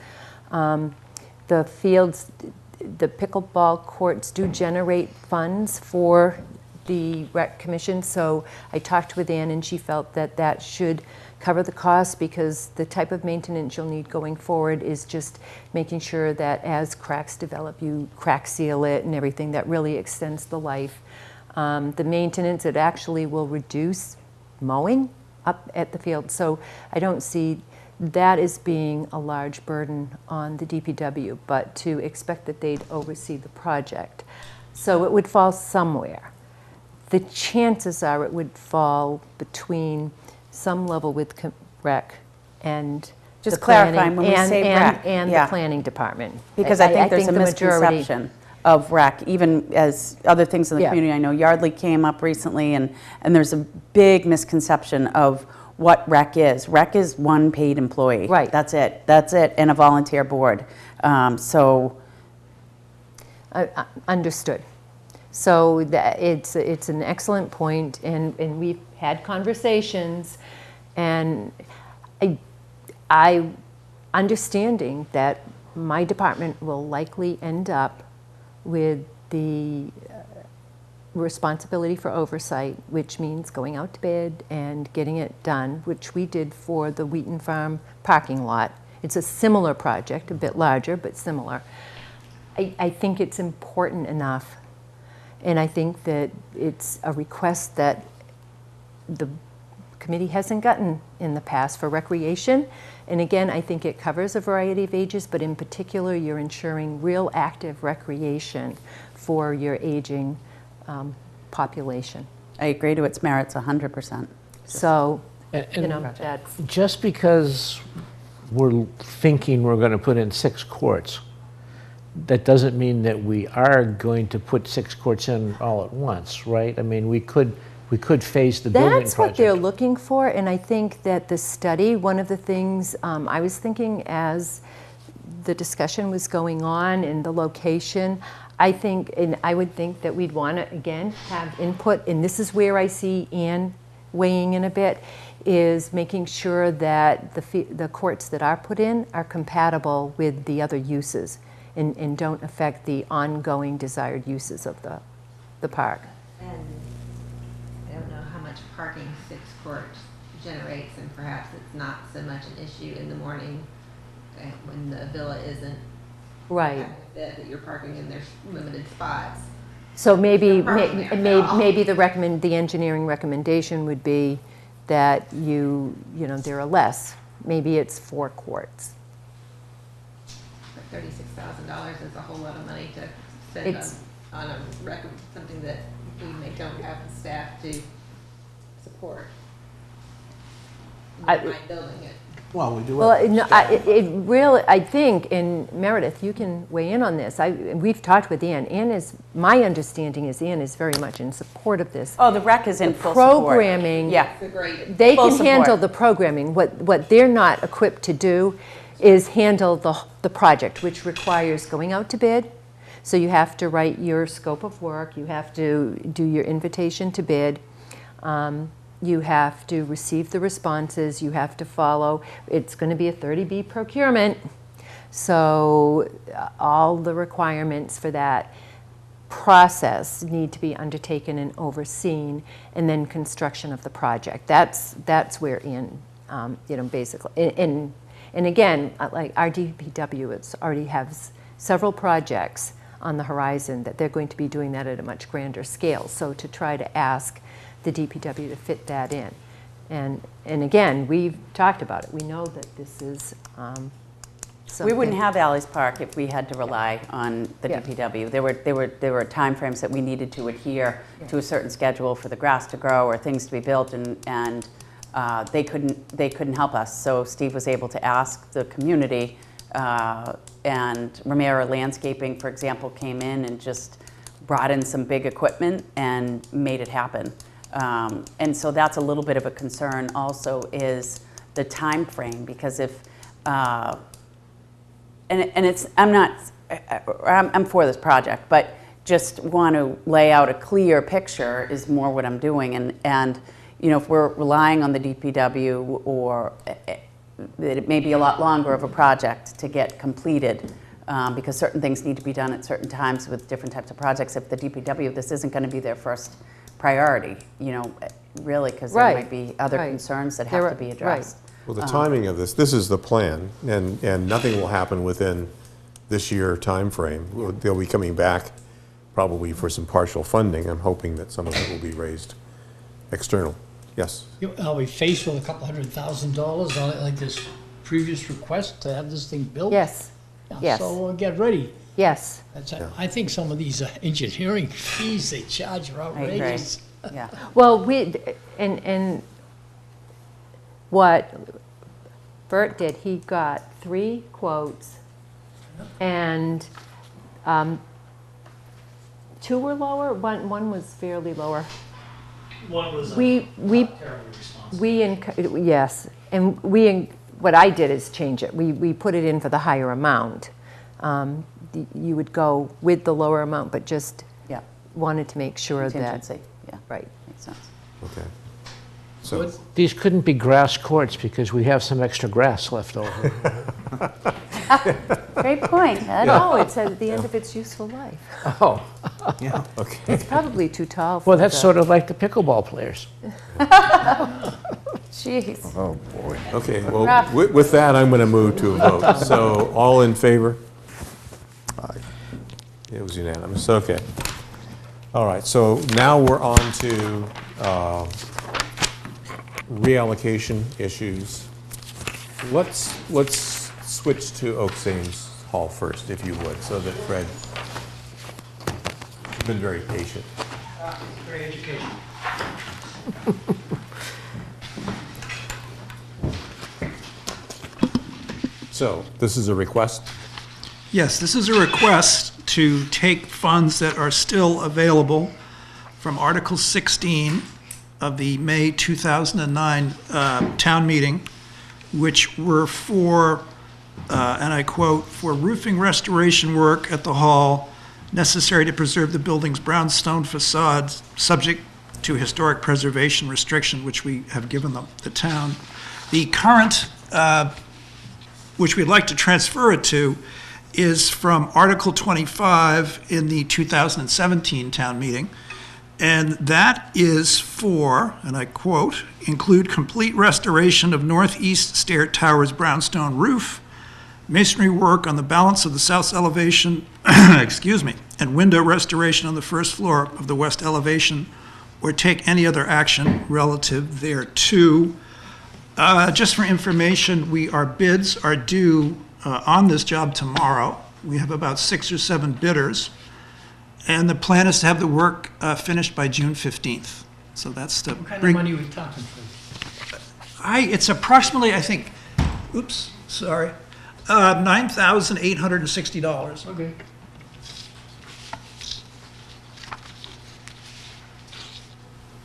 [SPEAKER 4] The fields, the pickleball courts do generate funds for the rec commission, so I talked with Ann and she felt that that should cover the cost, because the type of maintenance you'll need going forward is just making sure that as cracks develop, you crack seal it and everything. That really extends the life. The maintenance, it actually will reduce mowing up at the field, so I don't see that as being a large burden on the DPW, but to expect that they'd oversee the project. So it would fall somewhere. The chances are it would fall between some level with rec and
[SPEAKER 21] Just
[SPEAKER 4] the planning,
[SPEAKER 21] clarifying, when we say rec,
[SPEAKER 4] and
[SPEAKER 21] yeah.
[SPEAKER 4] the planning department.
[SPEAKER 21] Because I think there's a
[SPEAKER 4] the majority-
[SPEAKER 21] misconception of rec, even as other things in the
[SPEAKER 4] Yeah.
[SPEAKER 21] community. I know Yardley came up recently, and there's a big misconception of what rec is. Rec is one paid employee.
[SPEAKER 4] Right.
[SPEAKER 21] That's it, and a volunteer board.
[SPEAKER 4] Understood. So it's an excellent point, and we've had conversations, and I understanding that my department will likely end up with the responsibility for oversight, which means going out to bid and getting it done, which we did for the Wheaton Farm parking lot. It's a similar project, a bit larger, but similar. I think it's important enough, and I think that it's a request that the committee hasn't gotten in the past for recreation. And again, I think it covers a variety of ages, but in particular, you're ensuring real active recreation for your aging population.
[SPEAKER 21] I agree to its merits 100%.
[SPEAKER 4] So,
[SPEAKER 3] And
[SPEAKER 4] you know, that's...
[SPEAKER 3] Just because we're thinking we're going to put in 6 courts, that doesn't mean that we are going to put 6 courts in all at once, right? I mean, we could phase the building project.
[SPEAKER 4] That's what they're looking for, and I think that the study, one of the things I was thinking as the discussion was going on and the location, I think, and I would think that we'd want to, again, have input, and this is where I see Ann weighing in a bit, is making sure that the courts that are put in are compatible with the other uses and don't affect the ongoing desired uses of the park.
[SPEAKER 16] And I don't know how much parking 6 courts generates, and perhaps it's not so much an issue in the morning when the villa isn't
[SPEAKER 4] right.
[SPEAKER 16] having a bid, that you're parking in their limited spots.
[SPEAKER 4] So maybe
[SPEAKER 16] Maybe
[SPEAKER 4] the engineering recommendation would be that you know there are less. Maybe it's 4 courts.
[SPEAKER 16] $36,000 is a whole lot of money to spend on something that we don't have the staff to support. By building it.
[SPEAKER 1] Well, we do.
[SPEAKER 4] Well, no, it really, I think, and Meredith, you can weigh in on this. We've talked with Ann. My understanding is Ann is very much in support of this.
[SPEAKER 21] Oh, the rec is in full
[SPEAKER 4] programming,
[SPEAKER 21] support.
[SPEAKER 4] they
[SPEAKER 21] Full
[SPEAKER 4] can
[SPEAKER 21] support.
[SPEAKER 4] handle the programming. What they're not equipped to do is handle the project, which requires going out to bid. So you have to write your scope of work. You have to do your invitation to bid. You have to receive the responses. You have to follow. It's going to be a 30B procurement. So all the requirements for that process need to be undertaken and overseen, and then construction of the project. That's where in, basically, and again, like our DPW already has several projects on the horizon that they're going to be doing that at a much grander scale. So to try to ask the DPW to fit that in. And again, we've talked about it. We know that this is
[SPEAKER 21] We wouldn't have Alley's Park if we had to rely on the DPW. There were timeframes that we needed to adhere to a certain schedule for the grass to grow or things to be built, and they couldn't help us. So Steve was able to ask the community, and Ramera Landscaping, for example, came in and just brought in some big equipment and made it happen. And so that's a little bit of a concern also, is the time frame, because if I'm for this project, but just want to lay out a clear picture is more what I'm doing. And if we're relying on the DPW, or that it may be a lot longer of a project to get completed, because certain things need to be done at certain times with different types of projects. If the DPW, this isn't going to be their first priority, really, because there might be other concerns that have to be addressed.
[SPEAKER 1] Well, the timing of this is the plan, and nothing will happen within this year time frame. They'll be coming back probably for some partial funding. I'm hoping that some of it will be raised external. Yes?
[SPEAKER 11] Are we faced with $200,000 on it, like this previous request to have this thing built?
[SPEAKER 4] Yes.
[SPEAKER 11] Yeah,
[SPEAKER 4] Yes.
[SPEAKER 11] So get ready.
[SPEAKER 4] Yes.
[SPEAKER 11] I think some of these engineering fees they charge are outrageous.
[SPEAKER 21] Yeah.
[SPEAKER 4] Well, and what Bert did, he got 3 quotes, and 2 were lower. One was fairly lower.
[SPEAKER 5] One was
[SPEAKER 4] We
[SPEAKER 5] terribly responsive.
[SPEAKER 4] yes, and what I did is change it. We put it in for the higher amount. You would go with the lower amount, but just wanted to make sure that.
[SPEAKER 21] Contingency, yeah.
[SPEAKER 4] Right.
[SPEAKER 21] Makes sense.
[SPEAKER 1] Okay. So
[SPEAKER 3] These couldn't be grass courts because we have some extra grass left over.
[SPEAKER 21] Great point, Ed.
[SPEAKER 4] No, it's at the end of its useful life.
[SPEAKER 3] Oh,
[SPEAKER 7] Yeah.
[SPEAKER 1] Okay.
[SPEAKER 4] It's probably too tall for
[SPEAKER 3] well, that's
[SPEAKER 4] the-
[SPEAKER 3] sort of like the pickleball players.
[SPEAKER 21] Jeez.
[SPEAKER 2] Oh, boy.
[SPEAKER 1] Okay, well,
[SPEAKER 21] Rough.
[SPEAKER 1] with that, I'm going to move to a vote. So, all in favor?
[SPEAKER 2] Aye.
[SPEAKER 1] It was unanimous, okay. All right, so now we're on to reallocation issues. Let's switch to Oak Ames Hall first, if you would, so that Fred, you've been very patient.
[SPEAKER 14] Great education.
[SPEAKER 1] So, this is a request?
[SPEAKER 14] Yes, this is a request to take funds that are still available from Article 16 of the May 2009 town meeting, which were for, and I quote, "for roofing restoration work at the hall necessary to preserve the building's brownstone facades, subject to historic preservation restriction," which we have given the town. The current, which we'd like to transfer it to, is from Article 25 in the 2017 town meeting. And that is for, and I quote, "include complete restoration of northeast stair tower's brownstone roof, masonry work on the balance of the south elevation, excuse me, and window restoration on the first floor of the west elevation, or take any other action relative thereto." Just for information, our bids are due on this job tomorrow. We have about 6 or 7 bidders. And the plan is to have the work finished by June 15th. So that's to
[SPEAKER 11] What kind of
[SPEAKER 14] bring,
[SPEAKER 11] money are we talking for?
[SPEAKER 14] it's approximately, I think, $9,860.
[SPEAKER 11] Okay.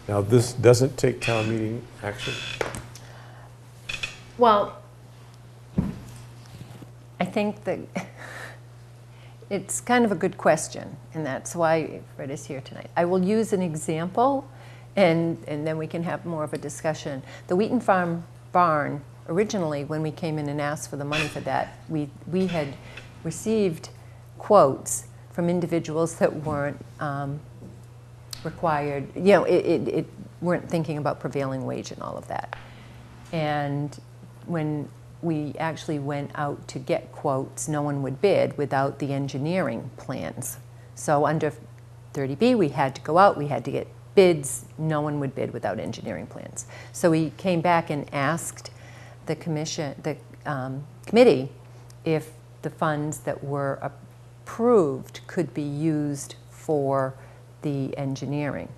[SPEAKER 1] Now, this doesn't take town meeting action?
[SPEAKER 4] Well, I think that it's kind of a good question, and that's why Fred is here tonight. I will use an example, and then we can have more of a discussion. The Wheaton Farm barn, originally, when we came in and asked for the money for that, we had received quotes from individuals that weren't required, it weren't thinking about prevailing wage and all of that. And when we actually went out to get quotes, no one would bid without the engineering plans. So under 30B, we had to go out, we had to get bids, no one would bid without engineering plans. So we came back and asked the committee if the funds that were approved could be used for the engineering.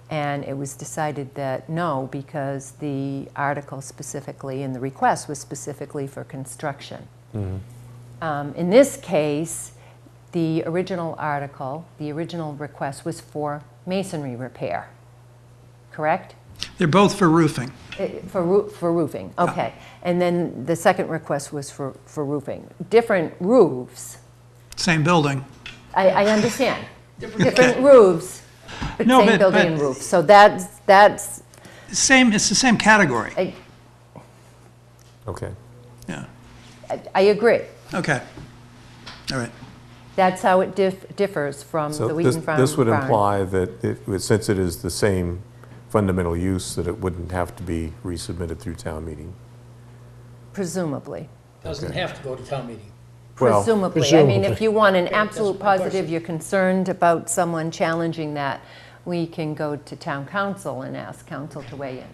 [SPEAKER 4] And it was decided that no, because the article specifically and the request was specifically for construction.
[SPEAKER 1] Mm-hmm.
[SPEAKER 4] In this case, the original article, the original request was for masonry repair, correct?
[SPEAKER 14] They're both for roofing.
[SPEAKER 4] For roofing, okay. And then the second request was for roofing. Different roofs.
[SPEAKER 14] Same building.
[SPEAKER 4] I understand. Different roofs, but
[SPEAKER 14] No,
[SPEAKER 4] same
[SPEAKER 14] but-
[SPEAKER 4] building
[SPEAKER 14] but-
[SPEAKER 4] and roof. So that's
[SPEAKER 14] It's the same category.
[SPEAKER 1] Okay.
[SPEAKER 14] Yeah.
[SPEAKER 4] I agree.
[SPEAKER 14] Okay. All right.
[SPEAKER 4] That's how it differs from the
[SPEAKER 1] So
[SPEAKER 4] Wheaton Farm
[SPEAKER 1] this would
[SPEAKER 4] barn.
[SPEAKER 1] imply that since it is the same fundamental use, that it wouldn't have to be resubmitted through town meeting?
[SPEAKER 4] Presumably.
[SPEAKER 11] Doesn't
[SPEAKER 1] Okay.
[SPEAKER 11] have to go to town meeting.
[SPEAKER 1] Well,
[SPEAKER 4] Presumably. I mean, if you want an
[SPEAKER 11] Okay, that's
[SPEAKER 4] absolute
[SPEAKER 11] my
[SPEAKER 4] positive,
[SPEAKER 11] question.
[SPEAKER 4] you're concerned about someone challenging that, we can go to town council and ask council to weigh in.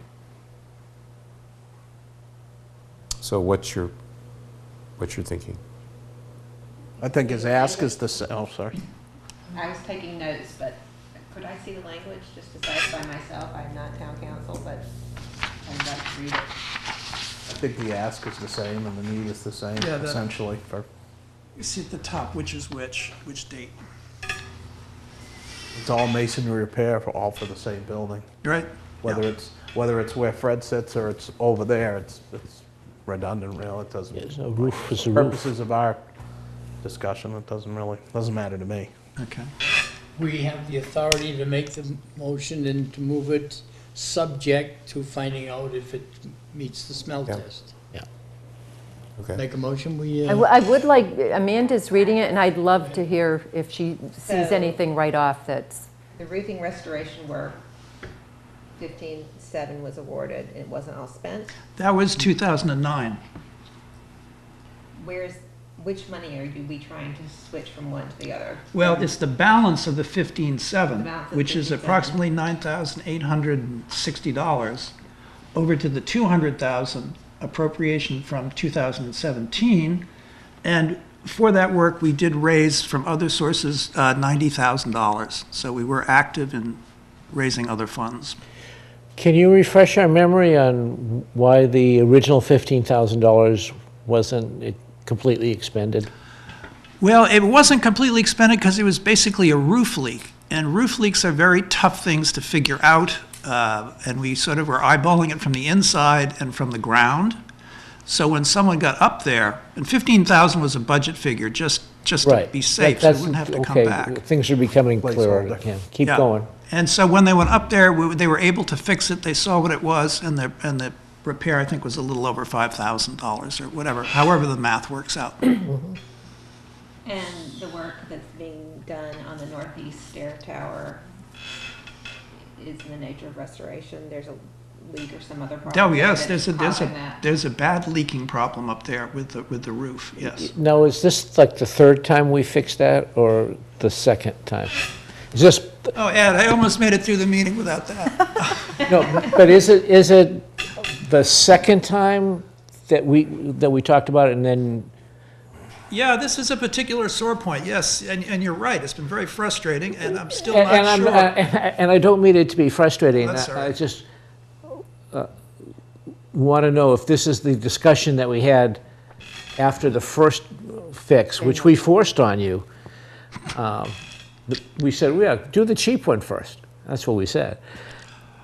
[SPEAKER 1] So what's your thinking?
[SPEAKER 7] I think his ask is the, oh, sorry.
[SPEAKER 16] I was taking notes, but could I see the language just to satisfy myself? I'm not town council, but I'd like to read it.
[SPEAKER 7] I think the ask is the same and the need is the same,
[SPEAKER 14] Yeah,
[SPEAKER 7] essentially, for,
[SPEAKER 14] You see at the top which is which date.
[SPEAKER 7] it's all masonry repair all for the same building.
[SPEAKER 14] Right?
[SPEAKER 7] Whether it's where Fred sits or it's over there, it's redundant, really. It doesn't.
[SPEAKER 3] Yes, a roof is a roof.
[SPEAKER 7] Purposes of our discussion, it doesn't matter to me.
[SPEAKER 14] Okay.
[SPEAKER 11] We have the authority to make the motion and to move it subject to finding out if it meets the smell
[SPEAKER 1] Yeah.
[SPEAKER 11] test.
[SPEAKER 3] Yeah.
[SPEAKER 1] Okay.
[SPEAKER 11] Make a motion, we,
[SPEAKER 4] I would like, Amanda's reading it, and I'd love to hear if she sees
[SPEAKER 16] So-
[SPEAKER 4] anything right off that's,
[SPEAKER 16] The roofing restoration work, 15.7 was awarded, it wasn't all spent.
[SPEAKER 14] That was 2009.
[SPEAKER 16] Which money are we trying to switch from one to the other?
[SPEAKER 14] Well, it's the balance of the
[SPEAKER 16] The
[SPEAKER 14] 15.7,
[SPEAKER 16] balance of
[SPEAKER 14] which is
[SPEAKER 16] 15.7.
[SPEAKER 14] approximately $9,860, over to the 200,000 appropriation from 2017. And for that work, we did raise from other sources $90,000. So we were active in raising other funds.
[SPEAKER 3] Can you refresh our memory on why the original $15,000 wasn't completely expended?
[SPEAKER 14] Well, it wasn't completely expended because it was basically a roof leak. And roof leaks are very tough things to figure out. And we sort of were eyeballing it from the inside and from the ground. So when someone got up there, and 15,000 was a budget figure, just to be safe, so we wouldn't have to come back.
[SPEAKER 3] Things are becoming clearer. Yeah, keep
[SPEAKER 14] Yeah.
[SPEAKER 3] going.
[SPEAKER 14] And so when they went up there, they were able to fix it. They saw what it was, and the repair, I think, was a little over $5,000 or whatever, however the math works out.
[SPEAKER 16] And the work that's being done on the northeast stair tower is in the nature of restoration. There's a leak or some other problem.
[SPEAKER 14] Oh, yes,
[SPEAKER 16] that's causing that.
[SPEAKER 14] there's a bad leaking problem up there with the roof, yes.
[SPEAKER 3] Now, is this like the third time we fixed that, or the second time? Is this,
[SPEAKER 14] Oh, Ed, I almost made it through the meeting without that.
[SPEAKER 3] no, but is it the second time that we talked about it, and then,
[SPEAKER 14] Yeah, this is a particular sore point, yes, and you're right, it's been very frustrating, and I'm still
[SPEAKER 3] and
[SPEAKER 14] not sure.
[SPEAKER 3] and I don't mean it to be frustrating.
[SPEAKER 14] That's all
[SPEAKER 3] I
[SPEAKER 14] right.
[SPEAKER 3] just want to know if this is the discussion that we had after the first fix, which we forced on you. We said, yeah, do the cheap one first. That's what we said.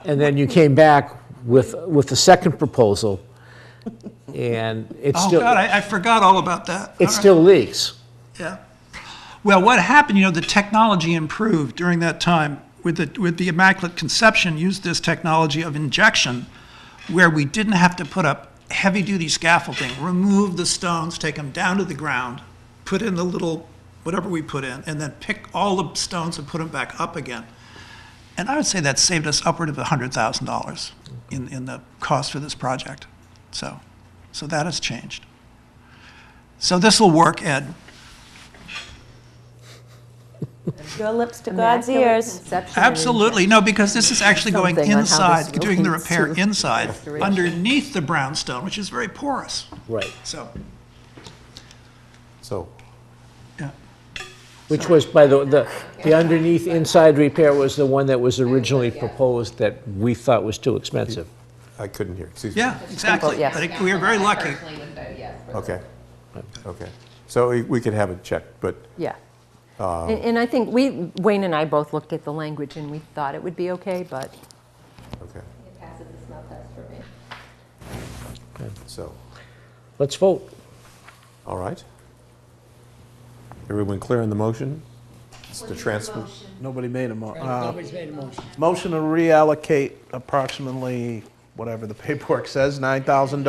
[SPEAKER 3] And then you came back with the second proposal, and it's
[SPEAKER 14] Oh,
[SPEAKER 3] still...
[SPEAKER 14] God, I forgot all about that.
[SPEAKER 3] It
[SPEAKER 14] All right.
[SPEAKER 3] still leaks.
[SPEAKER 14] Yeah. Well, what happened, the technology improved during that time with the Immaculate Conception used this technology of injection where we didn't have to put up heavy-duty scaffolding, remove the stones, take them down to the ground, put in the little, whatever we put in, and then pick all the stones and put them back up again. And I would say that saved us upward of $100,000 in the cost for this project. So that has changed. So this will work, Ed.
[SPEAKER 21] Your lips to God's
[SPEAKER 4] Immaculate
[SPEAKER 21] ears.
[SPEAKER 4] Conception and
[SPEAKER 14] Absolutely. No, because this is actually going
[SPEAKER 4] Something on how this
[SPEAKER 14] inside, doing the
[SPEAKER 4] relates
[SPEAKER 14] repair
[SPEAKER 4] to
[SPEAKER 14] inside,
[SPEAKER 4] restoration.
[SPEAKER 14] underneath the brownstone, which is very porous.
[SPEAKER 3] Right.
[SPEAKER 14] So, yeah.
[SPEAKER 3] Which was, by the underneath inside repair was the one that was originally proposed that we thought was too expensive.
[SPEAKER 1] I couldn't hear, excuse me.
[SPEAKER 14] Yeah, exactly.
[SPEAKER 4] yes.
[SPEAKER 14] But we were very lucky.
[SPEAKER 16] Personally would vote yes for
[SPEAKER 1] Okay, okay. So we could have it checked, but
[SPEAKER 4] yeah. And I think Wayne and I both looked at the language, and we thought it would be okay, but
[SPEAKER 1] okay,
[SPEAKER 16] It passes the smell test for me.
[SPEAKER 1] so,
[SPEAKER 3] Let's vote.
[SPEAKER 1] all right. Everyone clear on the motion? It's the transfer.
[SPEAKER 7] Nobody made a
[SPEAKER 11] nobody's made a motion.
[SPEAKER 7] motion to reallocate approximately, whatever the paperwork says, $9,000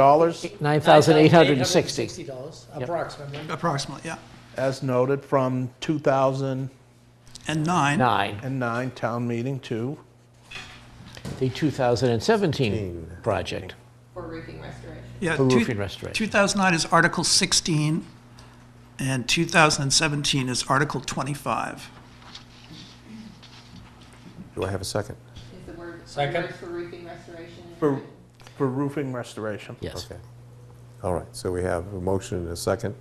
[SPEAKER 3] $9,860.
[SPEAKER 11] $9,860, approximately.
[SPEAKER 14] Approximately, yeah.
[SPEAKER 7] as noted from 2009
[SPEAKER 14] And 9.
[SPEAKER 7] town meeting to
[SPEAKER 3] The 2017 project.
[SPEAKER 16] For roofing restoration.
[SPEAKER 14] Yeah,
[SPEAKER 3] For roofing restoration.
[SPEAKER 14] 2009 is Article 16, and 2017 is Article 25.
[SPEAKER 1] Do I have a second?
[SPEAKER 16] Is the word
[SPEAKER 11] Second.
[SPEAKER 16] for roofing restoration?
[SPEAKER 7] for roofing restoration.
[SPEAKER 3] Yes.
[SPEAKER 1] Okay. All right, so we have a motion and a second.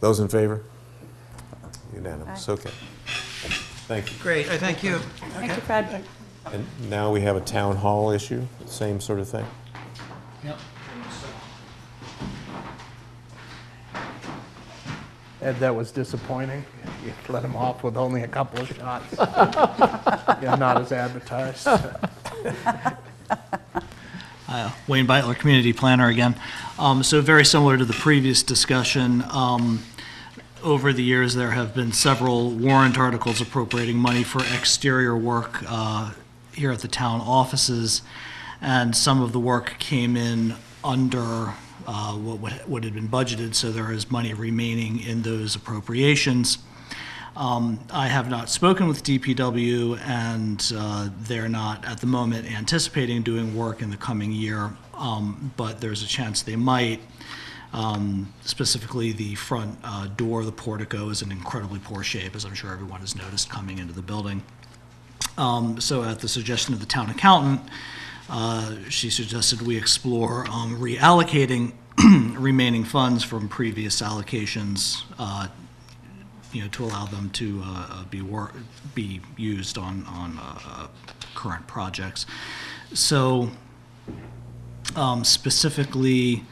[SPEAKER 1] Those in favor? Unanimous, okay. Thank you.
[SPEAKER 14] Great, I thank you.
[SPEAKER 21] Thank you, Fred.
[SPEAKER 1] And now we have a town hall issue, same sort of thing?
[SPEAKER 11] Yep.
[SPEAKER 7] Ed, that was disappointing. You let him off with only a couple of shots. Yeah, not as advertised.
[SPEAKER 8] Wayne Beitler, Community Planner again. So very similar to the previous discussion, over the years there have been several warrant articles appropriating money for exterior work here at the town offices, and some of the work came in under what had been budgeted, so there is money remaining in those appropriations. I have not spoken with DPW, and they're not at the moment anticipating doing work in the coming year, but there's a chance they might. Specifically, the front door, the portico, is in incredibly poor shape, as I'm sure everyone has noticed coming into the building. So at the suggestion of the town accountant, she suggested we explore reallocating remaining funds from previous allocations, to allow them to be used on current projects. So specifically,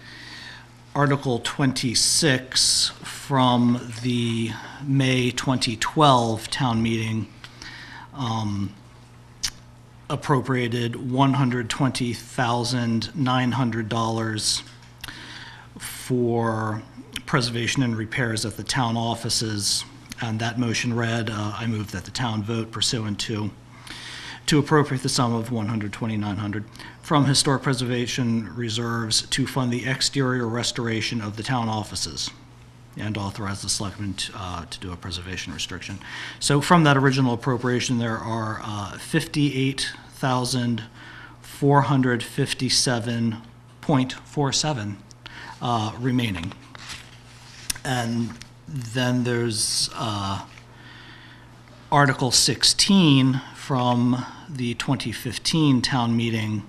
[SPEAKER 8] Article 26 from the May 2012 town meeting appropriated $120,900 for preservation and repairs at the town offices, and that motion read, I move that the town vote pursuant to appropriate the sum of $120,900 from historic preservation reserves to fund the exterior restoration of the town offices and authorize the selectmen to do a preservation restriction. So from that original appropriation, there are $58,457.47 remaining. And then there's Article 16 from the 2015 town meeting.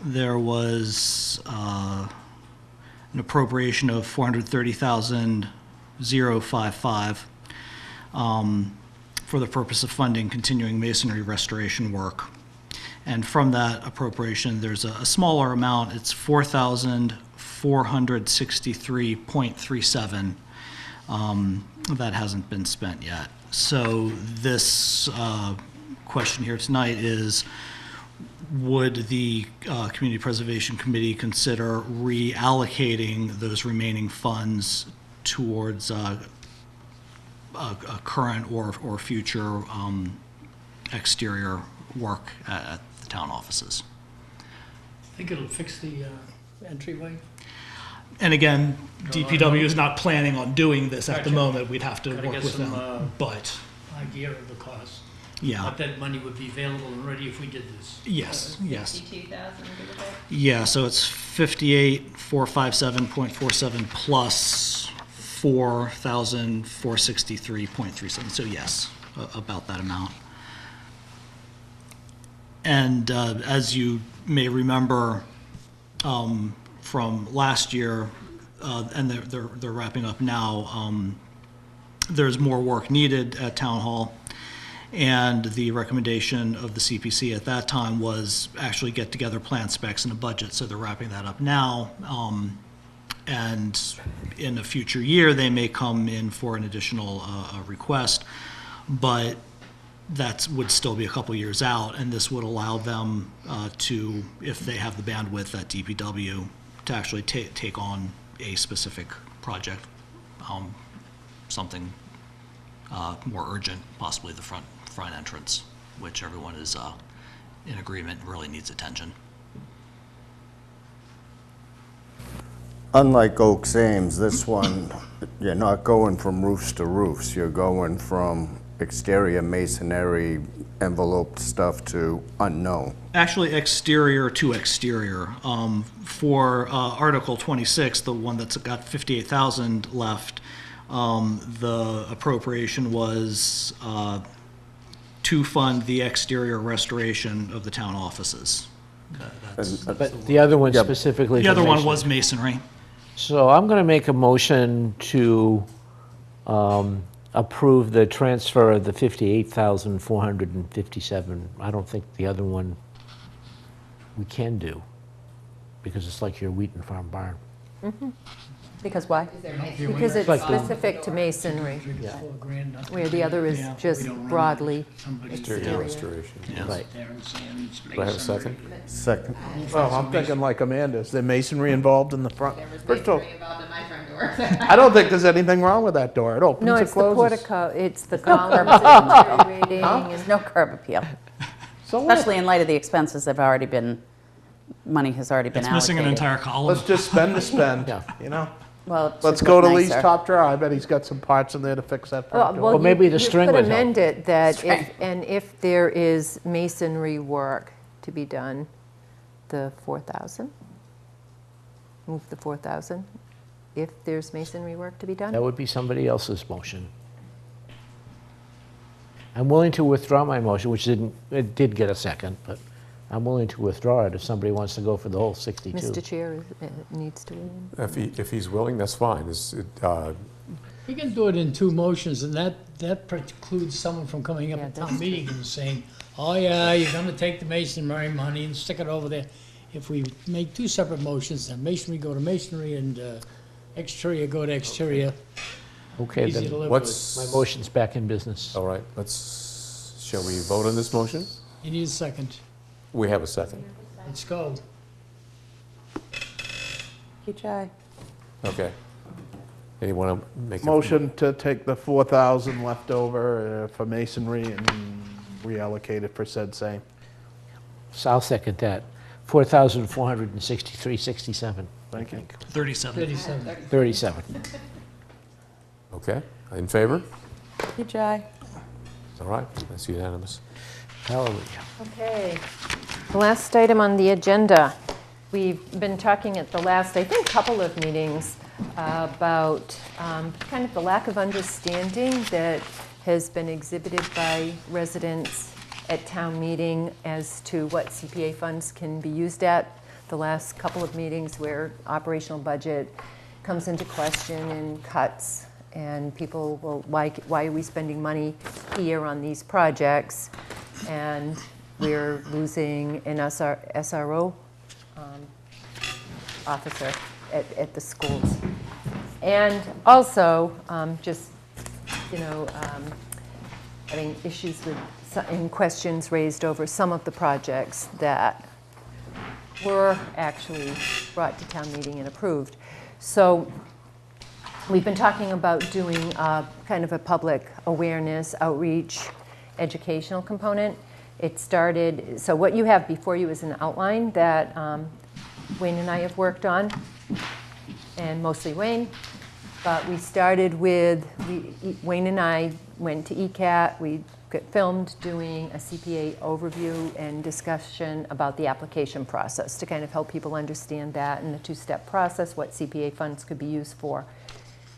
[SPEAKER 8] There was an appropriation of $430,055 for the purpose of funding continuing masonry restoration work. And from that appropriation, there's a smaller amount. It's $4,463.37 that hasn't been spent yet. So this question here tonight is, would the Community Preservation Committee consider reallocating those remaining funds towards a current or future exterior work at the town offices?
[SPEAKER 5] Think it'll fix the entryway?
[SPEAKER 8] And again, DPW is not planning on doing this at the
[SPEAKER 5] Gotcha.
[SPEAKER 8] moment. We'd have to
[SPEAKER 5] Gotta
[SPEAKER 8] work
[SPEAKER 5] get
[SPEAKER 8] with
[SPEAKER 5] some,
[SPEAKER 8] them, but
[SPEAKER 5] idea of the cost.
[SPEAKER 8] yeah.
[SPEAKER 5] But that money would be available and ready if we did this.
[SPEAKER 8] Yes, yes.
[SPEAKER 16] 52,000, give or take?
[SPEAKER 8] Yeah, so it's 58,457.47 plus 4,463.37. So yes, about that amount. And as you may remember from last year, and they're wrapping up now, there's more work needed at Town Hall. And the recommendation of the CPC at that time was actually get together plan specs and a budget, so they're wrapping that up now. And in a future year, they may come in for an additional request, but that would still be a couple years out, and this would allow them to, if they have the bandwidth at DPW, to actually take on a specific project, something more urgent, possibly the front entrance, which everyone is in agreement really needs attention.
[SPEAKER 2] Unlike Oaks Ames, this one, you're not going from roofs to roofs. You're going from exterior masonry enveloped stuff to unknown.
[SPEAKER 8] Actually, exterior to exterior. For Article 26, the one that's got 58,000 left, the appropriation was to fund the exterior restoration of the town offices.
[SPEAKER 3] But the other one specifically.
[SPEAKER 8] The
[SPEAKER 3] for
[SPEAKER 8] other one
[SPEAKER 3] masonry.
[SPEAKER 8] was masonry.
[SPEAKER 3] So I'm going to make a motion to approve the transfer of the 58,457. I don't think the other one we can do, because it's like your Wheaton Farm barn.
[SPEAKER 4] Mhm. Because why?
[SPEAKER 16] there masonry?
[SPEAKER 4] Because it's
[SPEAKER 3] Like the-
[SPEAKER 4] specific to masonry,
[SPEAKER 3] Yeah.
[SPEAKER 4] where the other is just broadly
[SPEAKER 1] Exterior
[SPEAKER 4] exterior.
[SPEAKER 1] restoration.
[SPEAKER 3] Right.
[SPEAKER 1] Do I have a second?
[SPEAKER 2] Second.
[SPEAKER 7] Oh, I'm thinking like Amanda, is there masonry involved in the front?
[SPEAKER 16] There was
[SPEAKER 7] First of all,
[SPEAKER 16] masonry involved in my front door.
[SPEAKER 7] I don't think there's anything wrong with that door. It opens,
[SPEAKER 4] No,
[SPEAKER 7] it
[SPEAKER 4] it's the
[SPEAKER 7] closes.
[SPEAKER 4] portico, it's the
[SPEAKER 21] No
[SPEAKER 4] columns,
[SPEAKER 21] curb
[SPEAKER 4] it's rating,
[SPEAKER 21] There's no curb appeal,
[SPEAKER 7] So what?
[SPEAKER 21] especially in light of the expenses that have already been money has already been
[SPEAKER 8] It's
[SPEAKER 21] allocated.
[SPEAKER 8] missing an entire column.
[SPEAKER 7] Let's just spend the spend, you know?
[SPEAKER 21] Well, it
[SPEAKER 7] Let's
[SPEAKER 21] should
[SPEAKER 7] go
[SPEAKER 21] look
[SPEAKER 7] to Lee's
[SPEAKER 21] nicer.
[SPEAKER 7] top drawer. I bet he's got some parts in there to fix that front door.
[SPEAKER 3] Well, maybe the string
[SPEAKER 4] You
[SPEAKER 3] would
[SPEAKER 4] could
[SPEAKER 3] help.
[SPEAKER 4] amend it that if there is masonry work to be done, the 4,000, move the 4,000, if there's masonry work to be done.
[SPEAKER 3] That would be somebody else's motion. I'm willing to withdraw my motion, which it did get a second, but I'm willing to withdraw it if somebody wants to go for the whole 62.
[SPEAKER 4] Mr. Chair needs to weigh in.
[SPEAKER 1] If he's willing, that's fine.
[SPEAKER 11] We can do it in two motions, and that precludes someone from coming up
[SPEAKER 4] Yeah,
[SPEAKER 11] at
[SPEAKER 4] that's
[SPEAKER 11] town
[SPEAKER 4] true.
[SPEAKER 11] meeting and saying, oh yeah, you're gonna take the masonry money and stick it over there. If we make two separate motions, then masonry go to masonry and exterior go to exterior.
[SPEAKER 3] Okay,
[SPEAKER 11] Easy
[SPEAKER 3] then
[SPEAKER 11] to live
[SPEAKER 3] my motion's back in business.
[SPEAKER 1] All right, shall we vote on this motion?
[SPEAKER 11] You need a second.
[SPEAKER 1] We have a second.
[SPEAKER 11] Let's go.
[SPEAKER 21] PJ.
[SPEAKER 1] Okay. Anyone want to make a
[SPEAKER 7] Motion to take the 4,000 left over for masonry and reallocate it for said same.
[SPEAKER 3] So I'll second that. 4,463.67.
[SPEAKER 7] Thank you.
[SPEAKER 8] 37.
[SPEAKER 11] 37.
[SPEAKER 3] 37.
[SPEAKER 1] Okay, in favor?
[SPEAKER 21] PJ.
[SPEAKER 1] All right, that's unanimous.
[SPEAKER 3] Hallelujah.
[SPEAKER 4] Okay, the last item on the agenda. We've been talking at the last, I think, couple of meetings about kind of the lack of understanding that has been exhibited by residents at town meeting as to what CPA funds can be used at. The last couple of meetings where operational budget comes into question and cuts, and people will, why are we spending money here on these projects? And we're losing an SRO officer at the schools. And also, just, having issues with, and questions raised over some of the projects that were actually brought to town meeting and approved. So we've been talking about doing kind of a public awareness, outreach, educational component. It started, so what you have before you is an outline that Wayne and I have worked on, and mostly Wayne. But we started with, Wayne and I went to ECAT, we filmed doing a CPA overview and discussion about the application process to kind of help people understand that and the two-step process, what CPA funds could be used for.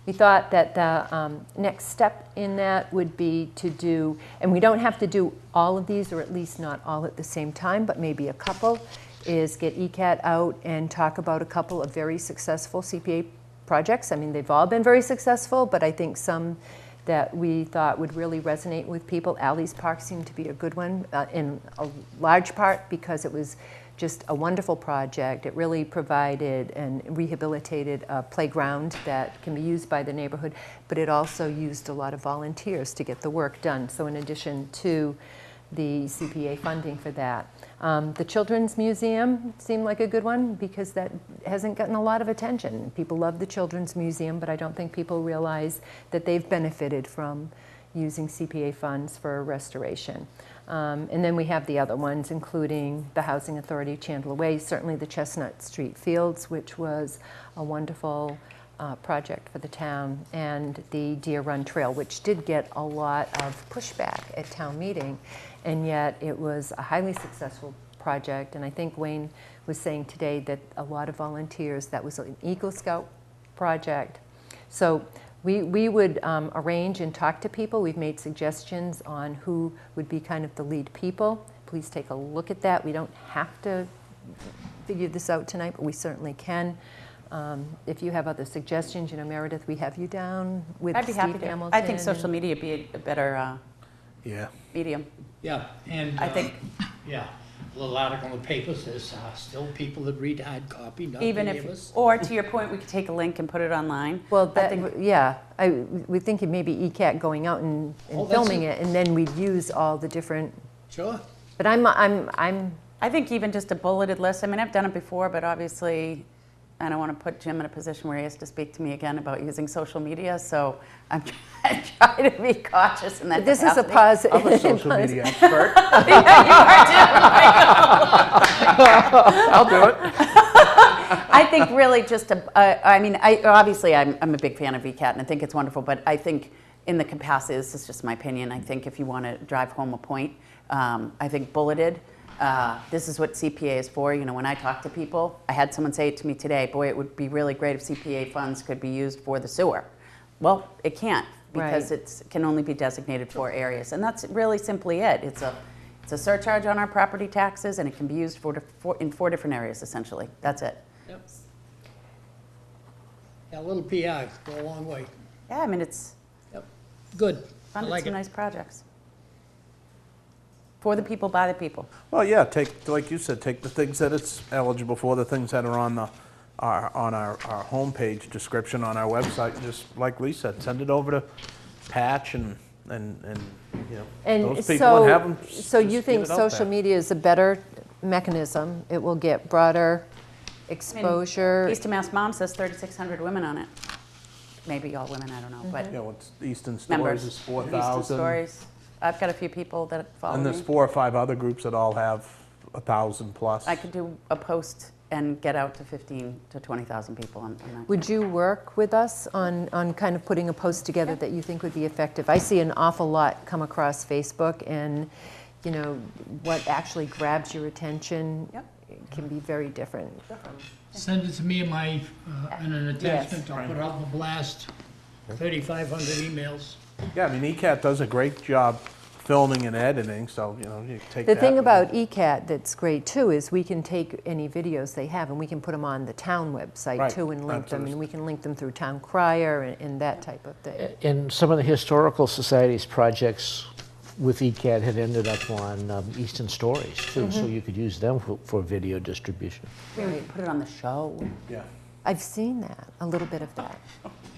[SPEAKER 4] We thought that the next step in that would be to do, and we don't have to do all of these, or at least not all at the same time, but maybe a couple, is get ECAT out and talk about a couple of very successful CPA projects. I mean, they've all been very successful, but I think some that we thought would really resonate with people. Alley's Park seemed to be a good one in a large part because it was just a wonderful project. It really provided and rehabilitated a playground that can be used by the neighborhood, but it also used a lot of volunteers to get the work done. So in addition to the CPA funding for that. The Children's Museum seemed like a good one because that hasn't gotten a lot of attention. People love the Children's Museum, but I don't think people realize that they've benefited from using CPA funds for restoration. And then we have the other ones, including the Housing Authority Chandler Way, certainly the Chestnut Street Fields, which was a wonderful project for the town, and the Deer Run Trail, which did get a lot of pushback at town meeting, and yet it was a highly successful project. And I think Wayne was saying today that a lot of volunteers, that was an Eagle Scout project. So we would arrange and talk to people. We've made suggestions on who would be kind of the lead people. Please take a look at that. We don't have to figure this out tonight, but we certainly can. If you have other suggestions, Meredith, we have you down with
[SPEAKER 21] I'd be
[SPEAKER 4] Steve
[SPEAKER 21] happy to.
[SPEAKER 4] Hamilton.
[SPEAKER 21] I think social media would be a better medium.
[SPEAKER 11] Yeah, and
[SPEAKER 21] I think
[SPEAKER 11] yeah, a little article in the paper says still people that read hard copy, not
[SPEAKER 21] even
[SPEAKER 11] many
[SPEAKER 21] if,
[SPEAKER 11] of us.
[SPEAKER 21] or to your point, we could take a link and put it online.
[SPEAKER 4] Well,
[SPEAKER 21] I think,
[SPEAKER 4] we think it may be ECAT going out and
[SPEAKER 11] that's
[SPEAKER 4] filming
[SPEAKER 11] it.
[SPEAKER 4] it, and then we'd use all the different.
[SPEAKER 11] Sure.
[SPEAKER 4] But I'm
[SPEAKER 21] I think even just a bulleted list. I mean, I've done it before, but obviously, I don't want to put Jim in a position where he has to speak to me again about using social media, so I'm trying to be cautious in that
[SPEAKER 4] This is a
[SPEAKER 21] capacity.
[SPEAKER 4] positive.
[SPEAKER 7] I'm a social media expert.
[SPEAKER 21] I'll
[SPEAKER 7] do it.
[SPEAKER 21] I think really just I mean, obviously I'm a big fan of VCAT and I think it's wonderful, but I think in the capacity, this is just my opinion, I think if you want to drive home a point, I think bulleted, this is what CPA is for. You know, when I talk to people, I had someone say it to me today, boy, it would be really great if CPA funds could be used for the sewer. Well, it can't, because it can only be designated for areas. And that's really simply it. It's a surcharge on our property taxes, and it can be used in 4 different areas, essentially. That's it.
[SPEAKER 11] Yep. Yeah, a little PI, go a long way.
[SPEAKER 21] Yeah, I mean, it's
[SPEAKER 11] Good. I
[SPEAKER 21] funded
[SPEAKER 11] like
[SPEAKER 21] some
[SPEAKER 11] it.
[SPEAKER 21] nice projects. For the people, by the people.
[SPEAKER 7] Well, yeah, like you said, take the things that it's eligible for, the things that are on our homepage description on our website, and just like Lee said, send it over to Patch and you know,
[SPEAKER 4] And
[SPEAKER 7] those people and have them.
[SPEAKER 4] so you think social media is a better mechanism? It will get broader exposure?
[SPEAKER 21] Easton Mass Mom says 3,600 women on it. Maybe all women, I don't know, but
[SPEAKER 7] Yeah, what's Easton
[SPEAKER 21] members.
[SPEAKER 7] Stories is
[SPEAKER 21] Easton
[SPEAKER 7] 4,000.
[SPEAKER 21] Stories. I've got a few people that follow
[SPEAKER 7] And
[SPEAKER 21] me.
[SPEAKER 7] there's 4 or 5 other groups that all have 1,000 plus.
[SPEAKER 21] I could do a post and get out to 15 to 20,000 people on that.
[SPEAKER 4] Would you work with us on kind of putting a post together that you think would be effective? I see an awful lot come across Facebook, and you know, what actually grabs your attention can be very different.
[SPEAKER 11] Send it to me in my, in an attachment, I'll put it out in the blast, 3,500 emails.
[SPEAKER 7] Yeah, I mean, ECAT does a great job filming and editing, so, you know, you take
[SPEAKER 4] The
[SPEAKER 7] that.
[SPEAKER 4] thing about ECAT that's great too is we can take any videos they have and we can put them on the town website
[SPEAKER 7] Right,
[SPEAKER 4] too and link them,
[SPEAKER 7] absolutely.
[SPEAKER 4] and we can link them through Town Crier and that type of thing.
[SPEAKER 3] And some of the historical society's projects with ECAT had ended up on Easton Stories too, so you could use them for video distribution.
[SPEAKER 21] Maybe we could put it on the show.
[SPEAKER 7] Yeah.
[SPEAKER 4] I've seen that, a little bit of that.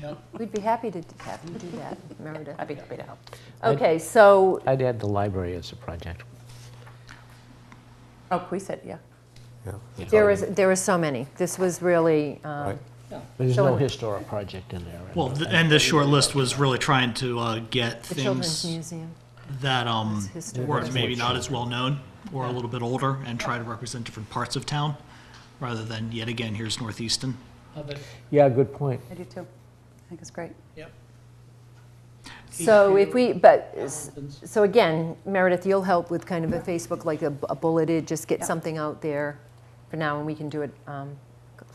[SPEAKER 11] Yep.
[SPEAKER 4] We'd be happy to have you do that, Meredith.
[SPEAKER 21] I'd be happy to help.
[SPEAKER 4] Okay, so
[SPEAKER 3] I'd add the library as a project.
[SPEAKER 21] Oh, Queeset, yeah.
[SPEAKER 4] there are so many. This was really,
[SPEAKER 3] There's
[SPEAKER 4] So
[SPEAKER 3] no
[SPEAKER 4] in-
[SPEAKER 3] historic project in there.
[SPEAKER 8] Well, and this short list was really trying to get
[SPEAKER 4] the Children's
[SPEAKER 8] things
[SPEAKER 4] Museum.
[SPEAKER 8] that
[SPEAKER 4] historic.
[SPEAKER 8] were maybe not as well known or a little bit older, and try to represent different parts of town, rather than yet again, here's Northeaston.
[SPEAKER 11] Love it.
[SPEAKER 3] Yeah, good point.
[SPEAKER 21] I do too. I think it's great.
[SPEAKER 11] Yep.
[SPEAKER 4] So if we, so again, Meredith, you'll help with kind of a Facebook, like a bulleted, just get something out there for now, and we can do it a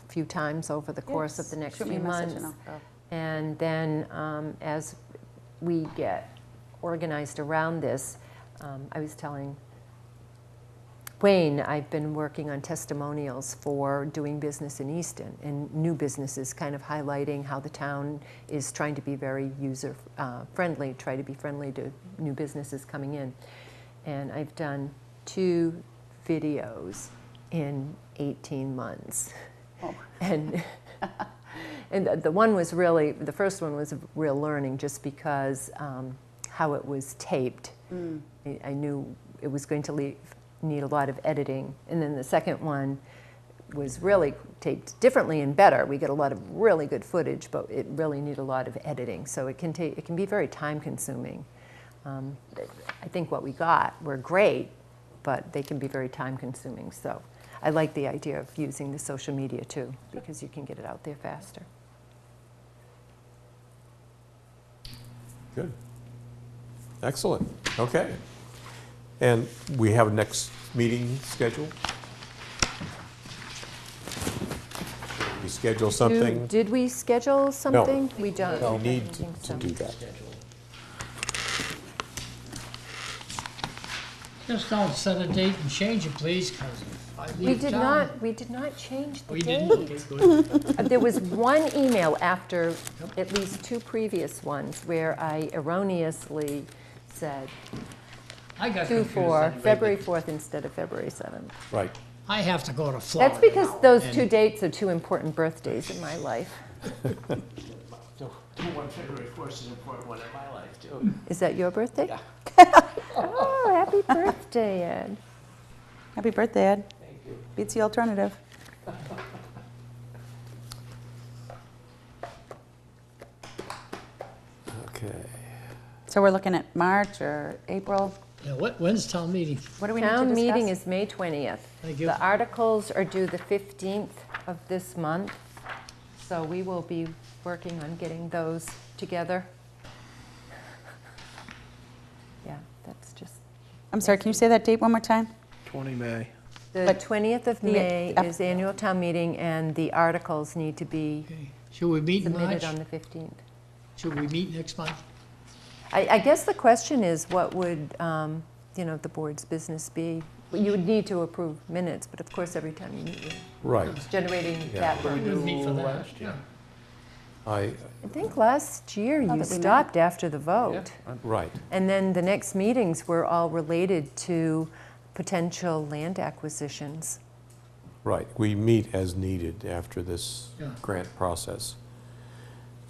[SPEAKER 4] few times over the course of the next
[SPEAKER 21] Shoot me
[SPEAKER 4] few
[SPEAKER 21] a message
[SPEAKER 4] months.
[SPEAKER 21] and I'll go.
[SPEAKER 4] And then as we get organized around this, I was telling Wayne, I've been working on testimonials for doing business in Easton and new businesses, kind of highlighting how the town is trying to be very user friendly, try to be friendly to new businesses coming in. And I've done 2 videos in 18 months.
[SPEAKER 21] Oh.
[SPEAKER 4] And the one was really, the first one was a real learning, just because how it was taped. I knew it was going to need a lot of editing. And then the second one was really taped differently and better. We get a lot of really good footage, but it really needed a lot of editing. So it can be very time consuming. I think what we got were great, but they can be very time consuming. So I like the idea of using the social media too, because you can get it out there faster.
[SPEAKER 1] Good. Excellent. Okay. And we have a next meeting scheduled? We schedule something?
[SPEAKER 4] Did we schedule something? We don't.
[SPEAKER 1] No, we
[SPEAKER 4] Okay,
[SPEAKER 1] need
[SPEAKER 4] I think
[SPEAKER 1] to
[SPEAKER 4] so.
[SPEAKER 1] do that.
[SPEAKER 11] Just don't set a date and change it, please, because if I
[SPEAKER 4] We
[SPEAKER 11] leave
[SPEAKER 4] did
[SPEAKER 11] town.
[SPEAKER 4] not change the
[SPEAKER 11] We
[SPEAKER 4] date.
[SPEAKER 11] didn't? Okay, good.
[SPEAKER 4] There was one email after at least 2 previous ones where I erroneously said
[SPEAKER 11] I got
[SPEAKER 4] 2
[SPEAKER 11] confused
[SPEAKER 4] for
[SPEAKER 11] anyway,
[SPEAKER 4] February
[SPEAKER 11] but
[SPEAKER 4] 4th instead of February 7th.
[SPEAKER 1] Right.
[SPEAKER 11] I have to go to Florida.
[SPEAKER 4] That's because
[SPEAKER 11] now,
[SPEAKER 4] those
[SPEAKER 11] and
[SPEAKER 4] 2 dates are 2 important birthdays in my life.
[SPEAKER 3] The one February 1st is an important one in my life, too.
[SPEAKER 4] Is that your birthday? Yeah. Oh, happy birthday, Ed.
[SPEAKER 21] Happy birthday, Ed.
[SPEAKER 3] Thank you.
[SPEAKER 21] Beats the alternative. So we're looking at March or April?
[SPEAKER 11] Yeah, when's town meeting?
[SPEAKER 21] What do we need to
[SPEAKER 4] Town meeting
[SPEAKER 21] discuss?
[SPEAKER 4] is May 20th.
[SPEAKER 11] Thank you.
[SPEAKER 4] The articles are due the 15th of this month, so we will be working on getting those together. Yeah, that's just,
[SPEAKER 21] I'm sorry, can you say that date one more time?
[SPEAKER 7] 20 May.
[SPEAKER 4] the
[SPEAKER 21] But
[SPEAKER 4] 20th of
[SPEAKER 21] the-
[SPEAKER 4] May is the annual town meeting, and the articles need to be
[SPEAKER 11] Okay. Should we meet in
[SPEAKER 4] submitted
[SPEAKER 11] March?
[SPEAKER 4] on the 15th.
[SPEAKER 11] Should we meet next month?
[SPEAKER 4] I guess the question is, what would, the board's business be? You would need to approve minutes, but of course, every time you meet, you're
[SPEAKER 1] Right.
[SPEAKER 4] generating
[SPEAKER 1] Yeah.
[SPEAKER 4] that.
[SPEAKER 11] We would meet for that.
[SPEAKER 7] Last year.
[SPEAKER 1] I,
[SPEAKER 4] I think last year
[SPEAKER 21] that we
[SPEAKER 4] you
[SPEAKER 21] met.
[SPEAKER 4] stopped after the vote.
[SPEAKER 1] right.
[SPEAKER 4] And then the next meetings were all related to potential land acquisitions.
[SPEAKER 1] Right, we meet as needed after this
[SPEAKER 11] Yeah.
[SPEAKER 1] grant process.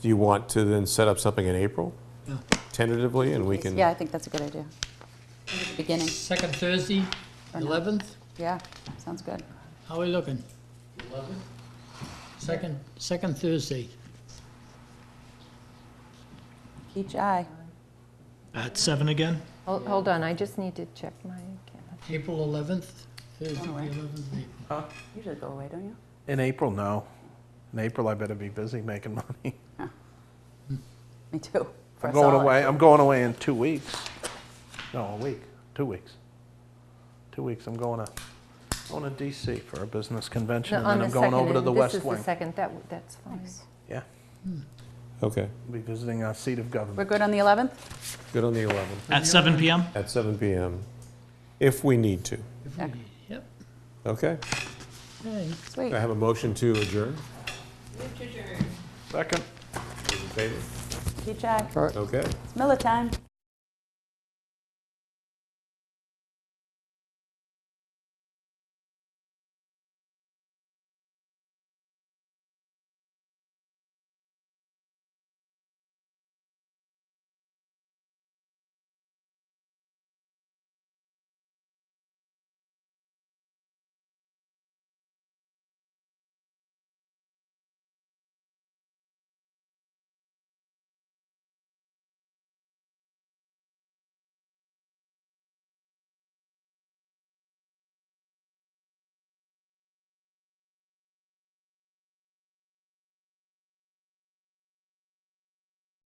[SPEAKER 1] Do you want to then set up something in April?
[SPEAKER 11] Yeah.
[SPEAKER 1] Tentatively, and we can,
[SPEAKER 21] Yeah, I think that's a good idea. Beginning,
[SPEAKER 11] Second Thursday,
[SPEAKER 21] Or not.
[SPEAKER 11] 11th?
[SPEAKER 21] yeah, sounds good.
[SPEAKER 11] How are we looking? Second Thursday.
[SPEAKER 21] Each eye.
[SPEAKER 8] At 7 again?
[SPEAKER 4] Hold on, I just need to check my calendar.
[SPEAKER 11] April 11th, Thursday, the
[SPEAKER 21] Alright.
[SPEAKER 11] 11th of April.
[SPEAKER 21] Usually go away, don't you?
[SPEAKER 7] In April, no. In April, I better be busy making money.
[SPEAKER 21] Me too. For
[SPEAKER 7] I'm
[SPEAKER 21] us
[SPEAKER 7] going
[SPEAKER 21] all,
[SPEAKER 7] away,
[SPEAKER 21] actually.
[SPEAKER 7] I'm going away in 2 weeks. No, a week, 2 weeks. 2 weeks, I'm going to DC for a business convention, and
[SPEAKER 4] On
[SPEAKER 7] then
[SPEAKER 4] the
[SPEAKER 7] I'm going over to
[SPEAKER 4] second,
[SPEAKER 7] the
[SPEAKER 4] and
[SPEAKER 7] West
[SPEAKER 4] This is
[SPEAKER 7] Wing.
[SPEAKER 4] the second, that's fine.
[SPEAKER 7] Yeah,
[SPEAKER 1] okay,
[SPEAKER 7] I'll be visiting our seat of
[SPEAKER 21] We're
[SPEAKER 7] government.
[SPEAKER 21] good on the 11th?
[SPEAKER 1] good on the 11th,
[SPEAKER 8] At 7 p.m.?
[SPEAKER 1] at 7 PM, if we need to.
[SPEAKER 11] If we need, yep.
[SPEAKER 1] Okay,
[SPEAKER 11] Okay.
[SPEAKER 21] Sweet.
[SPEAKER 1] I have a motion to adjourn.
[SPEAKER 16] Move to adjourn.
[SPEAKER 7] Second.
[SPEAKER 1] Those in favor?
[SPEAKER 21] Each eye.
[SPEAKER 1] Okay.
[SPEAKER 21] It's Miller time.